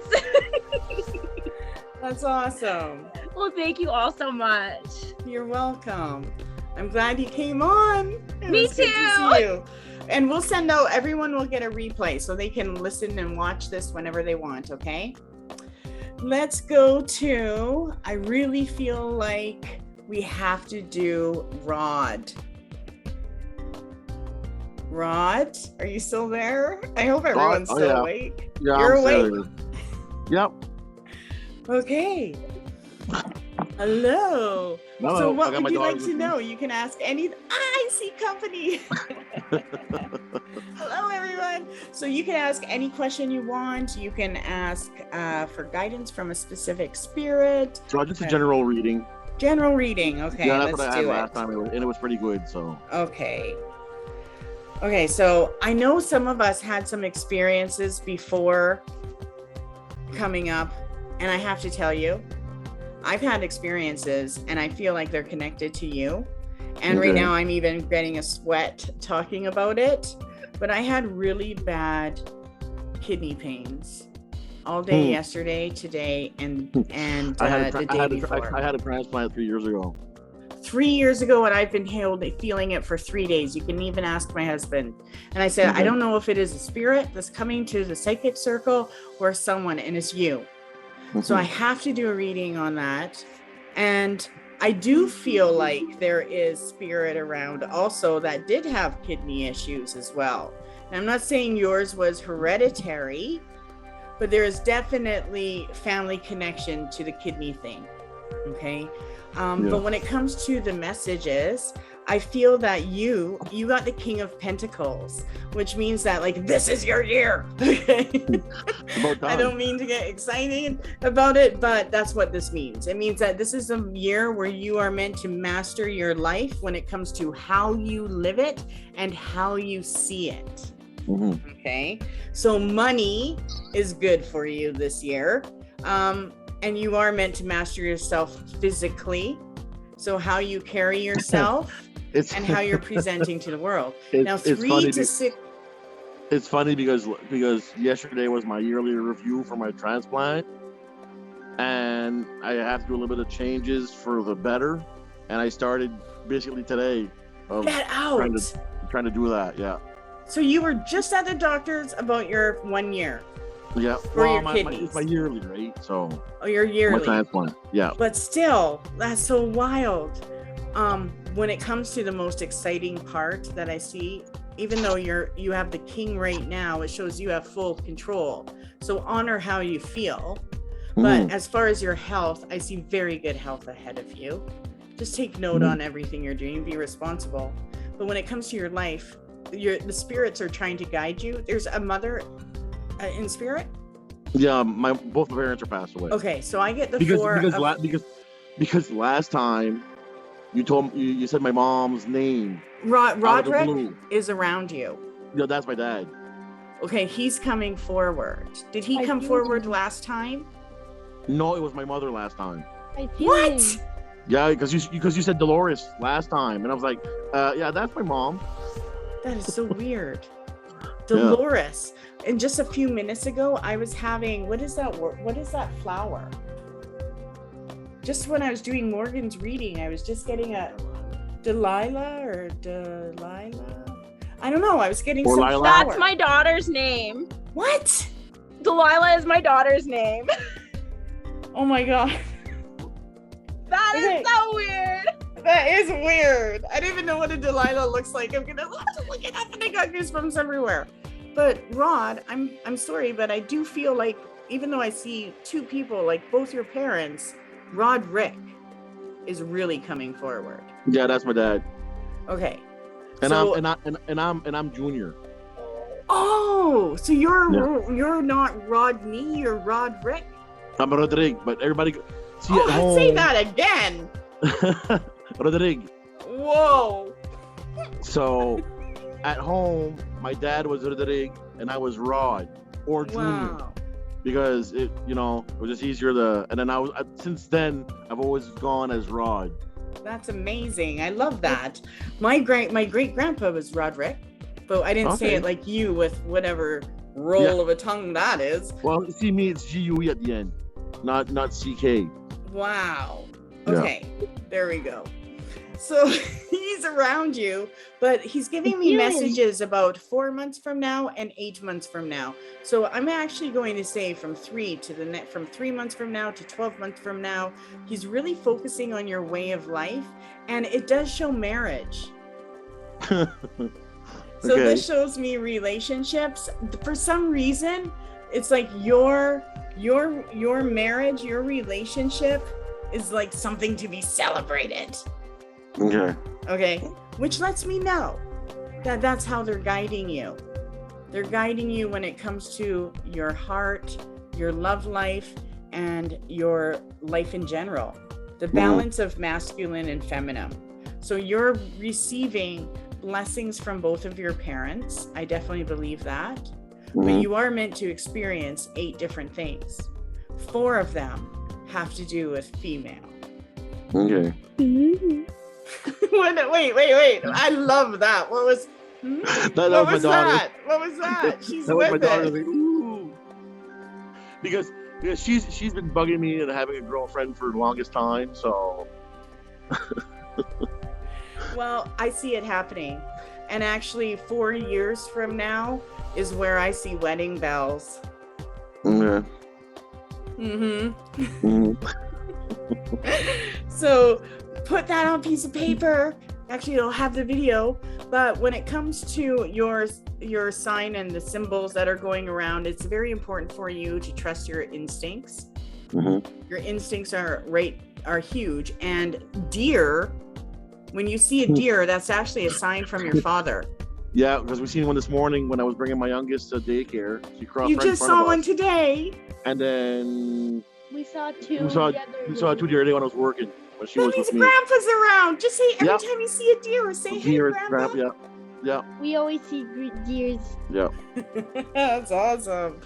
That's awesome. Well, thank you all so much. You're welcome. I'm glad you came on. It Me was good to too. see you. And we'll send out, everyone will get a replay so they can listen and watch this whenever they want, okay? Let's go to, I really feel like we have to do Rod. Rod, are you still there? I hope everyone's Oh, still yeah. awake. Yeah, You're I'm still awake. here. Yep. Okay. Hello. Hello, So I what got would my you like dog to with me. know? You can ask any. I see company. Hello, everyone. So you can ask any question you want. You can ask for guidance from a specific spirit. So just a general reading. General reading. Okay, Yeah, that's let's what I had do last it. time, and it was pretty good. So Okay. Okay, so I know some of us had some experiences before coming up, and I have to tell you, I've had experiences and I feel like they're connected to you. And right Okay. now I'm even getting a sweat talking about it, but I had really bad kidney pains all day yesterday, today, and I had the day before. I had a transplant 3 years ago. 3 years ago, and I've been feeling it for 3 days. You can even ask my husband. And I said, I don't know if it is a spirit that's coming to the psychic circle or someone, and it's you. So I have to do a reading on that. And I do feel like there is spirit around also that did have kidney issues as well. And I'm not saying yours was hereditary, but there is definitely family connection to the kidney thing. Okay. But when it comes to the messages, I feel that you got the King of Pentacles, which means that like, this is your year. I don't mean to get excited about it, but that's what this means. It means that this is a year where you are meant to master your life when it comes to how you live it and how you see it. Okay. So money is good for you this year. And you are meant to master yourself physically. So how you carry yourself and how you're presenting to the world. Now, 3 to 6. It's funny because yesterday was my yearly review for my transplant, and I have to do a little bit of changes for the better. And I started basically today of Get out. trying to do that. Yeah. So you were just at the doctor's about your 1 year. Yeah. For your kidneys. It's my yearly, right? So. Oh, your yearly. My transplant. Yeah. But still, that's so wild. When it comes to the most exciting part that I see, even though you have the king right now, it shows you have full control. So honor how you feel. But as far as your health, I see very good health ahead of you. Just take note on everything you're doing, be responsible. But when it comes to your life, the spirits are trying to guide you. There's a mother in spirit. Yeah, both my parents are passed away. Okay, so I get the because last time you said my mom's name. Roderick is around you. No, that's my dad. Okay, he's coming forward. Did he come forward last time? No, it was my mother last time. What? Yeah, because you said Dolores last time, and I was like, yeah, that's my mom. That is so weird. Dolores. And just a few minutes ago, I was having, what is that flower? Just when I was doing Morgan's reading, I was just getting a Delilah. I don't know. I was getting some flower. That's my daughter's name. What? Delilah is my daughter's name. Oh my God. That is so weird. That is weird. I don't even know what a Delilah looks like. I'm gonna have to look it up, and I got goosebumps everywhere. But Rod, I'm sorry, but I do feel like even though I see two people, like both your parents, Roderick is really coming forward. Yeah, that's my dad. Okay. And so, I'm Junior. Oh, so you're not Rodney, you're Roderick. I'm Rodrigue, but everybody see at home. Say that again. Rodrigue. Whoa. So at home, my dad was Rodrigue and I was Rod or Junior. Wow. Because it was just easier and then since then I've always gone as Rod. That's amazing. I love that. My great grandpa was Roderick, but I didn't say it like you with whatever roll of a tongue that is. Well, see me, it's GUE at the end, not CK. Wow. Okay, there we go. So he's around you, but he's giving me messages about 4 months from now and 8 months from now. So I'm actually going to say from 3 months from now to 12 months from now, he's really focusing on your way of life, and it does show marriage. So this shows me relationships. For some reason, it's like your marriage, your relationship is like something to be celebrated. Okay. Which lets me know that that's how they're guiding you. They're guiding you when it comes to your heart, your love life, and your life in general. The balance of masculine and feminine. So you're receiving blessings from both of your parents. I definitely believe that. But you are meant to experience 8 different things. 4 of them have to do with female. Okay. Wait. I love that. What was that? What was that? She's that with was my daughter. it. Like, ooh. Because she's been bugging me and having a girlfriend for the longest time, so Well, I see it happening. And actually 4 years from now is where I see wedding bells. Yeah. So put that on a piece of paper. Actually, it'll have the video. But when it comes to your sign and the symbols that are going around, it's very important for you to trust your instincts. Your instincts are huge. And deer, when you see a deer, that's actually a sign from your father. Yeah, because we seen one this morning when I was bringing my youngest to daycare. She crossed. You right in just front of saw one us. today. And then We saw two. we saw two the other day when I was working. When she That was means with me. grandpa's around. Just say every Yep. time you see a deer, say, hey, Deer, grandpa. Yeah. We always see deers. Yeah. That's awesome.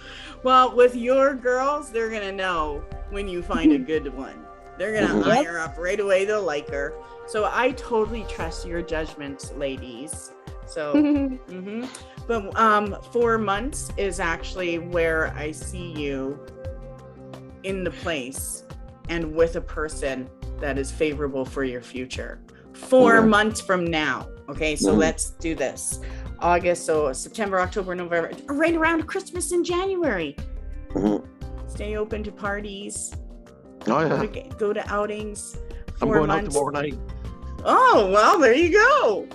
Well, with your girls, they're going to know when you find a good one. They're going to eye her up right away. They'll like her. So I totally trust your judgments, ladies. So, but 4 months is actually where I see you in the place and with a person that is favorable for your future. 4 months from now. Okay, so let's do this. August, so September, October, November, right around Christmas and January. Stay open to parties. Oh yeah. Go to outings. I'm 4 going months. out tomorrow night. Oh, well, there you go.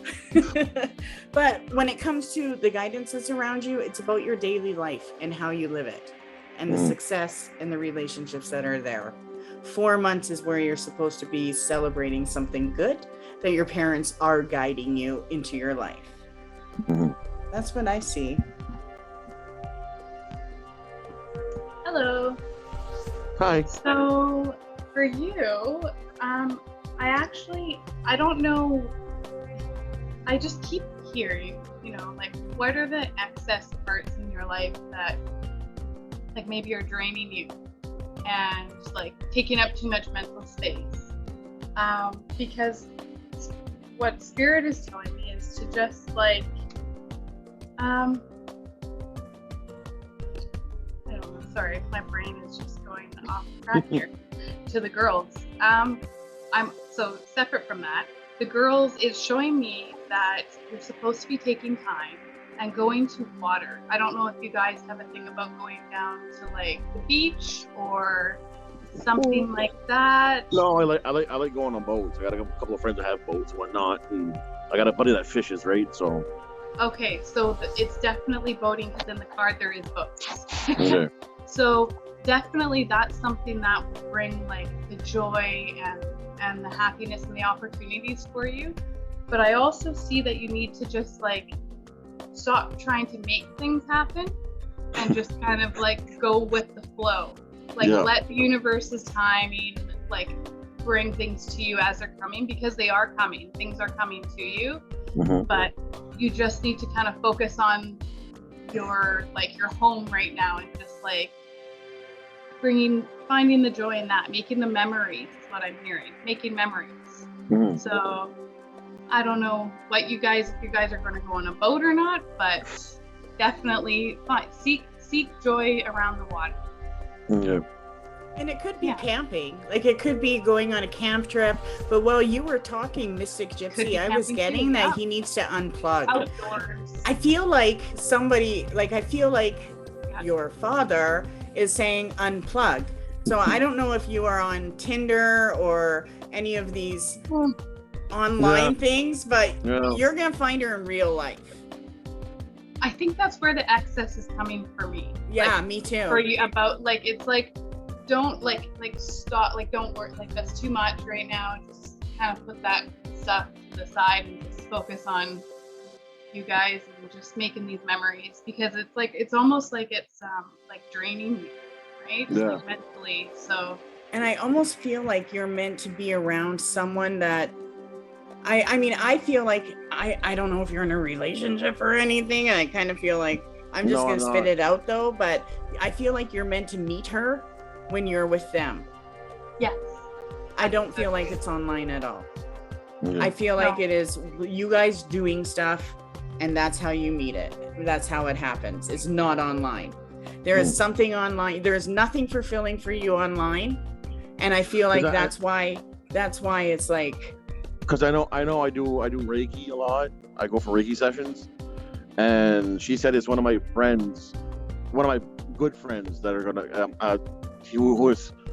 But when it comes to the guidance that's around you, it's about your daily life and how you live it and the success and the relationships that are there. 4 months is where you're supposed to be celebrating something good that your parents are guiding you into your life. That's what I see. Hello. Hi. So for you, I don't know. I just keep hearing, like, what are the excess parts in your life that, like, maybe are draining you and like taking up too much mental space? Because what Spirit is telling me is to just like, I don't know, sorry, my brain is just going off track here. To the girls. I'm so separate from that. The girls is showing me that you're supposed to be taking time and going to water. I don't know if you guys have a thing about going down to like the beach or something like that. No, I like going on boats. I got a couple of friends that have boats and whatnot, and I got a buddy that fishes, right? So. Okay, so it's definitely boating because in the card there is boats. Okay. So definitely that's something that will bring like the joy and the happiness and the opportunities for you. But I also see that you need to just like stop trying to make things happen and just kind of like go with the flow. Like let the universe's timing like bring things to you as they're coming, because they are coming. Things are coming to you. But you just need to kind of focus on your home right now and just like finding the joy in that, making the memories is what I'm hearing, making memories. So I don't know if you guys are going to go on a boat or not, but definitely seek joy around the water. And it could be camping, like it could be going on a camp trip. But while you were talking, Mystic Gypsy, I was getting that he needs to unplug. Outdoors. I feel like your father is saying unplug. So I don't know if you are on Tinder or any of these online things, but you're gonna find her in real life. I think that's where the excess is coming for me. Yeah, like, me too. For you about like it's like don't like stop, like don't work, like that's too much right now. Just kind of put that stuff to the side and just focus on you guys and just making these memories, because it's like it's almost like it's like draining you, right? Like mentally. So and I almost feel like you're meant to be around someone that I mean, I feel like I don't know if you're in a relationship or anything, and I kind of feel like I'm just gonna spit it out though, but I feel like you're meant to meet her when you're with them. Yes. I don't feel like it's online at all. I feel like it is you guys doing stuff, and that's how you meet it. That's how it happens. It's not online. There is something online. There is nothing fulfilling for you online. And I feel like that's why it's like because I know I do Reiki a lot. I go for Reiki sessions, and she said it's one of my good friends that are gonna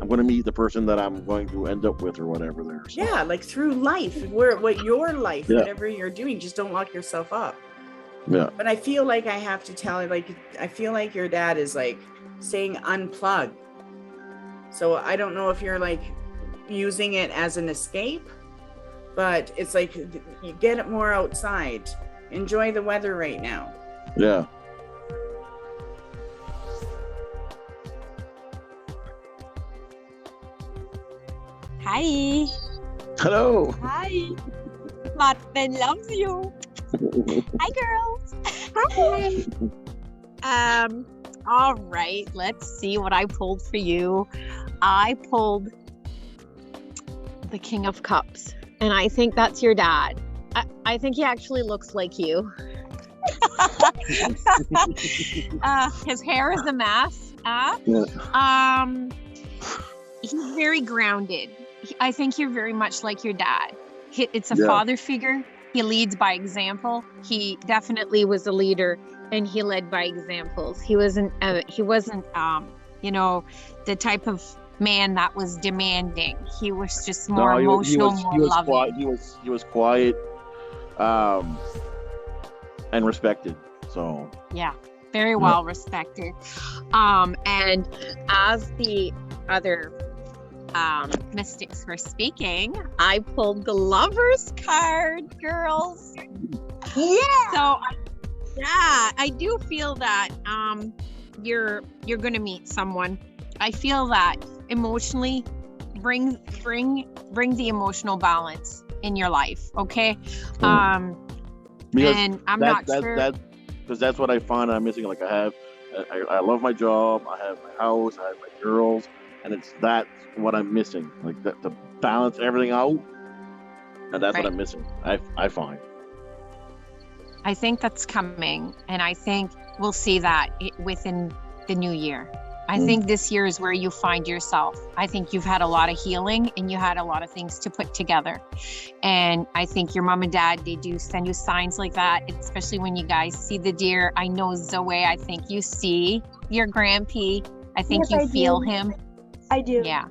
I'm gonna meet the person that I'm going to end up with or whatever there. So. Yeah, like through life, what your life, Yeah. whatever you're doing, just don't lock yourself up. Yeah. But I feel like I have to tell you, like, I feel like your dad is like saying unplug. So I don't know if you're like using it as an escape, but it's like you get it more outside. Enjoy the weather right now. Yeah. Hi. Hello. Hi. Martin loves you. Hi, girls. Hi. All right. Let's see what I pulled for you. I pulled the King of Cups, and I think that's your dad. I think he actually looks like you. His hair is a mess. He's very grounded. I think you're very much like your dad. It's a father figure. He leads by example. He definitely was a leader, and he led by examples. He wasn't you know, the type of man that was demanding. He was just more emotional, more loving. He was quiet, and respected. So yeah, very well respected. And as the other mystics were speaking, I pulled the Lovers card, girls. Yeah. So I do feel that you're gonna meet someone. I feel that emotionally bring the emotional balance in your life, okay? Because and I'm not sure because that's what I find I'm missing. Like I love my job, I have my house, I have my girls, and that's what I'm missing. Like that, to balance everything out, and that's what I'm missing. I find. I think that's coming, and I think we'll see that within the new year. I think this year is where you find yourself. I think you've had a lot of healing, and you had a lot of things to put together. And I think your mom and dad, they do send you signs like that, especially when you guys see the deer. I know Zoe, I think you see your grandpa. I think you feel him. I do. Yeah.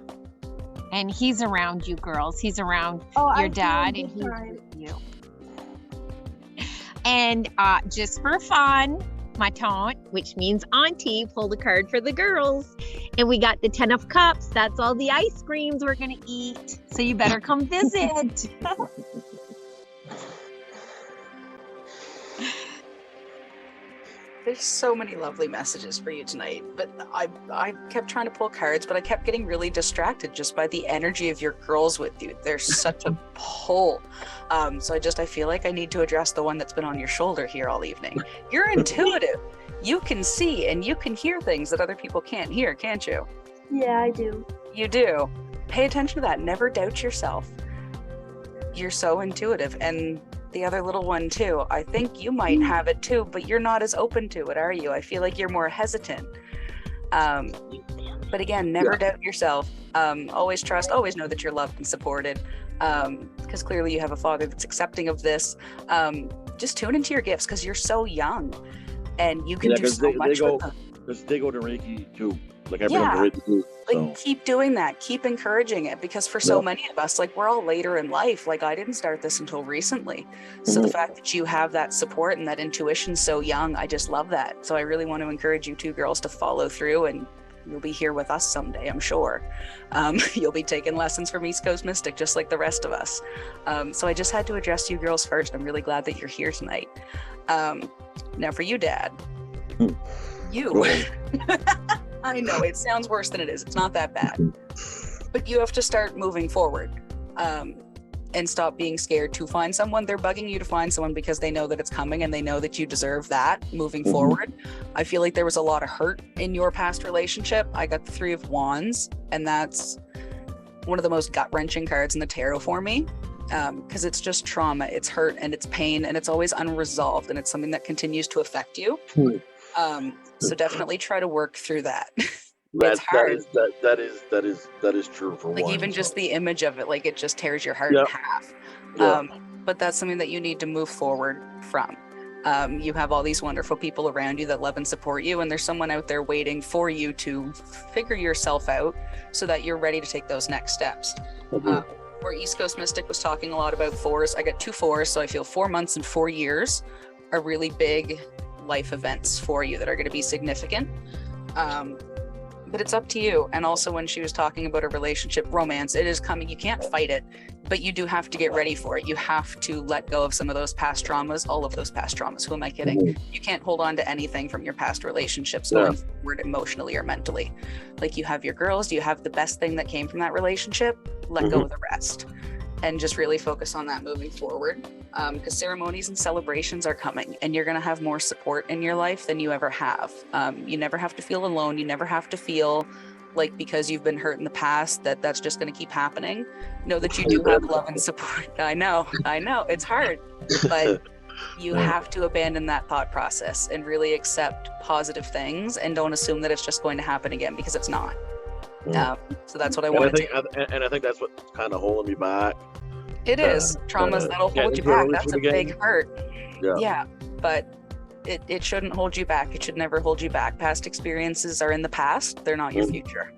And he's around you, girls. He's around your dad, and he's with you. And just for fun, my taunt, which means auntie, pulled a card for the girls. And we got the 10 of Cups. That's all the ice creams we're going to eat. So you better come visit. There's so many lovely messages for you tonight, but I kept trying to pull cards, but I kept getting really distracted just by the energy of your girls with you. There's such a pull. So I feel like I need to address the one that's been on your shoulder here all evening. You're intuitive. You can see and you can hear things that other people can't hear, can't you? Yeah, I do. You do. Pay attention to that. Never doubt yourself. You're so intuitive. And the other little one too, I think you might have it too, but you're not as open to it, are you? I feel like you're more hesitant. But again, never doubt yourself. Always trust, always know that you're loved and supported, because clearly you have a father that's accepting of this. Just tune into your gifts, because you're so young and you can do so much with them. Because they go to Reiki too. Like I bring them to Reiki too. Like keep doing that, keep encouraging it, because for so many of us, like we're all later in life. Like I didn't start this until recently. So the fact that you have that support and that intuition so young, I just love that. So I really want to encourage you two girls to follow through, and you'll be here with us someday, I'm sure. You'll be taking lessons from East Coast Mystic, just like the rest of us. So I just had to address you girls first. I'm really glad that you're here tonight. Now for you, Dad. You. I know it sounds worse than it is. It's not that bad. But you have to start moving forward, and stop being scared to find someone. They're bugging you to find someone because they know that it's coming and they know that you deserve that moving forward. I feel like there was a lot of hurt in your past relationship. I got the 3 of Wands, and that's one of the most gut-wrenching cards in the tarot for me, because it's just trauma, it's hurt, and it's pain, and it's always unresolved, and it's something that continues to affect you. So definitely try to work through that. That hard. that is true for Like one. even just the image of it, like it just tears your heart Yep. in half. Yep. But that's something that you need to move forward from. You have all these wonderful people around you that love and support you, and there's someone out there waiting for you to figure yourself out so that you're ready to take those next steps. Where East Coast Mystic was talking a lot about 4s, I got 2 4s, so I feel 4 months and 4 years are really big life events for you that are going to be significant. But it's up to you. And also when she was talking about a relationship, romance, it is coming. You can't fight it, but you do have to get ready for it. You have to let go of some of those past traumas, all of those past traumas. Who am I kidding? You can't hold on to anything from your past relationships going forward emotionally or mentally. Like you have your girls, you have the best thing that came from that relationship, let go of the rest. And just really focus on that moving forward. Because ceremonies and celebrations are coming, and you're going to have more support in your life than you ever have. You never have to feel alone. You never have to feel like because you've been hurt in the past that's just going to keep happening. Know that you do have love and support. I know, it's hard, but you have to abandon that thought process and really accept positive things and don't assume that it's just going to happen again, because it's not. So that's what I wanted to. And I think that's what's kind of holding me back. It is traumas that'll hold you back. That's a big hurt. Yeah, but it shouldn't hold you back. It should never hold you back. Past experiences are in the past. They're not your future.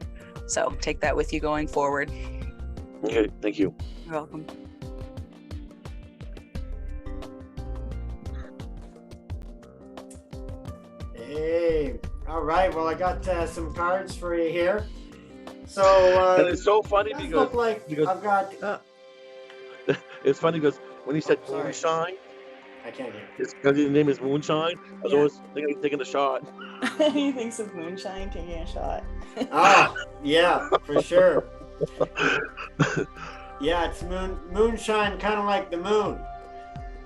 So take that with you going forward. Okay, thank you. You're welcome. Hey, all right. Well, I got some cards for you here. So and it's so funny because because I've got. It's funny because when he said moonshine, I can't hear. It's because his name is Moonshine. I was always thinking he's taking a shot. He thinks of moonshine, taking a shot. Oh, yeah, for sure. Yeah, it's moonshine, kind of like the moon.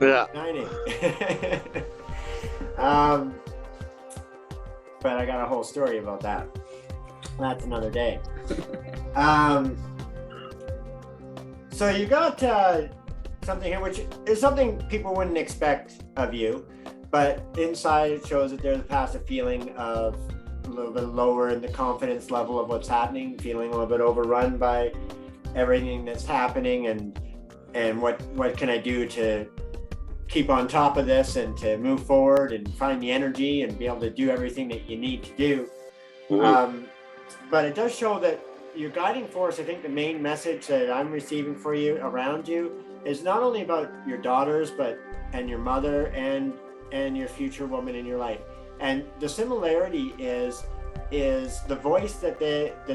Yeah. Shining. But I got a whole story about that. That's another day. So you got something here, which is something people wouldn't expect of you, but inside it shows that there's a passive feeling of a little bit lower in the confidence level of what's happening, feeling a little bit overrun by everything that's happening, and what can I do to keep on top of this and to move forward and find the energy and be able to do everything that you need to do. But it does show that your guiding force, I think the main message that I'm receiving for you around you is not only about your daughters, and your mother and your future woman in your life. And the similarity is the voice that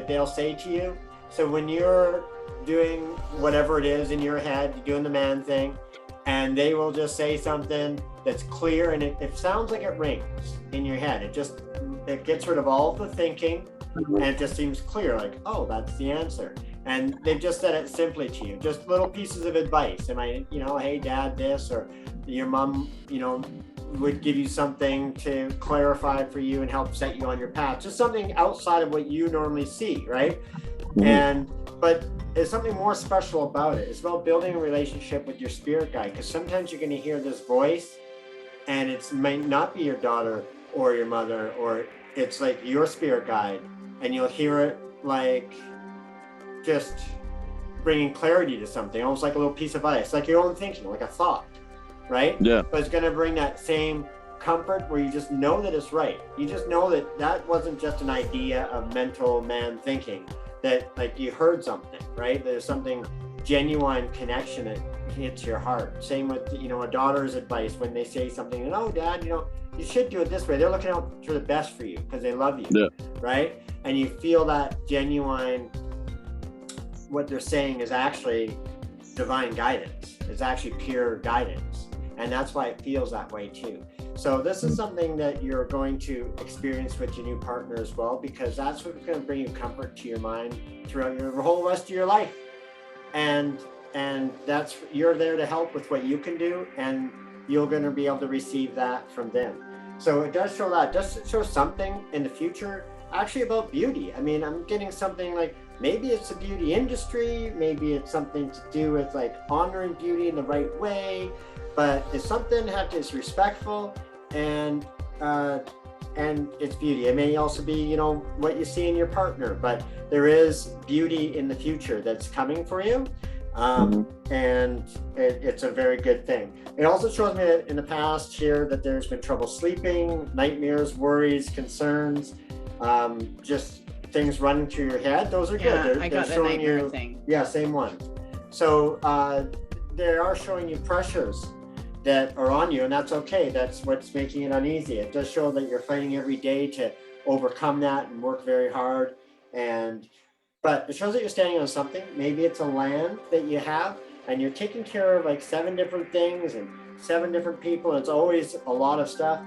they'll say to you. So when you're doing whatever it is in your head, you're doing the man thing, and they will just say something that's clear, and it sounds like it rings in your head. It gets rid of all the thinking, and it just seems clear, like, oh, that's the answer. And they've just said it simply to you, just little pieces of advice. Hey, Dad, this, or your mom, would give you something to clarify for you and help set you on your path. Just something outside of what you normally see, right? But there's something more special about it. It's about building a relationship with your spirit guide, because sometimes you're going to hear this voice, and it might not be your daughter or your mother, or it's like your spirit guide, and you'll hear it like just bringing clarity to something, almost like a little piece of ice, like your own thinking, like a thought, right? Yeah. But it's going to bring that same comfort where you just know that it's right. You just know that wasn't just an idea of mental man thinking, that like you heard something, right? There's something genuine connection that hits your heart. Same with, a daughter's advice when they say something, and oh, Dad, you should do it this way. They're looking out for the best for you because they love you, right? And you feel that genuine, what they're saying is actually divine guidance. It's actually pure guidance. And that's why it feels that way too. So this is something that you're going to experience with your new partner as well, because that's what's going to bring you comfort to your mind throughout your whole rest of your life. And you're there to help with what you can do, and you're going to be able to receive that from them. So it does show that. It does show something in the future actually about beauty. I mean, I'm getting something like, maybe it's the beauty industry, maybe it's something to do with like honoring beauty in the right way, but it's something that is respectful and and it's beauty. It may also be, you know, what you see in your partner, but there is beauty in the future that's coming for you. And it's a very good thing. It also shows me that in the past here that there's been trouble sleeping, nightmares, worries, concerns, just things running through your head. Those are good. I got the nightmare thing. Yeah, same one. So they are showing you pressures that are on you, and that's okay. That's what's making it uneasy. It does show that you're fighting every day to overcome that and work very hard. But it shows that you're standing on something. Maybe it's a land that you have, and you're taking care of like 7 different things and 7 different people. And it's always a lot of stuff.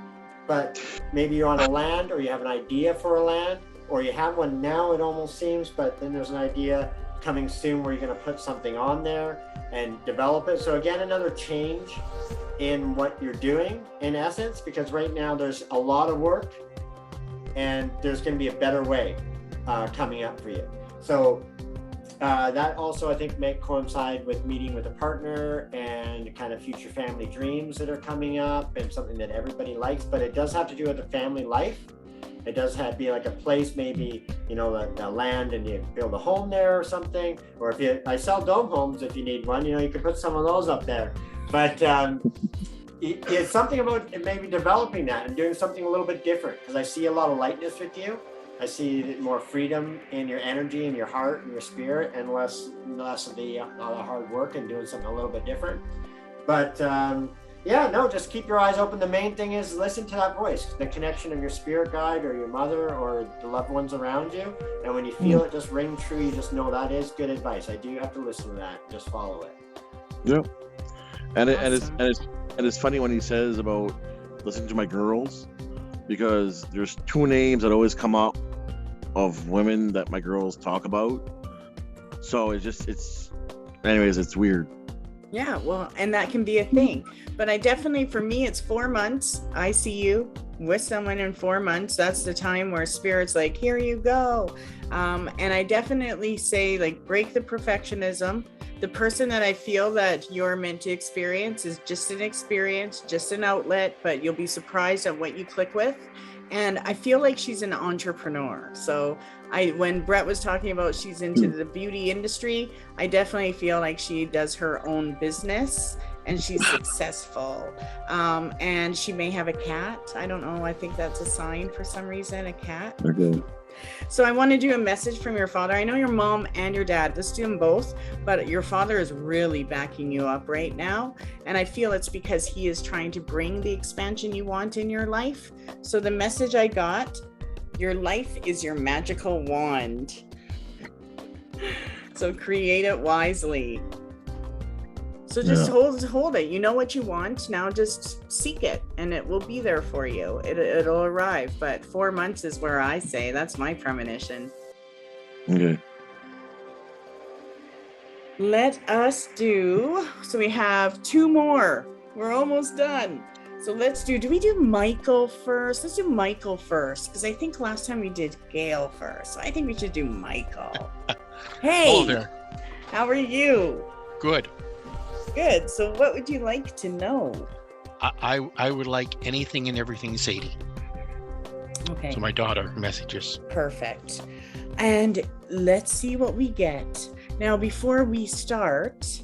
But maybe you're on a land, or you have an idea for a land, or you have one now, it almost seems, but then there's an idea coming soon where you're going to put something on there and develop it. So again, another change in what you're doing in essence, because right now there's a lot of work and there's going to be a better way coming up for you. So that also, I think, may coincide with meeting with a partner and kind of future family dreams that are coming up, and something that everybody likes, but it does have to do with the family life. It does have to be like a place, maybe, you know, the land, and you build a home there or something. Or I sell dome homes if you need one, you know, you can put some of those up there. But it's something about maybe developing that and doing something a little bit different, because I see a lot of lightness with you. I see more freedom in your energy and your heart and your spirit, and less of the hard work and doing something a little bit different. But just keep your eyes open. The main thing is listen to that voice, the connection of your spirit guide or your mother or the loved ones around you. And when you feel it just ring true, you just know that is good advice. I do have to listen to that. Just follow it. Yeah. And it's funny when he says about listening to my girls, because there's 2 names that always come up of women that my girls talk about. So it's weird. Yeah, well, and that can be a thing. But I definitely, for me, it's 4 months. I see you with someone in 4 months. That's the time where spirit's like, here you go. And I definitely say, like, break the perfectionism. The person that I feel that you're meant to experience is just an experience, just an outlet, but you'll be surprised at what you click with. And I feel like she's an entrepreneur. So when Brett was talking about she's into the beauty industry, I definitely feel like she does her own business and she's successful. And she may have a cat. I don't know. I think that's a sign for some reason, a cat. Okay. So I want to do a message from your father. I know your mom and your dad, let's do them both, but your father is really backing you up right now. And I feel it's because he is trying to bring the expansion you want in your life. So the message I got, your life is your magical wand. So create it wisely. So just hold it. You know what you want. Now just seek it and it will be there for you. It'll arrive. But 4 months is where I say that's my premonition. Okay. Let us do, so we have 2 more. We're almost done. So do we do Michael first? Let's do Michael first, because I think last time we did Gail first. So I think we should do Michael. Hey. Hello there. How are you? Good. Good. So what would you like to know? I would like anything and everything Sadie. Okay. So my daughter messages. Perfect. And let's see what we get. Now, before we start,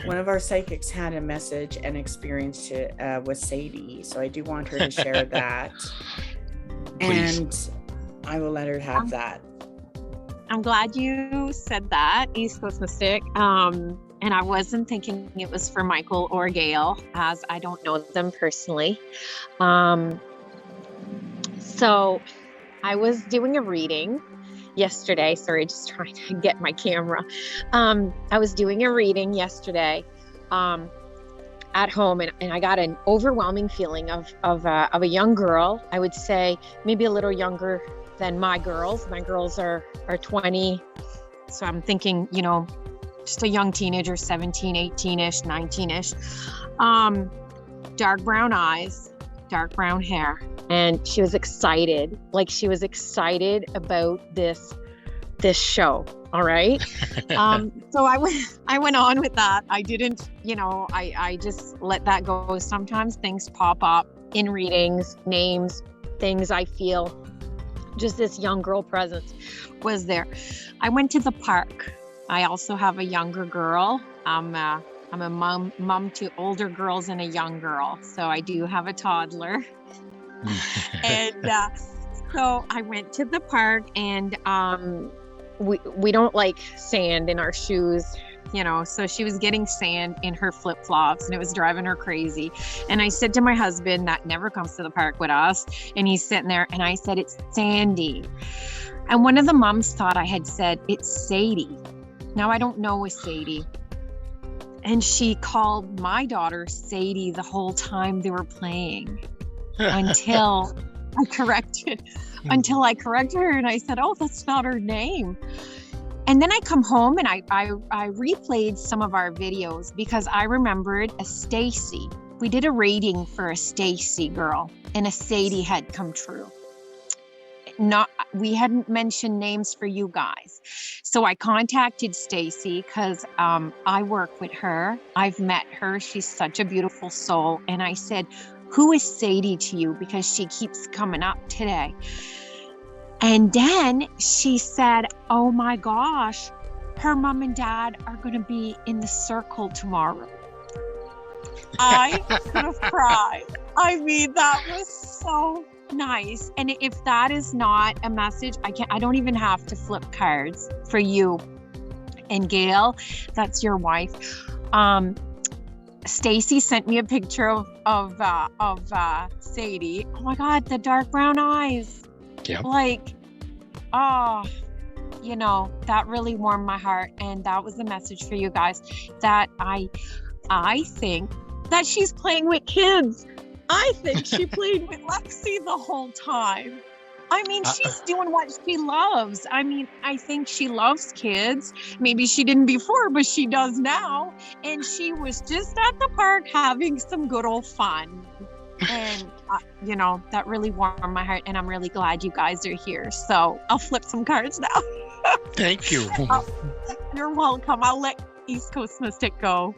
one of our psychics had a message and experience with Sadie. So I do want her to share that. And I will let her have that. I'm glad you said that, East Coast Mystic. And I wasn't thinking it was for Michael or Gail, as I don't know them personally. So I was doing a reading yesterday. Sorry, just trying to get my camera. I was doing a reading yesterday at home, and I got an overwhelming feeling of a young girl. I would say maybe a little younger than my girls. My girls are 20. So I'm thinking, just a young teenager, 17, 18-ish, 19-ish. Dark brown eyes, dark brown hair. And she was excited. Like, she was excited about this show. All right. So I went on with that. I didn't, I just let that go. Sometimes things pop up in readings, names, things I feel. Just this young girl presence was there. I went to the park. I also have a younger girl. I'm a mom to older girls and a young girl. So I do have a toddler. And so I went to the park, and we don't like sand in our shoes, so she was getting sand in her flip-flops, and it was driving her crazy. And I said to my husband that never comes to the park with us, and he's sitting there, and I said, it's Sandy. And one of the moms thought I had said, it's Sadie. Now I don't know a Sadie. And she called my daughter Sadie the whole time they were playing until I corrected her, and I said, oh, that's not her name. And then I come home and I replayed some of our videos because I remembered a Stacy. We did a rating for a Stacy girl, and a Sadie had come true. We hadn't mentioned names for you guys. So I contacted Stacy because I work with her. I've met her. She's such a beautiful soul. And I said, who is Sadie to you? Because she keeps coming up today. And then she said, oh my gosh, her mom and dad are going to be in the circle tomorrow. I could have cried. I mean, that was so nice. And if that is not a message, I don't even have to flip cards for you. And Gail, that's your wife. Stacy sent me a picture of Sadie. Oh my God, the dark brown eyes. Yeah. Like, that really warmed my heart. And that was the message for you guys, that I think that she's playing with kids. I think she played with Lexi the whole time. I mean, she's doing what she loves. I mean, I think she loves kids. Maybe she didn't before, but she does now. And she was just at the park having some good old fun. And, that really warmed my heart. And I'm really glad you guys are here. So I'll flip some cards now. Thank you. You're welcome. I'll let East Coast Mystic go.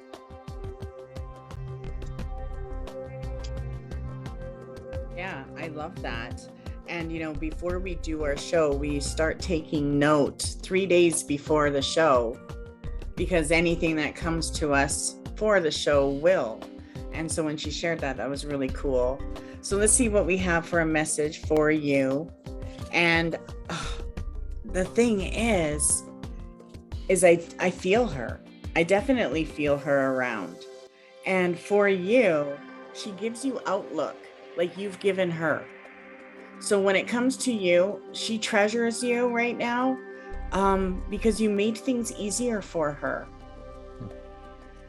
Yeah, I love that. And, before we do our show, we start taking notes 3 days before the show, because anything that comes to us for the show will. And so when she shared that was really cool. So let's see what we have for a message for you. And the thing is I feel her. I definitely feel her around. And for you, she gives you outlook like you've given her. So when it comes to you, she treasures you right now because you made things easier for her.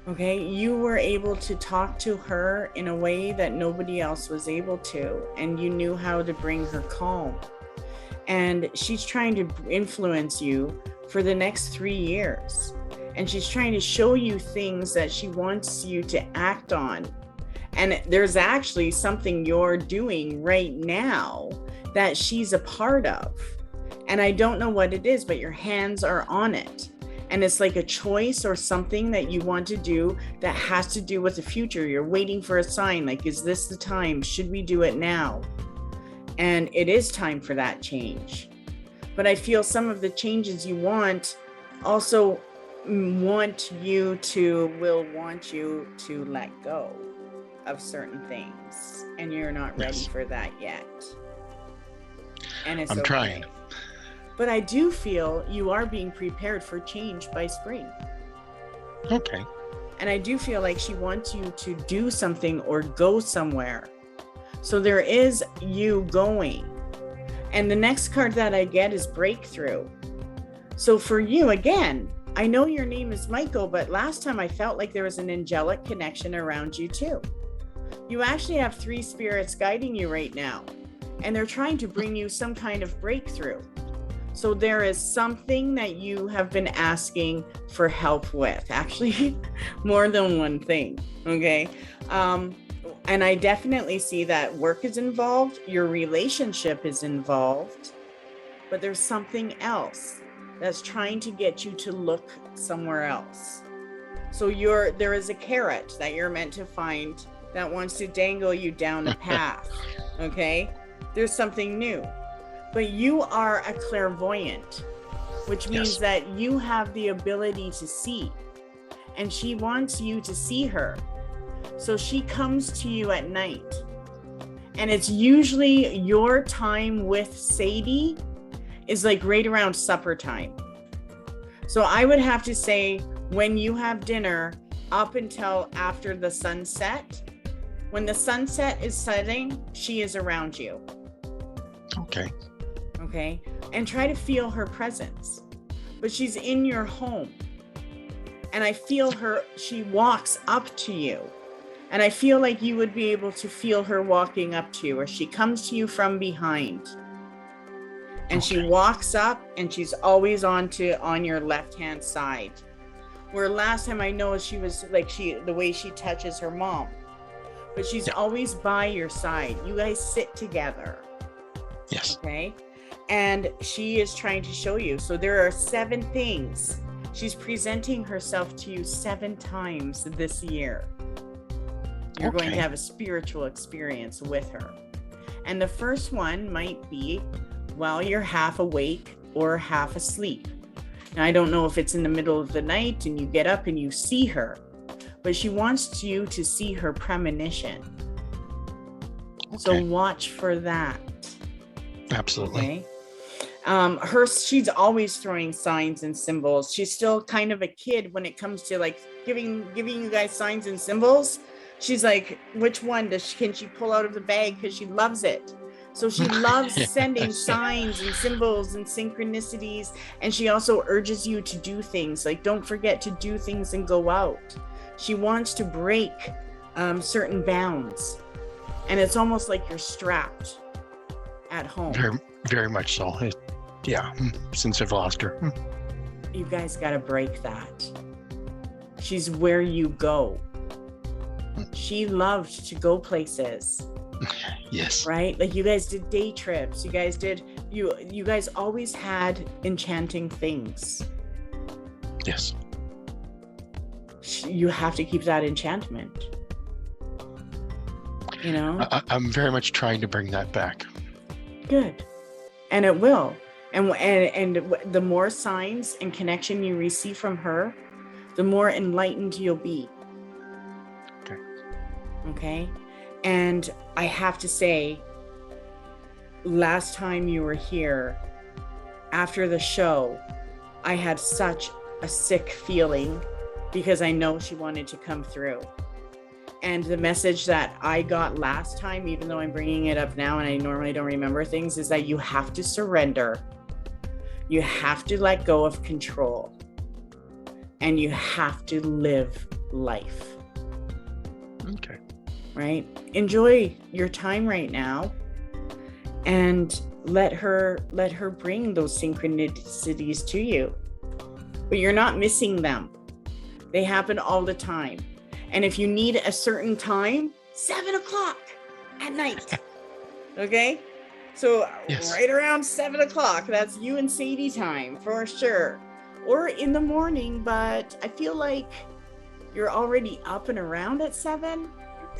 Okay, you were able to talk to her in a way that nobody else was able to, and you knew how to bring her calm. And she's trying to influence you for the next 3 years. And she's trying to show you things that she wants you to act on. And there's actually something you're doing right now that she's a part of. And I don't know what it is, but your hands are on it. And it's like a choice or something that you want to do that has to do with the future. You're waiting for a sign, like, is this the time? Should we do it now? And it is time for that change. But I feel some of the changes you want also want you to let go of certain things. And you're not ready for that yet. And it's I'm trying. But I do feel you are being prepared for change by spring. Okay. And I do feel like she wants you to do something or go somewhere. So there is you going. And the next card that I get is breakthrough. So for you, again, I know your name is Michael, but last time I felt like there was an angelic connection around you too. You actually have 3 spirits guiding you right now, and they're trying to bring you some kind of breakthrough. So there is something that you have been asking for help with, actually more than one thing, okay? And I definitely see that work is involved, your relationship is involved, but there's something else that's trying to get you to look somewhere else. So there is a carrot that you're meant to find that wants to dangle you down a path. Okay? There's something new. But you are a clairvoyant, which means that you have the ability to see. And she wants you to see her. So she comes to you at night. And it's usually your time with Sadie is like right around supper time. So I would have to say when you have dinner up until after the sunset, when the sunset is setting, she is around you. Okay. Okay. And try to feel her presence. But she's in your home. And I feel her, she walks up to you. And I feel like you would be able to feel her walking up to you, or she comes to you from behind. And she walks up and she's always on your left-hand side. Where last time I know she was like the way she touches her mom. But she's always by your side. You guys sit together. Yes. Okay. And she is trying to show you. So there are 7 things. She's presenting herself to you 7 times this year. You're going to have a spiritual experience with her. And the first one might be while you're half awake or half asleep. Now, I don't know if it's in the middle of the night and you get up and you see her, but she wants you to see her premonition. So watch for that. Absolutely. Okay. She's always throwing signs and symbols. She's still kind of a kid when it comes to like giving you guys signs and symbols. She's like, which one can she pull out of the bag? Because she loves it. So she loves sending signs and symbols and synchronicities. And she also urges you to do things. Like, don't forget to do things and go out. She wants to break certain bounds. And it's almost like you're strapped at home. Very, very much so. Since I've lost her. You guys got to break that. She's where you go. She loved to go places. Yes. Right? Like you guys did day trips. You guys always had enchanting things. Yes. You have to keep that enchantment. You know? I'm very much trying to bring that back. Good. And it will. And the more signs and connection you receive from her, the more enlightened you'll be. Okay. And I have to say, last time you were here, after the show, I had such a sick feeling because I know she wanted to come through. And the message that I got last time, even though I'm bringing it up now and I normally don't remember things, is that you have to surrender. You have to let go of control. And you have to live life. Okay. Right? Enjoy your time right now and let her bring those synchronicities to you. But you're not missing them. They happen all the time. And if you need a certain time, 7:00 at night. Okay? So right around 7:00, that's you and Sadie time for sure. Or in the morning, but I feel like you're already up and around at 7.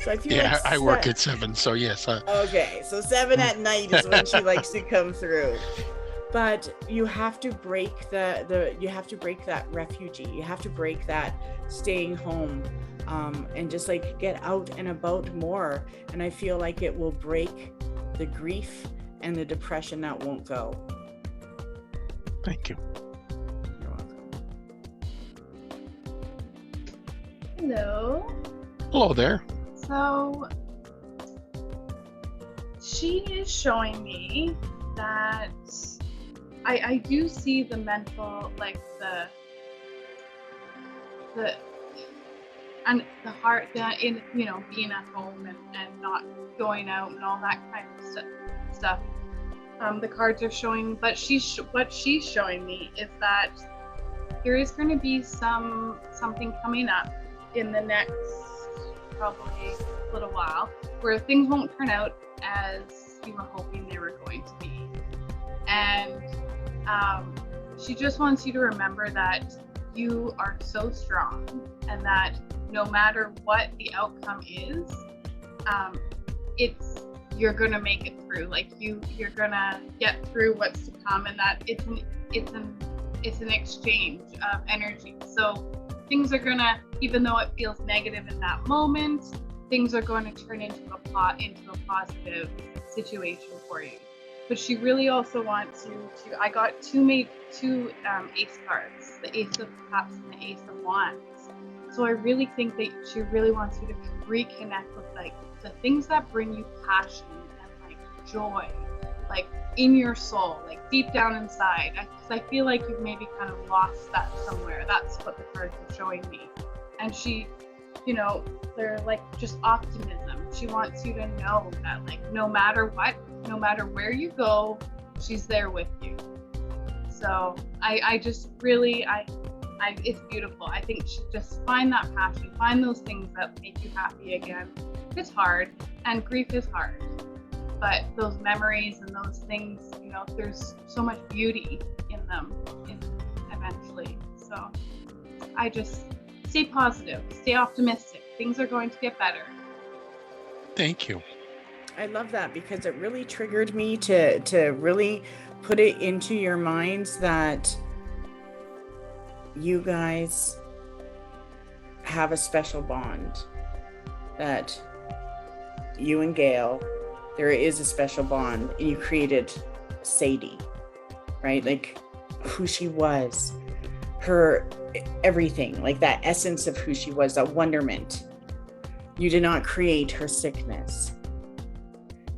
So I feel like I work at 7, so yes. Okay, so 7 at night is when she likes to come through. But you have to break you have to break that refugee. You have to break that staying home, and just like get out and about more. And I feel like it will break the grief and the depression that won't go. Thank you. You're welcome. Hello. Hello there. So she is showing me that I do see the mental, like the heart that in, being at home and not going out and all that kind of stuff. The cards are showing, but what she's showing me is that there is going to be something coming up in the next probably little while where things won't turn out as you were hoping they were going to be. And she just wants you to remember that you are so strong and that no matter what the outcome is, you're gonna make it through. Like you're gonna get through what's to come, and that it's an exchange of energy. So things are gonna, even though it feels negative in that moment, things are going to turn into a positive situation for you. But she really also wants you to. I got two ace cards, the Ace of Cups and the Ace of Wands. So I really think that she really wants you to reconnect with like the things that bring you passion and like joy, like in your soul, like deep down inside. Because I feel like you've maybe kind of lost that somewhere. That's what the cards are showing me. And she, you know, they're like just optimism. She wants you to know that like no matter what, no matter where you go, she's there with you. So I just really, it's beautiful. I think she just find that passion, find those things that make you happy again. It's hard, and grief is hard, but those memories and those things, you know, there's so much beauty in them eventually. So I just stay positive, stay optimistic. Things are going to get better. Thank you. I love that, because it really triggered me to really put it into your minds that you guys have a special bond, that you and Gail, there is a special bond, and you created Sadie, right? Like who she was, her everything, like that essence of who she was, that wonderment. You did not create her sickness.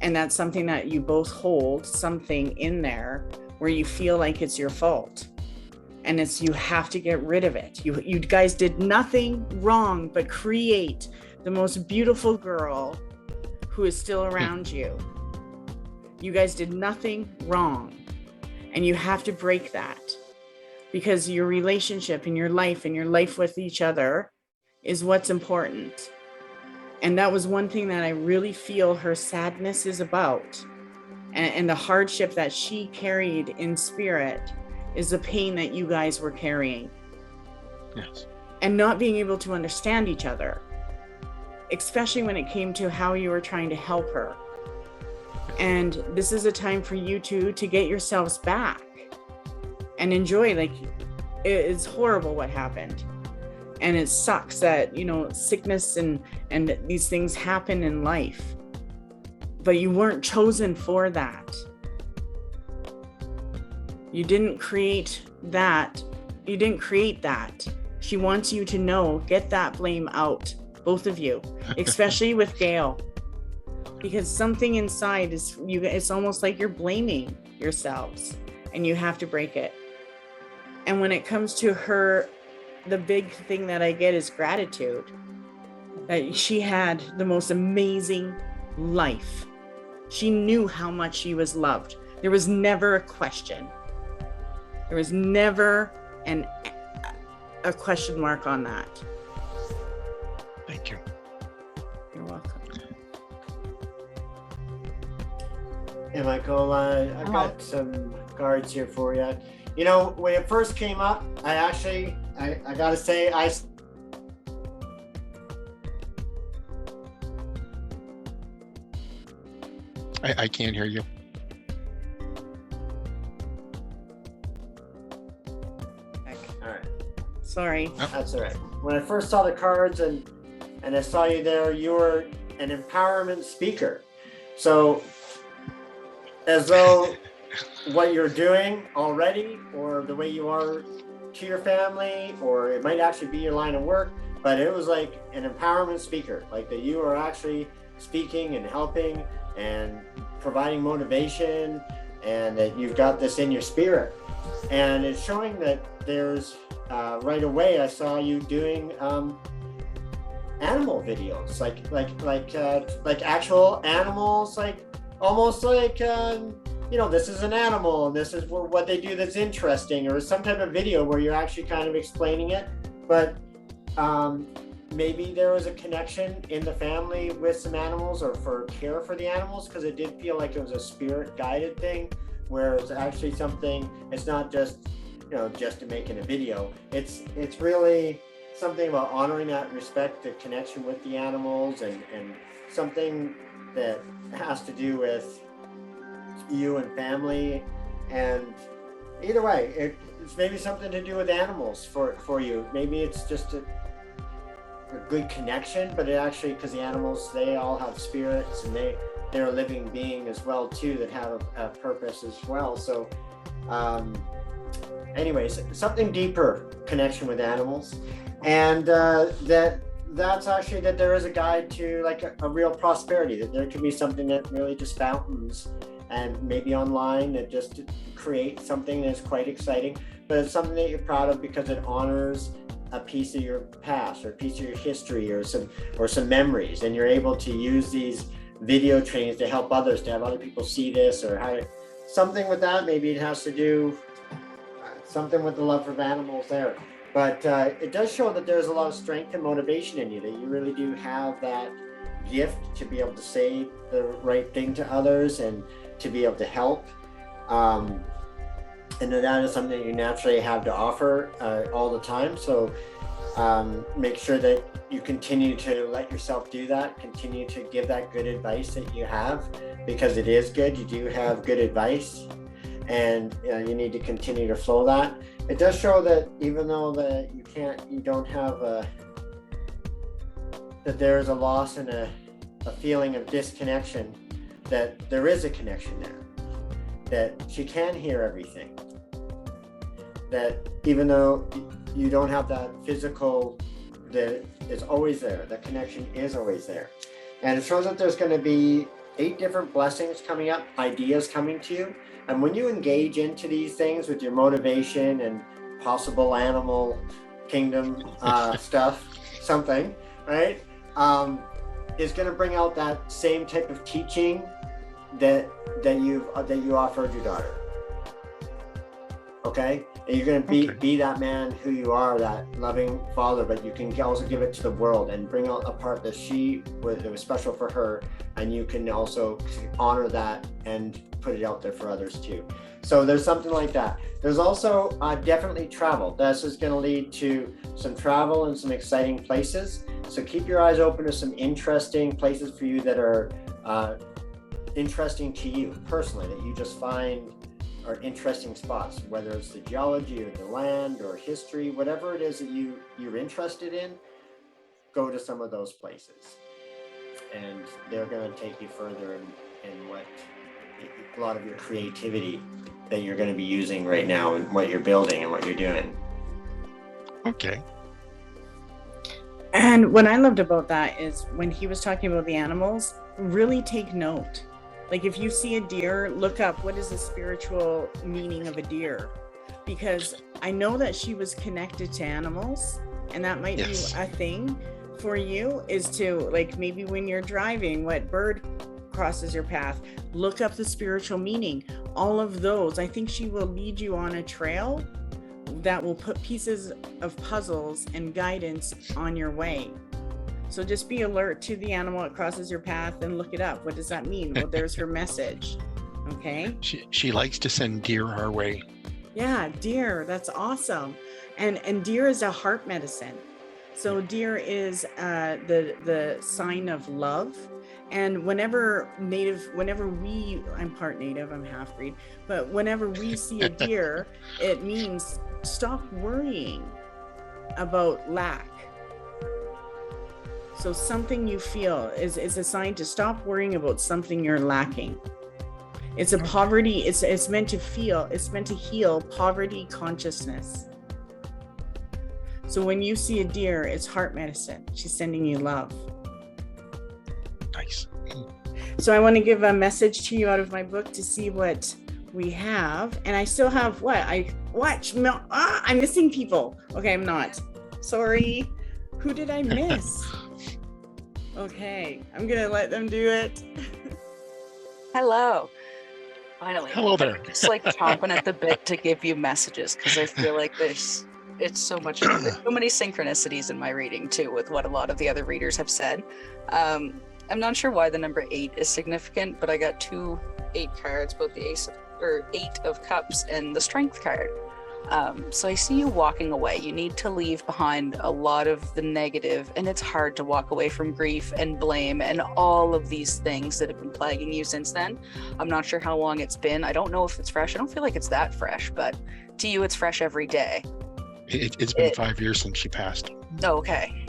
And that's something that you both hold something in there where you feel like it's your fault. And it's, you have to get rid of it. You guys did nothing wrong but create the most beautiful girl who is still around you. You guys did nothing wrong. And you have to break that, because your relationship and your life with each other is what's important. And that was one thing that I really feel her sadness is about. And the hardship that she carried in spirit is the pain that you guys were carrying. Yes. And not being able to understand each other, especially when it came to how you were trying to help her. And this is a time for you two to get yourselves back and enjoy. Like, it's horrible what happened. And it sucks that, you know, sickness and these things happen in life, but you weren't chosen for that. You didn't create that. You didn't create that. She wants you to know, get that blame out, both of you, especially with Gail, because something inside is you. It's almost like you're blaming yourselves, and you have to break it. And when it comes to her, the big thing that I get is gratitude. That she had the most amazing life. She knew how much she was loved. There was never a question. There was never a question mark on that. Thank you. You're welcome. Hey, Michael, I've got some cards here for you. You know, when it first came up, I gotta say, I can't hear you. All right. Sorry. That's all right. When I first saw the cards and I saw you there, you were an empowerment speaker. So as though what you're doing already, or the way you are to your family, or it might actually be your line of work, but it was like an empowerment speaker, like that you are actually speaking and helping and providing motivation, and that you've got this in your spirit. And it's showing that there's right away I saw you doing animal videos, like actual animals, like almost like you know, this is an animal and this is what they do that's interesting, or some type of video where you're actually kind of explaining it. But maybe there was a connection in the family with some animals, or for care for the animals, because it did feel like it was a spirit guided thing, where it's actually something, it's not just, you know, just to make in a video. It's really something about honoring that respect, the connection with the animals, and something that has to do with you and family. And either way, it's maybe something to do with animals for you. Maybe it's just a good connection, but it actually, because the animals, they all have spirits, and they're a living being as well too, that have a purpose as well. So anyways, something deeper connection with animals. And that's actually that there is a guide to like a real prosperity, that there can be something that really just fountains, and maybe online, that just create something that's quite exciting, but it's something that you're proud of because it honors a piece of your past, or a piece of your history, or some memories, and you're able to use these video trainings to help others, to have other people see this, or how something with that. Maybe it has to do something with the love for animals there. But it does show that there's a lot of strength and motivation in you, that you really do have that gift to be able to say the right thing to others and to be able to help. And that is something that you naturally have to offer all the time. So make sure that you continue to let yourself do that, continue to give that good advice that you have, because it is good. You do have good advice, and you need to continue to flow that. It does show that even though that you don't have that there is a loss and a feeling of disconnection, that there is a connection there, that she can hear everything, that even though you don't have that physical, that it's always there, that connection is always there. And it shows that there's going to be 8 different blessings coming up, ideas coming to you. And when you engage into these things with your motivation and possible animal kingdom stuff, something, right, is going to bring out that same type of teaching that you offered your daughter. Okay, and you're going to be that man who you are, that loving father, but you can also give it to the world and bring out a part that was special for her, and you can also honor that and put it out there for others too. So there's something like that. There's also definitely travel. This is going to lead to some travel and some exciting places. So keep your eyes open to some interesting places for you that are interesting to you personally, that you just find are interesting spots, whether it's the geology or the land or history, whatever it is that you're interested in. Go to some of those places, and they're going to take you further in what a lot of your creativity that you're going to be using right now, and what you're building and what you're doing. Okay. And what I loved about that is when he was talking about the animals, really take note. Like if you see a deer, look up what is the spiritual meaning of a deer, because I know that she was connected to animals, and that might be a thing for you, is to, like, maybe when you're driving, what bird crosses your path, look up the spiritual meaning. All of those, I think she will lead you on a trail that will put pieces of puzzles and guidance on your way. So just be alert to the animal that crosses your path and look it up. What does that mean? Well, there's her message. Okay. She likes to send deer our way. Yeah, deer. That's awesome. And deer is a heart medicine. So deer is the sign of love. And whenever I'm part Native, I'm half breed, but whenever we see a deer, it means stop worrying about lack. So something you feel is a sign to stop worrying about something you're lacking. It's a poverty, it's meant to heal poverty consciousness. So when you see a deer, it's heart medicine. She's sending you love. Nice. So I want to give a message to you out of my book to see what we have. And I still have I'm missing people. Okay, I'm not. Sorry. Who did I miss? Okay, I'm gonna let them do it. Hello. Finally. Hello there. It's like chomping at the bit to give you messages, because I feel like there's so many synchronicities in my reading too, with what a lot of the other readers have said. I'm not sure why the number 8 is significant, but I got 2 8 cards, both the 8 of Cups and the Strength card. So I see you walking away. You need to leave behind a lot of the negative, and it's hard to walk away from grief and blame and all of these things that have been plaguing you since then. I'm not sure how long it's been. I don't know if it's fresh. I don't feel like it's that fresh, but to you, it's fresh every day. It's been 5 years since she passed. Okay.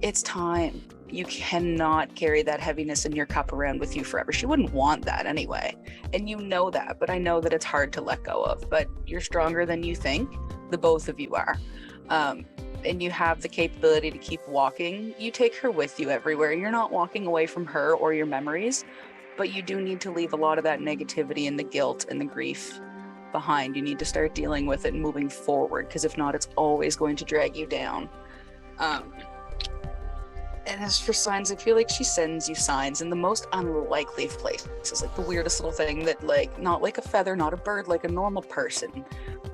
It's time. You cannot carry that heaviness in your cup around with you forever. She wouldn't want that anyway. And you know that, but I know that it's hard to let go of, but you're stronger than you think. The both of you are. And you have the capability to keep walking. You take her with you everywhere. You're not walking away from her or your memories, but you do need to leave a lot of that negativity and the guilt and the grief behind. You need to start dealing with it and moving forward, because if not, it's always going to drag you down. And as for signs, I feel like she sends you signs in the most unlikely of places, like the weirdest little thing that, like, not like a feather, not a bird, like a normal person.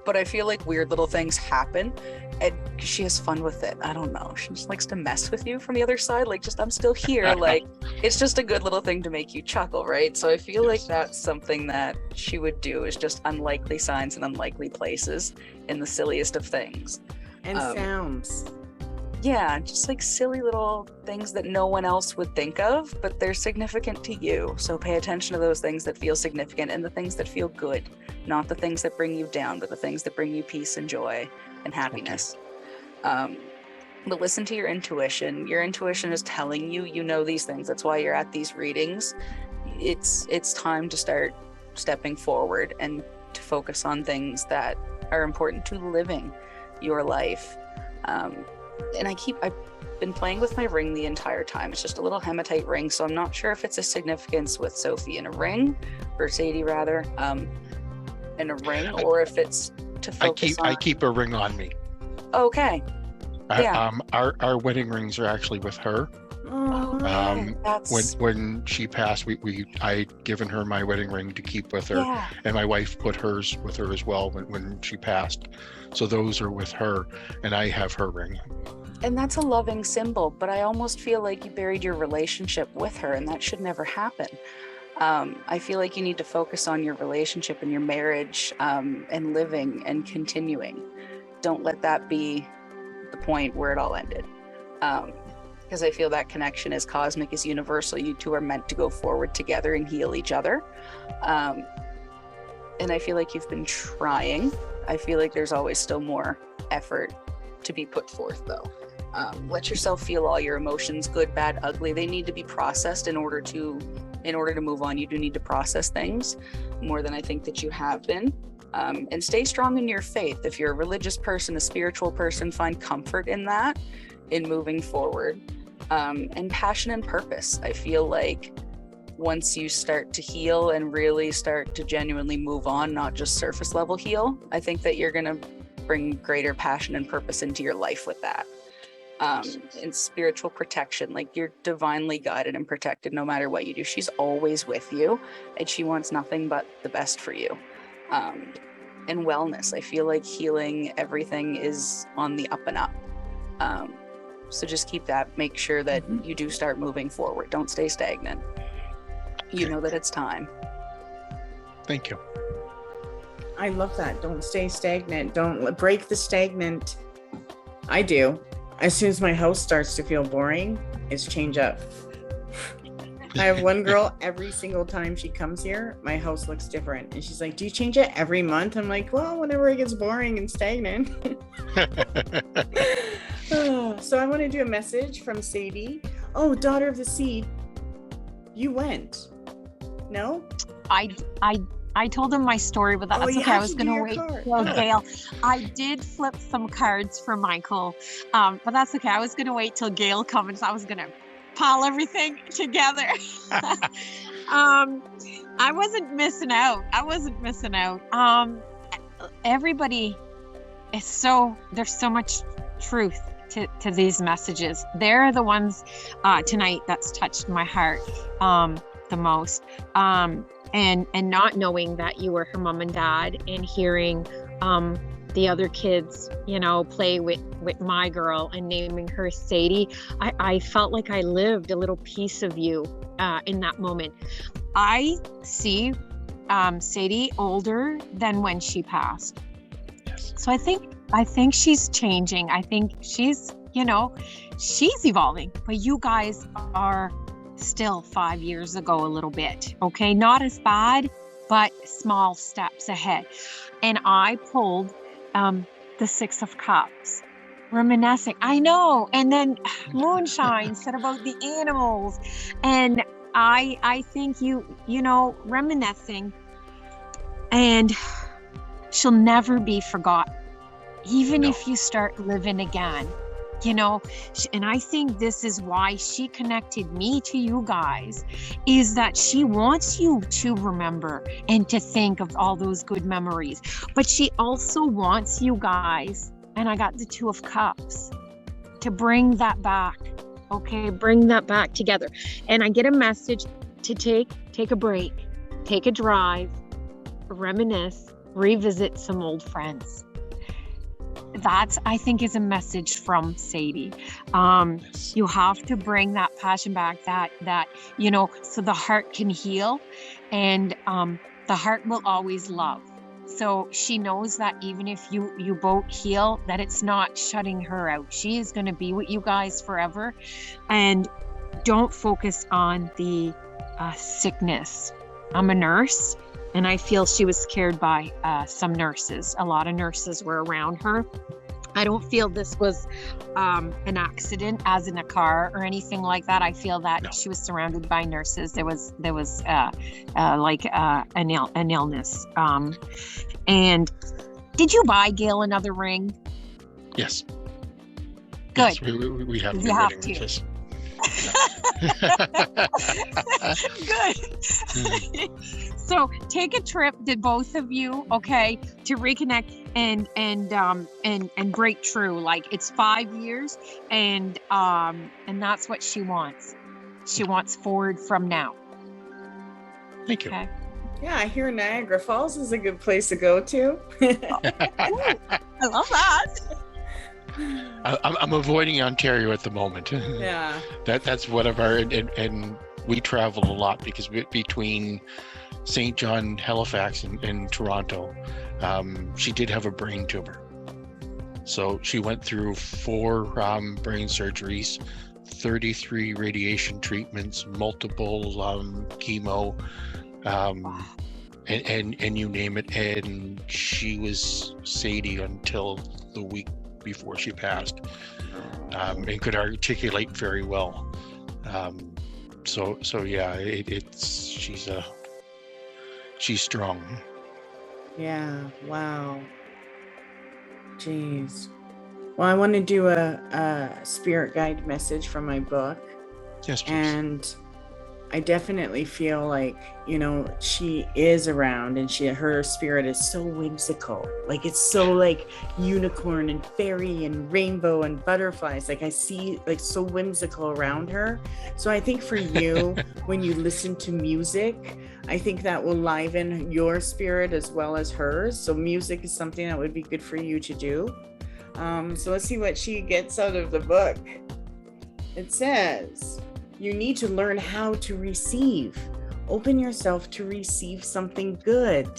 But I feel like weird little things happen, and she has fun with it. I don't know. She just likes to mess with you from the other side. Like, just, I'm still here. Like, it's just a good little thing to make you chuckle, right? So I feel like that's something that she would do, is just unlikely signs in unlikely places in the silliest of things. And sounds. Yeah, just like silly little things that no one else would think of, but they're significant to you. So pay attention to those things that feel significant and the things that feel good, not the things that bring you down, but the things that bring you peace and joy and happiness. But listen to your intuition. Your intuition is telling you, you know these things. That's why you're at these readings. It's time to start stepping forward and to focus on things that are important to living your life. And I've been playing with my ring the entire time. It's just a little hematite ring, so I'm not sure if it's a significance with Sophie in a ring, or Sadie rather, in a ring, or if it's to focus on. I keep a ring on me. Okay. Yeah. Our wedding rings are actually with her. That's... When she passed, I'd given her my wedding ring to keep with her, and my wife put hers with her as well when she passed. So those are with her, and I have her ring. And that's a loving symbol, but I almost feel like you buried your relationship with her, and that should never happen. I feel like you need to focus on your relationship and your marriage, and living and continuing. Don't let that be the point where it all ended. Because I feel that connection is cosmic, is universal. You two are meant to go forward together and heal each other. And I feel like you've been trying. I feel like there's always still more effort to be put forth, though. Let yourself feel all your emotions, good, bad, ugly. They need to be processed in order to move on. You do need to process things more than I think that you have been. And stay strong in your faith. If you're a religious person, a spiritual person, find comfort in that, in moving forward. And passion and purpose. I feel like once you start to heal and really start to genuinely move on, not just surface level heal, I think that you're going to bring greater passion and purpose into your life with that. And spiritual protection, like you're divinely guided and protected no matter what you do. She's always with you, and she wants nothing but the best for you. And wellness, I feel like healing, everything is on the up and up. So just keep that, make sure that you do start moving forward. Don't stay stagnant. You know that it's time. Thank you. I love that. Don't stay stagnant. Don't break the stagnant. I do. As soon as my house starts to feel boring, it's change up. I have one girl, every single time she comes here, my house looks different. And she's like, do you change it every month? I'm like, well, whenever it gets boring and stagnant. So I want to do a message from Sadie. Oh, Daughter of the Sea, you went. No? I told him my story, but that's okay. I was going to wait till Gail. I did flip some cards for Michael, but that's okay. I was going to wait till Gail comes. I was going to pile everything together. I wasn't missing out. Everybody is there's so much truth to these messages. They're the ones tonight that's touched my heart the most. And not knowing that you were her mom and dad, and hearing the other kids, play with my girl and naming her Sadie, I felt like I lived a little piece of you in that moment. I see Sadie older than when she passed. So I think she's changing. I think she's, she's evolving, but you guys are still 5 years ago a little bit. Okay. Not as bad, but small steps ahead. And I pulled the Six of Cups, reminiscing. I know. And then Moonshine said about the animals. And I think you reminiscing, and she'll never be forgotten, even if you start living again, and I think this is why she connected me to you guys, is that she wants you to remember and to think of all those good memories, but she also wants you guys, and I got the Two of Cups, to bring that back. Okay, bring that back together. And I get a message to take a break, take a drive, reminisce, revisit some old friends. That's, I think, is a message from Sadie. You have to bring that passion back, that so the heart can heal, and the heart will always love. So she knows that even if you both heal, that it's not shutting her out. She is going to be with you guys forever. And don't focus on the sickness. I'm a nurse, and I feel she was scared by some nurses. A lot of nurses were around her. I don't feel this was an accident, as in a car or anything like that. I feel that she was surrounded by nurses. There was an illness. And did you buy Gail another ring? Yes. Good. Yes, we have You new have wedding to. wishes. Good. So take a trip, the both of you, okay, to reconnect and break through. Like, it's 5 years, and that's what she wants. She wants forward from now. Thank you. Okay. Yeah, I hear Niagara Falls is a good place to go to. I love that. I'm avoiding Ontario at the moment. Yeah. That's one of our, and we travel a lot because between St. John, Halifax, and Toronto, she did have a brain tumor. So she went through 4 brain surgeries, 33 radiation treatments, multiple chemo, and you name it. And she was Sadie until the week before she passed, and could articulate very well. So yeah, she's strong. Yeah. Wow. Jeez. Well, I want to do a spirit guide message from my book. Yes, please. And I definitely feel like, she is around, and her spirit is so whimsical. Like, it's so like unicorn and fairy and rainbow and butterflies. Like, I see like so whimsical around her. So I think for you, when you listen to music, I think that will liven your spirit as well as hers. So music is something that would be good for you to do. So let's see what she gets out of the book. It says, you need to learn how to receive. Open yourself to receive something good.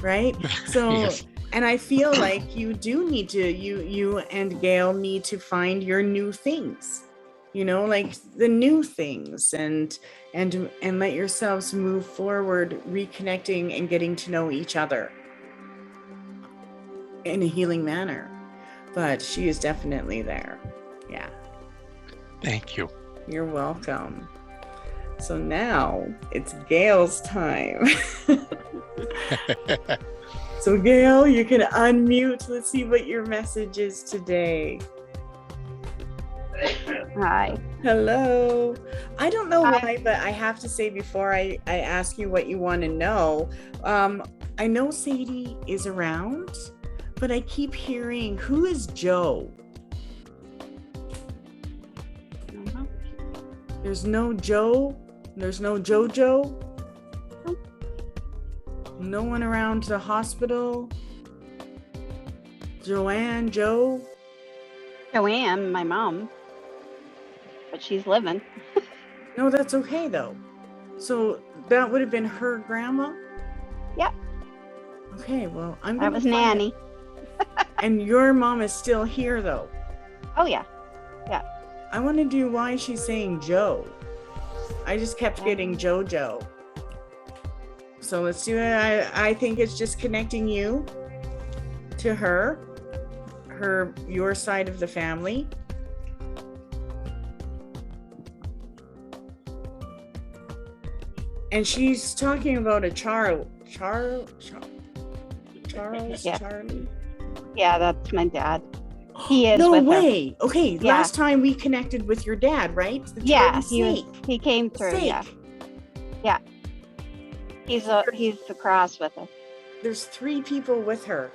Right? So, Yes. And I feel like you do need to, you and Gail need to find your new things, like the new things, and let yourselves move forward, reconnecting and getting to know each other in a healing manner. But she is definitely there. Yeah. Thank you. You're welcome. So now it's Gail's time. So Gail, you can unmute. Let's see what your message is today. Hi. Hello. I don't know why, but I have to say before I ask you what you want to know, I know Sadie is around, but I keep hearing, who is Joe? There's no Joe? There's no Jojo? No one around the hospital? Joanne, Joe? Joanne, my mom. But she's living. No, that's okay though. So that would have been her grandma? Yep. Okay, well, I'm That gonna was find it. Nanny. And your mom is still here, though. Oh yeah. Yeah. I want to do why she's saying Joe. I just kept getting JoJo. So let's do it. I think it's just connecting you to your side of the family. And she's talking about a Charles, Yeah. Charlie. Yeah, that's my dad. He is No with her. way. Okay, Yeah. last time we connected with your dad, right? The Yeah, Charlie he came through. Yeah. Snake. Yeah. He's across with her. There's 3 people with her.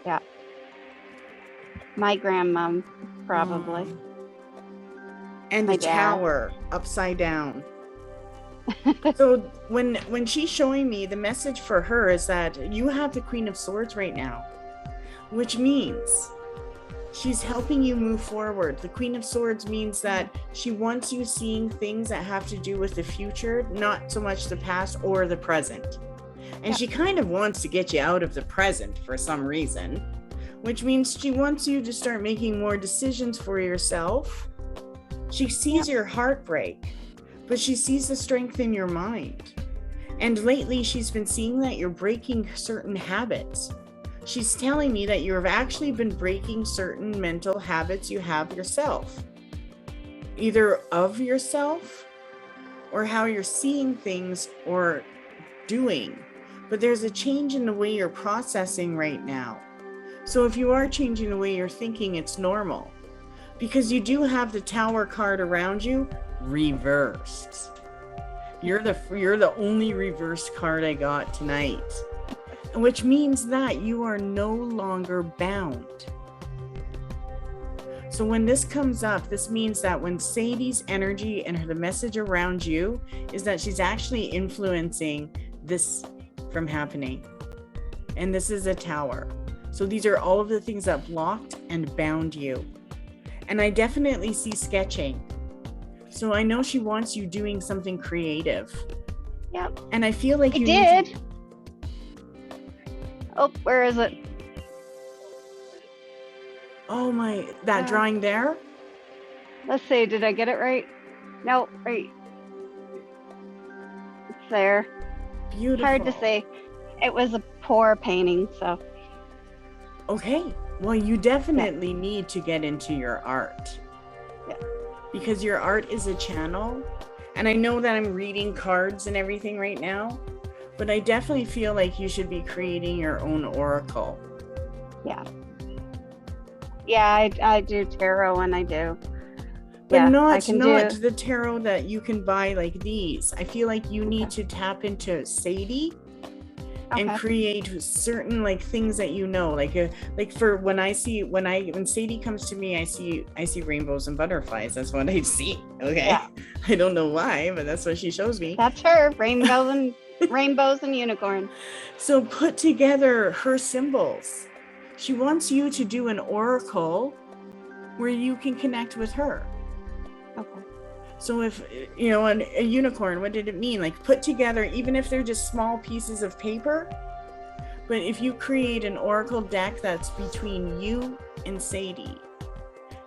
Yeah. My grandmom, probably. And My the dad. tower upside down. So when she's showing me, the message for her is that you have the Queen of Swords right now, which means she's helping you move forward. The Queen of Swords means that she wants you seeing things that have to do with the future, not so much the past or the present. And she kind of wants to get you out of the present for some reason, which means she wants you to start making more decisions for yourself. She sees your heartbreak, but she sees the strength in your mind. And lately she's been seeing that you're breaking certain habits. She's telling me that you have actually been breaking certain mental habits you have yourself, either of yourself or how you're seeing things or doing. But there's a change in the way you're processing right now. So if you are changing the way you're thinking, it's normal, because you do have the Tower card around you reversed. You're the only reversed card I got tonight, which means that you are no longer bound. So when this comes up, this means that when Sadie's energy and the message around you is that she's actually influencing this from happening. And this is a Tower. So these are all of the things that blocked and bound you. And I definitely see sketching. So I know she wants you doing something creative. Yep. And I feel like I you did. Oh, where is it? Oh my, that drawing there? Let's see, did I get it right? No, right. It's there. Beautiful. Hard to say. It was a poor painting, so. Okay. Well, you definitely need to get into your art. Yeah. Because your art is a channel. And I know that I'm reading cards and everything right now, but I definitely feel like you should be creating your own oracle. Yeah. Yeah, I do tarot and I do. But Yeah, not I can do- the tarot that you can buy like these. I feel like you need to tap into Sadie and Okay. create certain like things that you know, like for when Sadie comes to me, I see rainbows and butterflies. That's what I see. Okay. Yeah. I don't know why, but that's what she shows me. That's her. Rainbows and unicorns. So put together her symbols. She wants you to do an oracle where you can connect with her. Okay. So if, you know, a unicorn, what did it mean? Like put together, even if they're just small pieces of paper, but if you create an oracle deck that's between you and Sadie,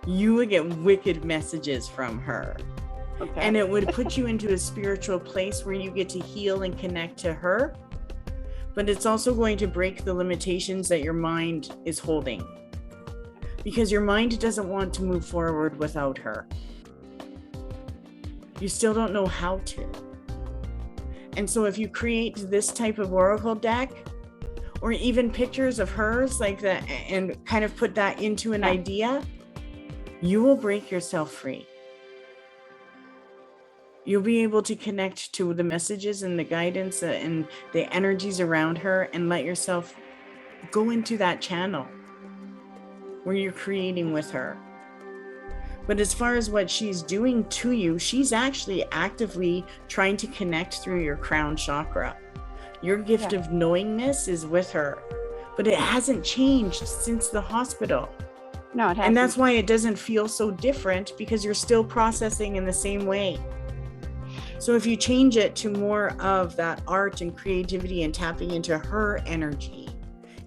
you would get wicked messages from her. Okay. And it would put you into a spiritual place where you get to heal and connect to her. But it's also going to break the limitations that your mind is holding, because your mind doesn't want to move forward without her. You still don't know how to. And so if you create this type of oracle deck, or even pictures of hers like that, and kind of put that into an idea, you will break yourself free. You'll be able to connect to the messages and the guidance and the energies around her, and let yourself go into that channel where you're creating with her. But as far as what she's doing to you, she's actually actively trying to connect through your crown chakra. Your gift of knowingness is with her, but it hasn't changed since the hospital. No, it hasn't. And that's why it doesn't feel so different, because you're still processing in the same way. So if you change it to more of that art and creativity and tapping into her energy,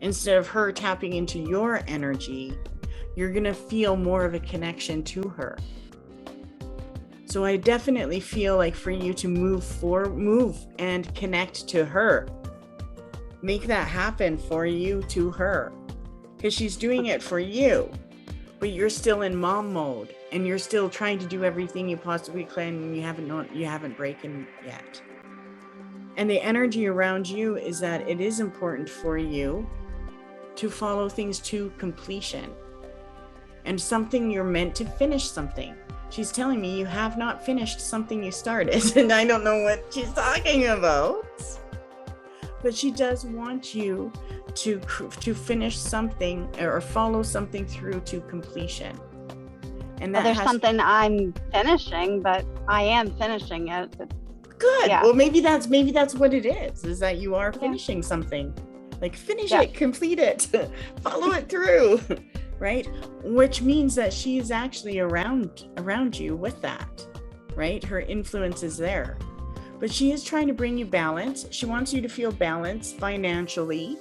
instead of her tapping into your energy, you're going to feel more of a connection to her. So I definitely feel like for you to move and connect to her. Make that happen for you to her, because she's doing it for you, but you're still in mom mode and you're still trying to do everything you possibly can, and you haven't broken yet. And the energy around you is that it is important for you to follow things to completion, and something you're meant to finish something. She's telling me you have not finished something you started, and I don't know what she's talking about. But she does want you to finish something or follow something through to completion. And Well, there's something I'm finishing, but I am finishing it. Good. Yeah. Well, maybe that's what it is that you are finishing something. Like finish it, complete it, follow it through, right? Which means that she is actually around you with that, right? Her influence is there. But she is trying to bring you balance. She wants you to feel balanced financially,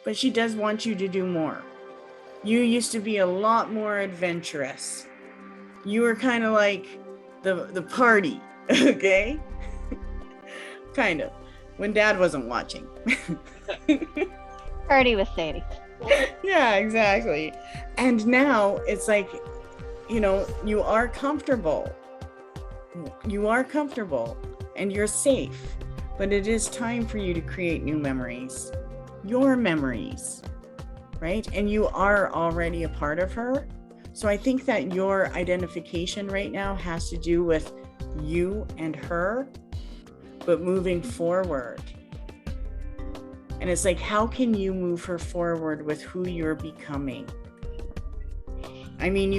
but she does want you to do more. You used to be a lot more adventurous. You were kind of like the party, okay? Kind of, when Dad wasn't watching. Party with Sadie. Yeah, exactly. And now it's like, you are comfortable. You are comfortable and you're safe, but it is time for you to create new memories, your memories, right? And you are already a part of her. So I think that your identification right now has to do with you and her, but moving forward. And it's like, how can you move her forward with who you're becoming? I mean,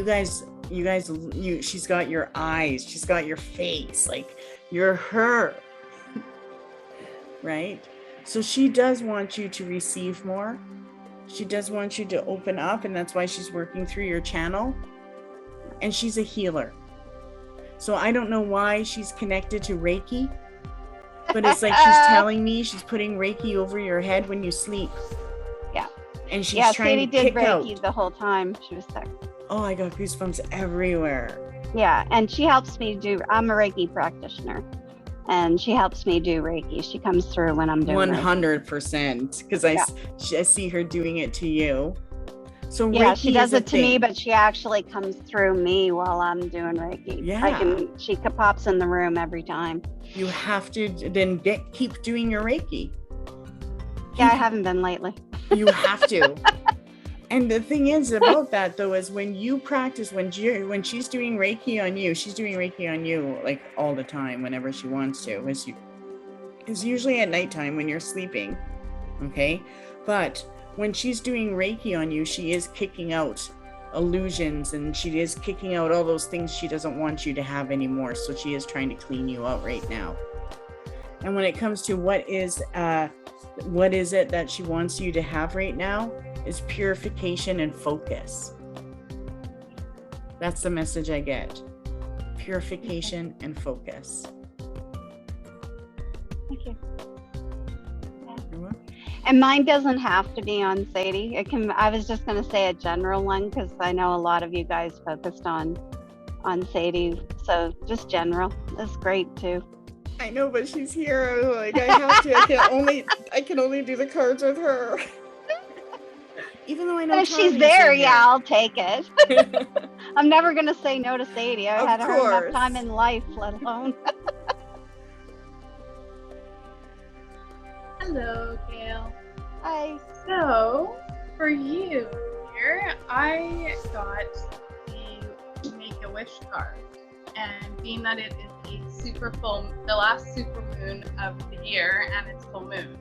she's got your eyes, she's got your face, like you're her, right? So she does want you to receive more. She does want you to open up, and that's why she's working through your channel. And she's a healer. So I don't know why she's connected to Reiki, but it's like she's telling me she's putting Reiki over your head when you sleep. Yeah. And she's trying Sadie to did kick Reiki out. the whole time she was sick. Oh, I got goosebumps everywhere. Yeah, and she helps me I'm a Reiki practitioner, and she helps me do Reiki. She comes through when I'm doing 100%, because I see her doing it to you. So yeah, Reiki she does is a it to me, thing. but she actually comes through me while I'm doing Reiki. Yeah. She pops in the room every time. You have to then keep doing your Reiki. Yeah, I haven't been lately. You have to. And the thing is about that though, is when you practice, when she's doing Reiki on you, she's doing Reiki on you like all the time, whenever she wants to. It's usually at nighttime when you're sleeping. Okay. But when she's doing Reiki on you, she is kicking out illusions, and she is kicking out all those things she doesn't want you to have anymore. So she is trying to clean you out right now. And when it comes to what is it that she wants you to have right now, is purification and focus. That's the message I get. Purification and focus. Thank you. And mine doesn't have to be on Sadie. I was just going to say a general one, because I know a lot of you guys focused on Sadie. So just general is great too. I know, but she's here. Like I have to. I can only do the cards with her. Even though I know. But if she's there, yeah, I'll take it. I'm never going to say no to Sadie. I've had her enough time in life, let alone. Hello, Gail. Hi. So, for you here, I got the Make-A-Wish card. And being that it is the last super moon of the year, and it's full moon,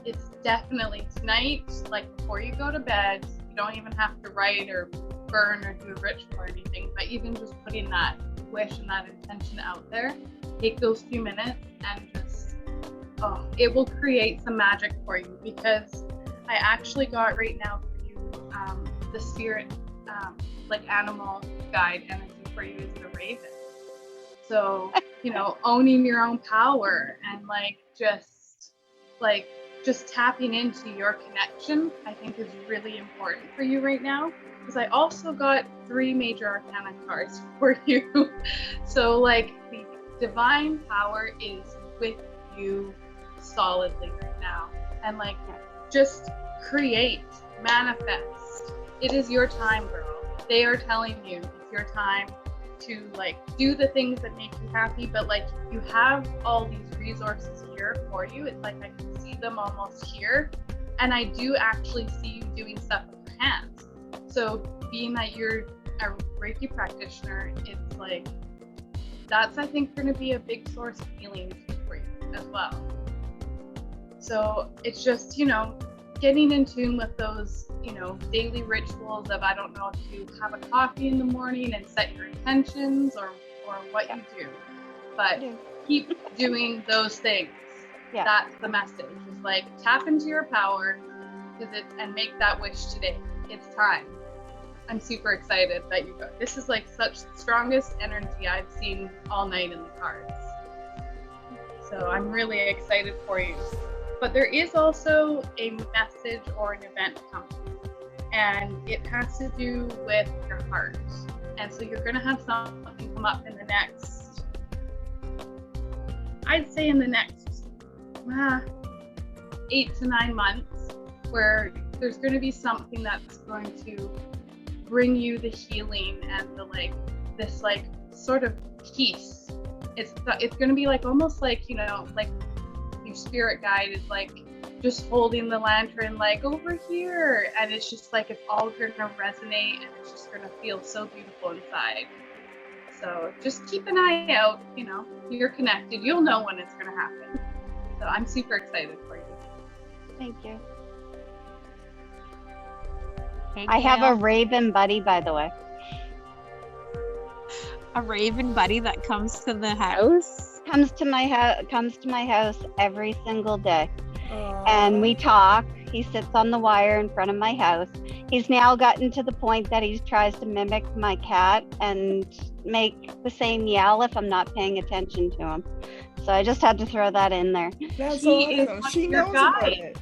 it's definitely tonight, like before you go to bed. You don't even have to write or burn or do a ritual or anything, but even just putting that wish and that intention out there, take those few minutes and just, it will create some magic for you. Because I actually got right now for you the spirit, like animal guide energy for you is the raven. So, owning your own power and just just tapping into your connection, I think, is really important for you right now. Because I also got 3 major arcana cards for you. So like the divine power is with you solidly right now. And like just create, manifest. It is your time, girl. They are telling you it's your time to like do the things that make you happy, but like you have all these resources here for you. It's like I can see them almost here. And I do actually see you doing stuff with your hands. So being that you're a Reiki practitioner, it's like, that's, I think, going to be a big source of healing for you as well. So it's just, you know, getting in tune with those, you know, daily rituals of, I don't know if you have a coffee in the morning and set your intentions or what you do, but keep doing those things. Yeah. That's the message. It's like, tap into your power and make that wish today. It's time. I'm super excited that you got this. Is like such the strongest energy I've seen all night in the cards. So I'm really excited for you. But there is also a message or an event coming, and it has to do with your heart. And so you're gonna have something come up in the next, I'd say in the next 8 to 9 months, where there's gonna be something that's going to bring you the healing and the like, this like sort of peace. It's going to be like almost like, you know, like your spirit guide is like just holding the lantern like over here, and it's just like it's all going to resonate and it's just going to feel so beautiful inside. So just keep an eye out, you know, you're connected, you'll know when it's going to happen. So I'm super excited for you. Thank you. Hey, I have a Gail. raven buddy, by the way. A raven buddy that comes to the house. Comes to my house every single day. And we talk. He sits on the wire in front of my house. He's now gotten to the point that he tries to mimic my cat and make the same yell if I'm not paying attention to him. So I just had to throw that in there. That's He is awesome. She your knows about guy. it.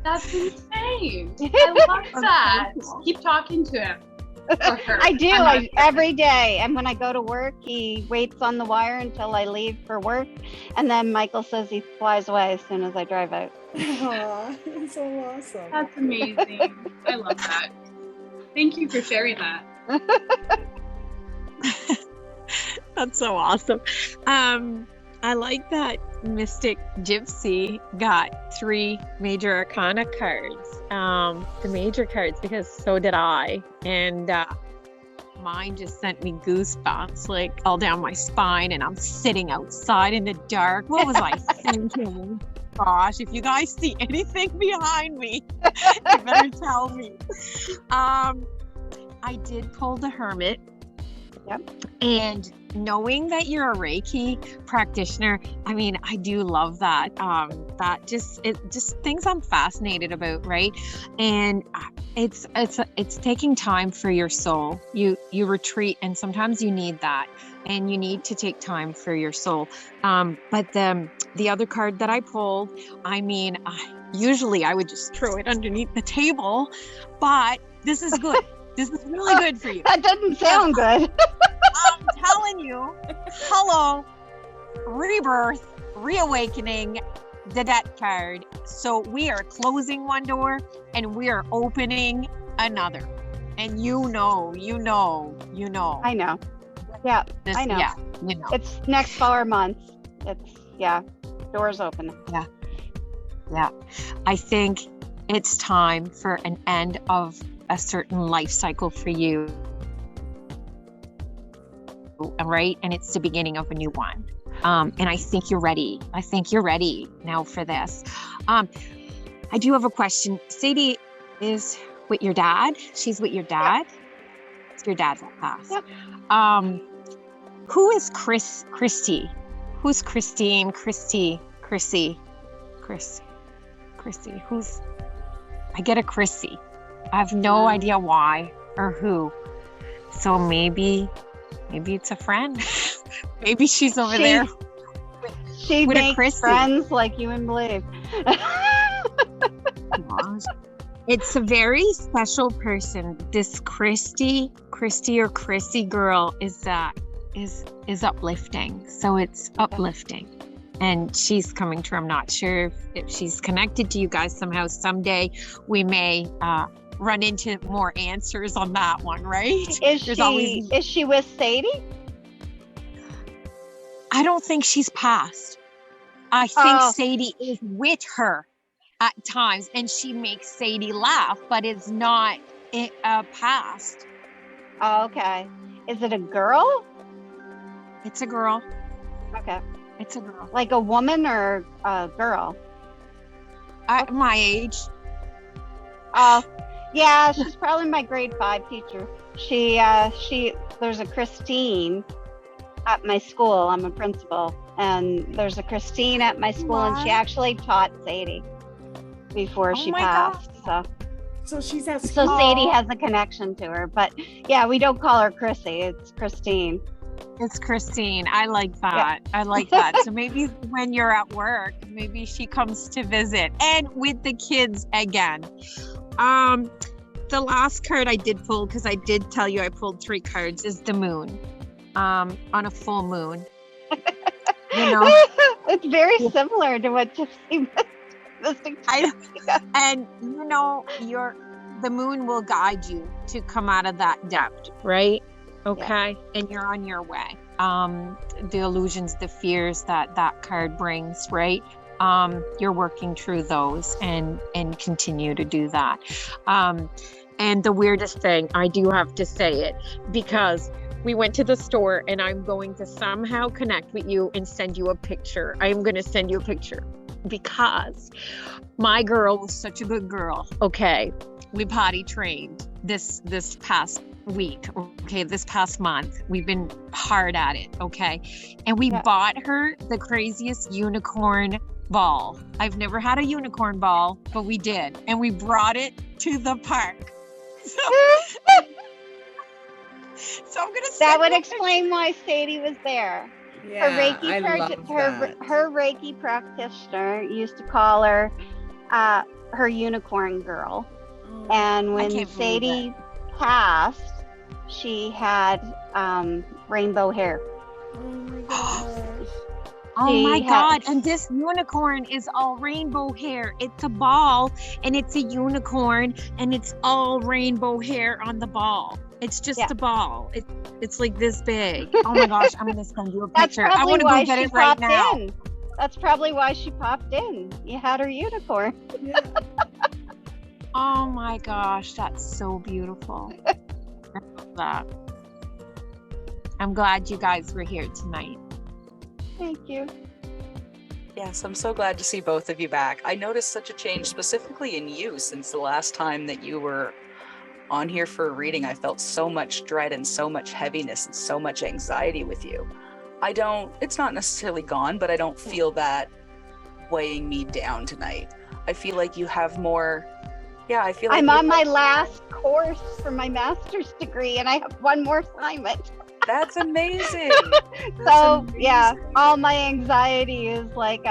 That's insane. I love that. Keep talking to him. Or her. I do. I'm not Every day. And when I go to work, he waits on the wire until I leave for work. And then Michael says he flies away as soon as I drive out. Aw, that's so awesome. That's amazing. I love that. Thank you for sharing that. That's so awesome. I like that Mystic Gypsy got 3 major arcana cards, the major cards, because so did I. And mine just sent me goosebumps like all down my spine, and I'm sitting outside in the dark. What was I thinking? Gosh, if you guys see anything behind me, you better tell me. I did pull the Hermit. Yep. And knowing that you're a Reiki practitioner, I mean, I do love that. That just things I'm fascinated about, right? And it's taking time for your soul. You retreat, and sometimes you need that, and you need to take time for your soul. But the other card that I pulled, I mean, usually I would just throw it underneath the table, but this is good. This is really good for you. That doesn't sound good. I'm telling you, hello, rebirth, reawakening, the death card. So we are closing one door and we are opening another. And you know. I know. Yeah, I know. Yeah, you know. It's next 4 months. Doors open. Yeah. I think it's time for an end of a certain life cycle for you. Right? And it's the beginning of a new one. And I think you're ready. I think you're ready now for this. I do have a question. Sadie is with your dad. She's with your dad. It's your dad that passed. Yep. Who is Christy? Who's Christine? Chrissy. Who's? I get a Chrissy. I have no idea why or who. So maybe it's a friend. Maybe she's over there. She with a makes Chrissy. friends like you wouldn't believe. gosh. It's a very special person. This Christy or Chrissy girl is uplifting. So it's uplifting. And she's coming through. I'm not sure if she's connected to you guys somehow. Someday we may run into more answers on that one, right? Is she with Sadie? I don't think she's passed. I think Sadie is with her at times, and she makes Sadie laugh, but it's not past. Oh, okay. Is it a girl? It's a girl. Okay. It's a girl. Like a woman or a girl? My age. Oh, yeah, she's probably my grade 5 teacher. There's a Christine at my school. I'm a principal, and there's a Christine at my school, and she actually taught Sadie before she passed. So she's at school. So Sadie has a connection to her, but yeah, we don't call her Chrissy. It's Christine. It's Christine. I like that. Yeah. I like that. So maybe when you're at work, maybe she comes to visit, and with the kids again. The last card I did pull, because I did tell you I pulled 3 cards, is the moon. On a full moon. You know, it's very similar to what Gypsy was. And you know, the moon will guide you to come out of that depth, right? Okay. Yeah. And you're on your way. The illusions, the fears that card brings, right? You're working through those and continue to do that. And the weirdest thing, I do have to say it, because we went to the store, and I'm going to somehow connect with you and send you a picture. I'm going to send you a picture because my girl was such a good girl. Okay. We potty trained this past week. Okay. This past month, we've been hard at it. Okay. And we bought her the craziest unicorn ball. I've never had a unicorn ball, but we did. And we brought it to the park. So I'm gonna. That would explain why Sadie was there. Yeah, her Reiki practitioner used to call her her unicorn girl. And when Sadie passed, she had rainbow hair. Oh my God. And this unicorn is all rainbow hair. It's a ball, and it's a unicorn, and it's all rainbow hair on the ball. It's just a ball. It's like this big. Oh my gosh, I'm going to send you a picture. I want to go get it right now. That's probably why she popped in. You had her unicorn. Yeah. Oh my gosh, that's so beautiful. I love that. I'm glad you guys were here tonight. Thank you. Yes, I'm so glad to see both of you back. I noticed such a change specifically in you since the last time that you were on here for a reading. I felt so much dread and so much heaviness and so much anxiety with you. It's not necessarily gone, but I don't feel that weighing me down tonight. I feel like you have more, I feel like I'm on my last course for my master's degree, and I have one more assignment. That's amazing. All my anxiety is like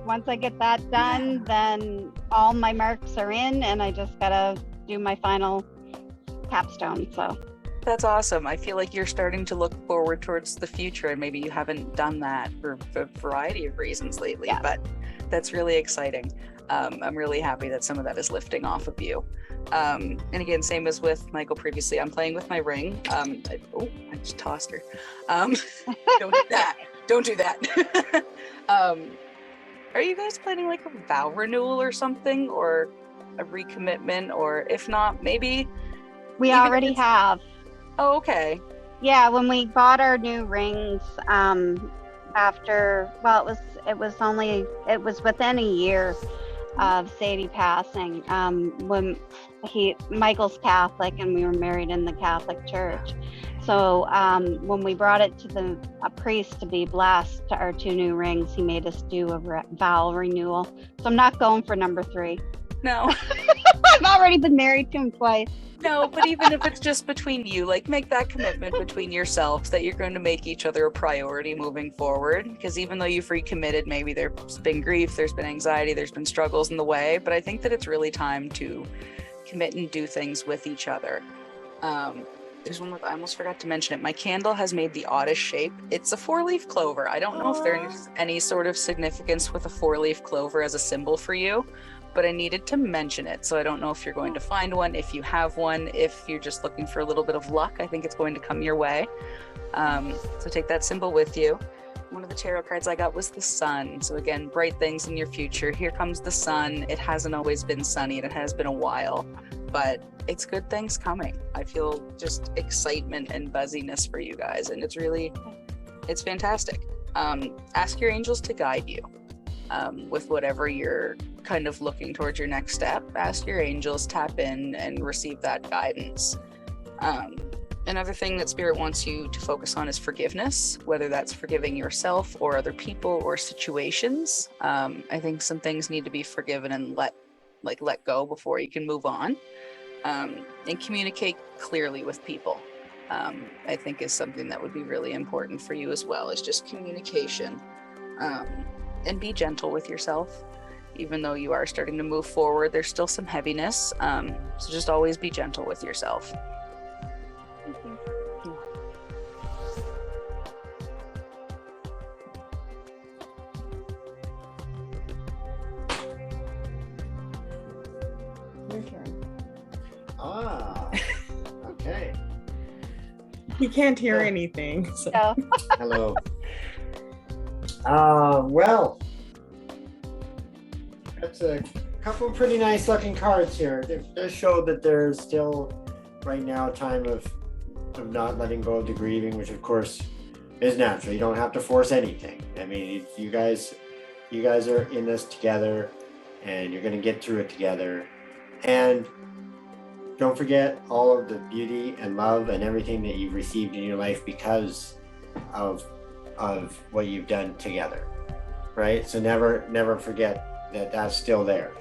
once I get that done, then all my marks are in, and I just gotta do my final capstone. So that's awesome. I feel like you're starting to look forward towards the future, and maybe you haven't done that for a variety of reasons lately, but that's really exciting. I'm really happy that some of that is lifting off of you. And again, same as with Michael previously, I'm playing with my ring. I just tossed her. Don't do that. Don't do that. Are you guys planning like a vow renewal or something, or a recommitment, or if not, maybe? We already have. Oh, okay. Yeah, when we bought our new rings, it was within a year of Sadie passing, when Michael's Catholic and we were married in the Catholic Church. So when we brought it to a priest to be blessed to our 2 new rings, he made us do a vow renewal. So I'm not going for number 3. No. I've already been married to him twice. No, but even if it's just between you, like make that commitment between yourselves that you're going to make each other a priority moving forward. Because even though you've recommitted, maybe there's been grief, there's been anxiety, there's been struggles in the way. But I think that it's really time to commit and do things with each other. There's one I almost forgot to mention it. My candle has made the oddest shape. It's a 4-leaf clover. I don't know if there's any sort of significance with a 4-leaf clover as a symbol for you, but I needed to mention it. So I don't know if you're going to find one, if you have one, if you're just looking for a little bit of luck, I think it's going to come your way. So take that symbol with you. One of the tarot cards I got was the sun. So again, bright things in your future. Here comes the sun. It hasn't always been sunny and it has been a while, but it's good things coming. I feel just excitement and buzziness for you guys. And it's fantastic. Ask your angels to guide you with whatever you're kind of looking towards your next step. Ask your angels, tap in and receive that guidance. Another thing that Spirit wants you to focus on is forgiveness, whether that's forgiving yourself or other people or situations. I think some things need to be forgiven and let go before you can move on. And communicate clearly with people. I think is something that would be really important for you as well, is just communication. And be gentle with yourself. Even though you are starting to move forward, there's still some heaviness. So just always be gentle with yourself. Thank you. Your turn. Okay. He can't hear anything. So. Hello. Well, that's a couple pretty nice looking cards here. It does show that there's still right now a time of not letting go of the grieving, which of course is natural. You don't have to force anything. I mean, you guys are in this together and you're going to get through it together. And don't forget all of the beauty and love and everything that you've received in your life because of what you've done together, right? So never forget that that's still there.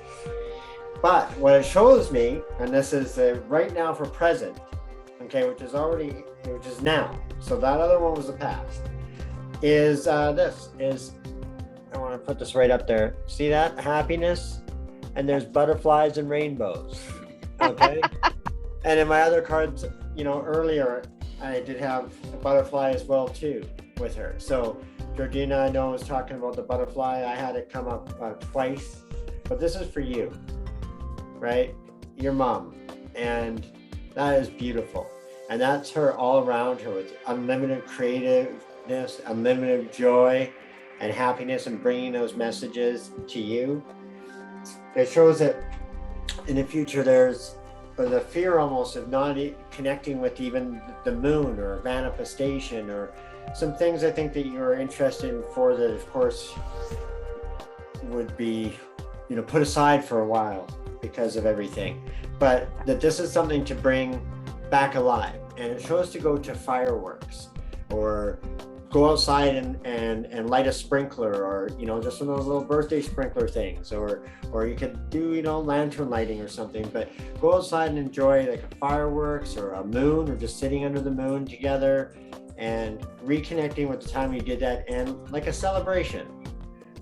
But what it shows me, and this is right now for present, okay, which is now. So that other one was the past. Is I want to put this right up there. See that? Happiness, and there's butterflies and rainbows. Okay. And in my other cards, earlier I did have a butterfly as well too with her. So Georgina, I know, was talking about the butterfly. I had it come up twice, but this is for you, right? Your mom, and that is beautiful. And that's her all around her with unlimited creativeness, unlimited joy and happiness, and bringing those messages to you. It shows that in the future there's the fear almost of not connecting with even the moon or manifestation or some things I think that you're interested in for that, of course, would be, put aside for a while because of everything. But that this is something to bring back alive. And it shows to go to fireworks or go outside and light a sprinkler, or just one of those little birthday sprinkler things, or you could do lantern lighting or something. But go outside and enjoy like a fireworks or a moon, or just sitting under the moon together and reconnecting with the time you did that, and like a celebration,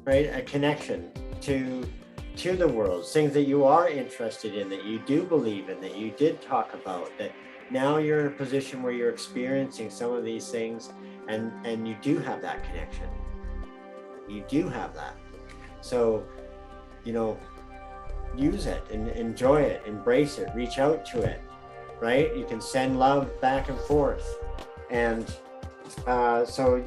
right? A connection to the world, things that you are interested in, that you do believe in, that you did talk about, that now you're in a position where you're experiencing some of these things. And you do have that connection. You do have that. So, use it and enjoy it, embrace it, reach out to it, right? You can send love back and forth. And so,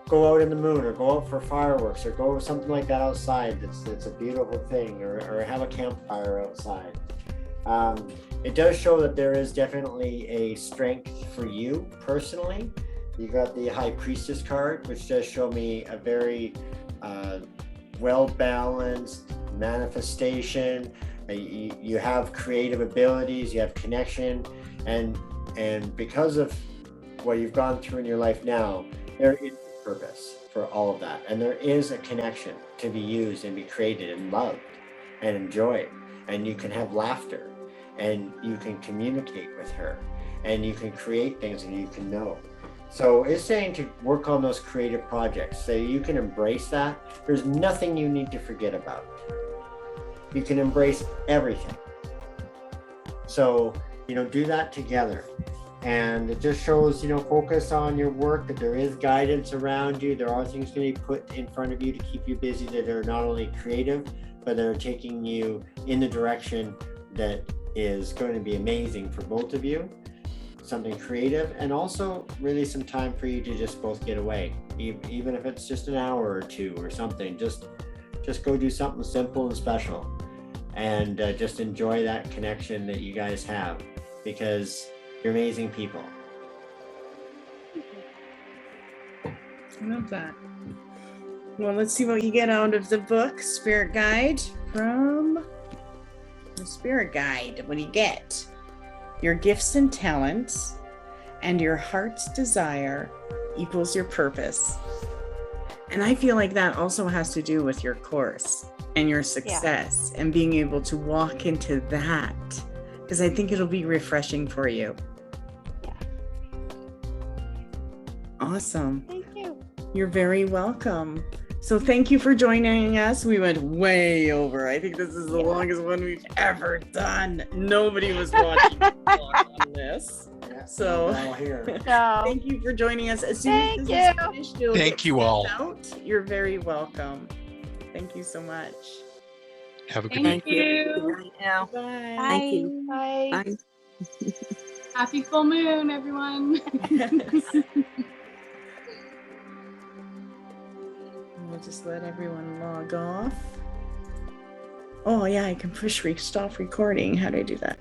go out in the moon, or go out for fireworks, or go something like that outside. It's a beautiful thing, or have a campfire outside. It does show that there is definitely a strength for you personally. You got the High Priestess card, which does show me a very well-balanced manifestation. You have creative abilities, you have connection, and because of what you've gone through in your life now, there is a purpose for all of that. And there is a connection to be used and be created and loved and enjoyed. and you can have laughter, and you can communicate with her, and you can create things, and you can know. So it's saying to work on those creative projects so you can embrace that. There's nothing you need to forget about. You can embrace everything. So, do that together. And it just shows, focus on your work, that there is guidance around you. There are things going to be put in front of you to keep you busy that are not only creative, but that are taking you in the direction that is going to be amazing for both of you. Something creative, and also really some time for you to just both get away. Even if it's just an hour or two or something, just go do something simple and special, and just enjoy that connection that you guys have, because you're amazing people. I love that. Well, let's see what you get out of the book, Spirit Guide. From the Spirit Guide, what do you get? Your gifts and talents and your heart's desire equals your purpose. And I feel like that also has to do with your course and your success and being able to walk into that, because I think it'll be refreshing for you. Awesome. Thank you. You're very welcome. So thank you for joining us. We went way over. I think this is the longest one we've ever done. Nobody was watching on this. So thank you for joining us. As soon as this is finished, it'll Thank get you sent all. out. You're very welcome. Thank you so much. Have a good Thank night. you. Bye. Thank you. Bye. Bye. Happy full moon, everyone. We'll just let everyone log off. Oh yeah, I can push stop recording. How do I do that?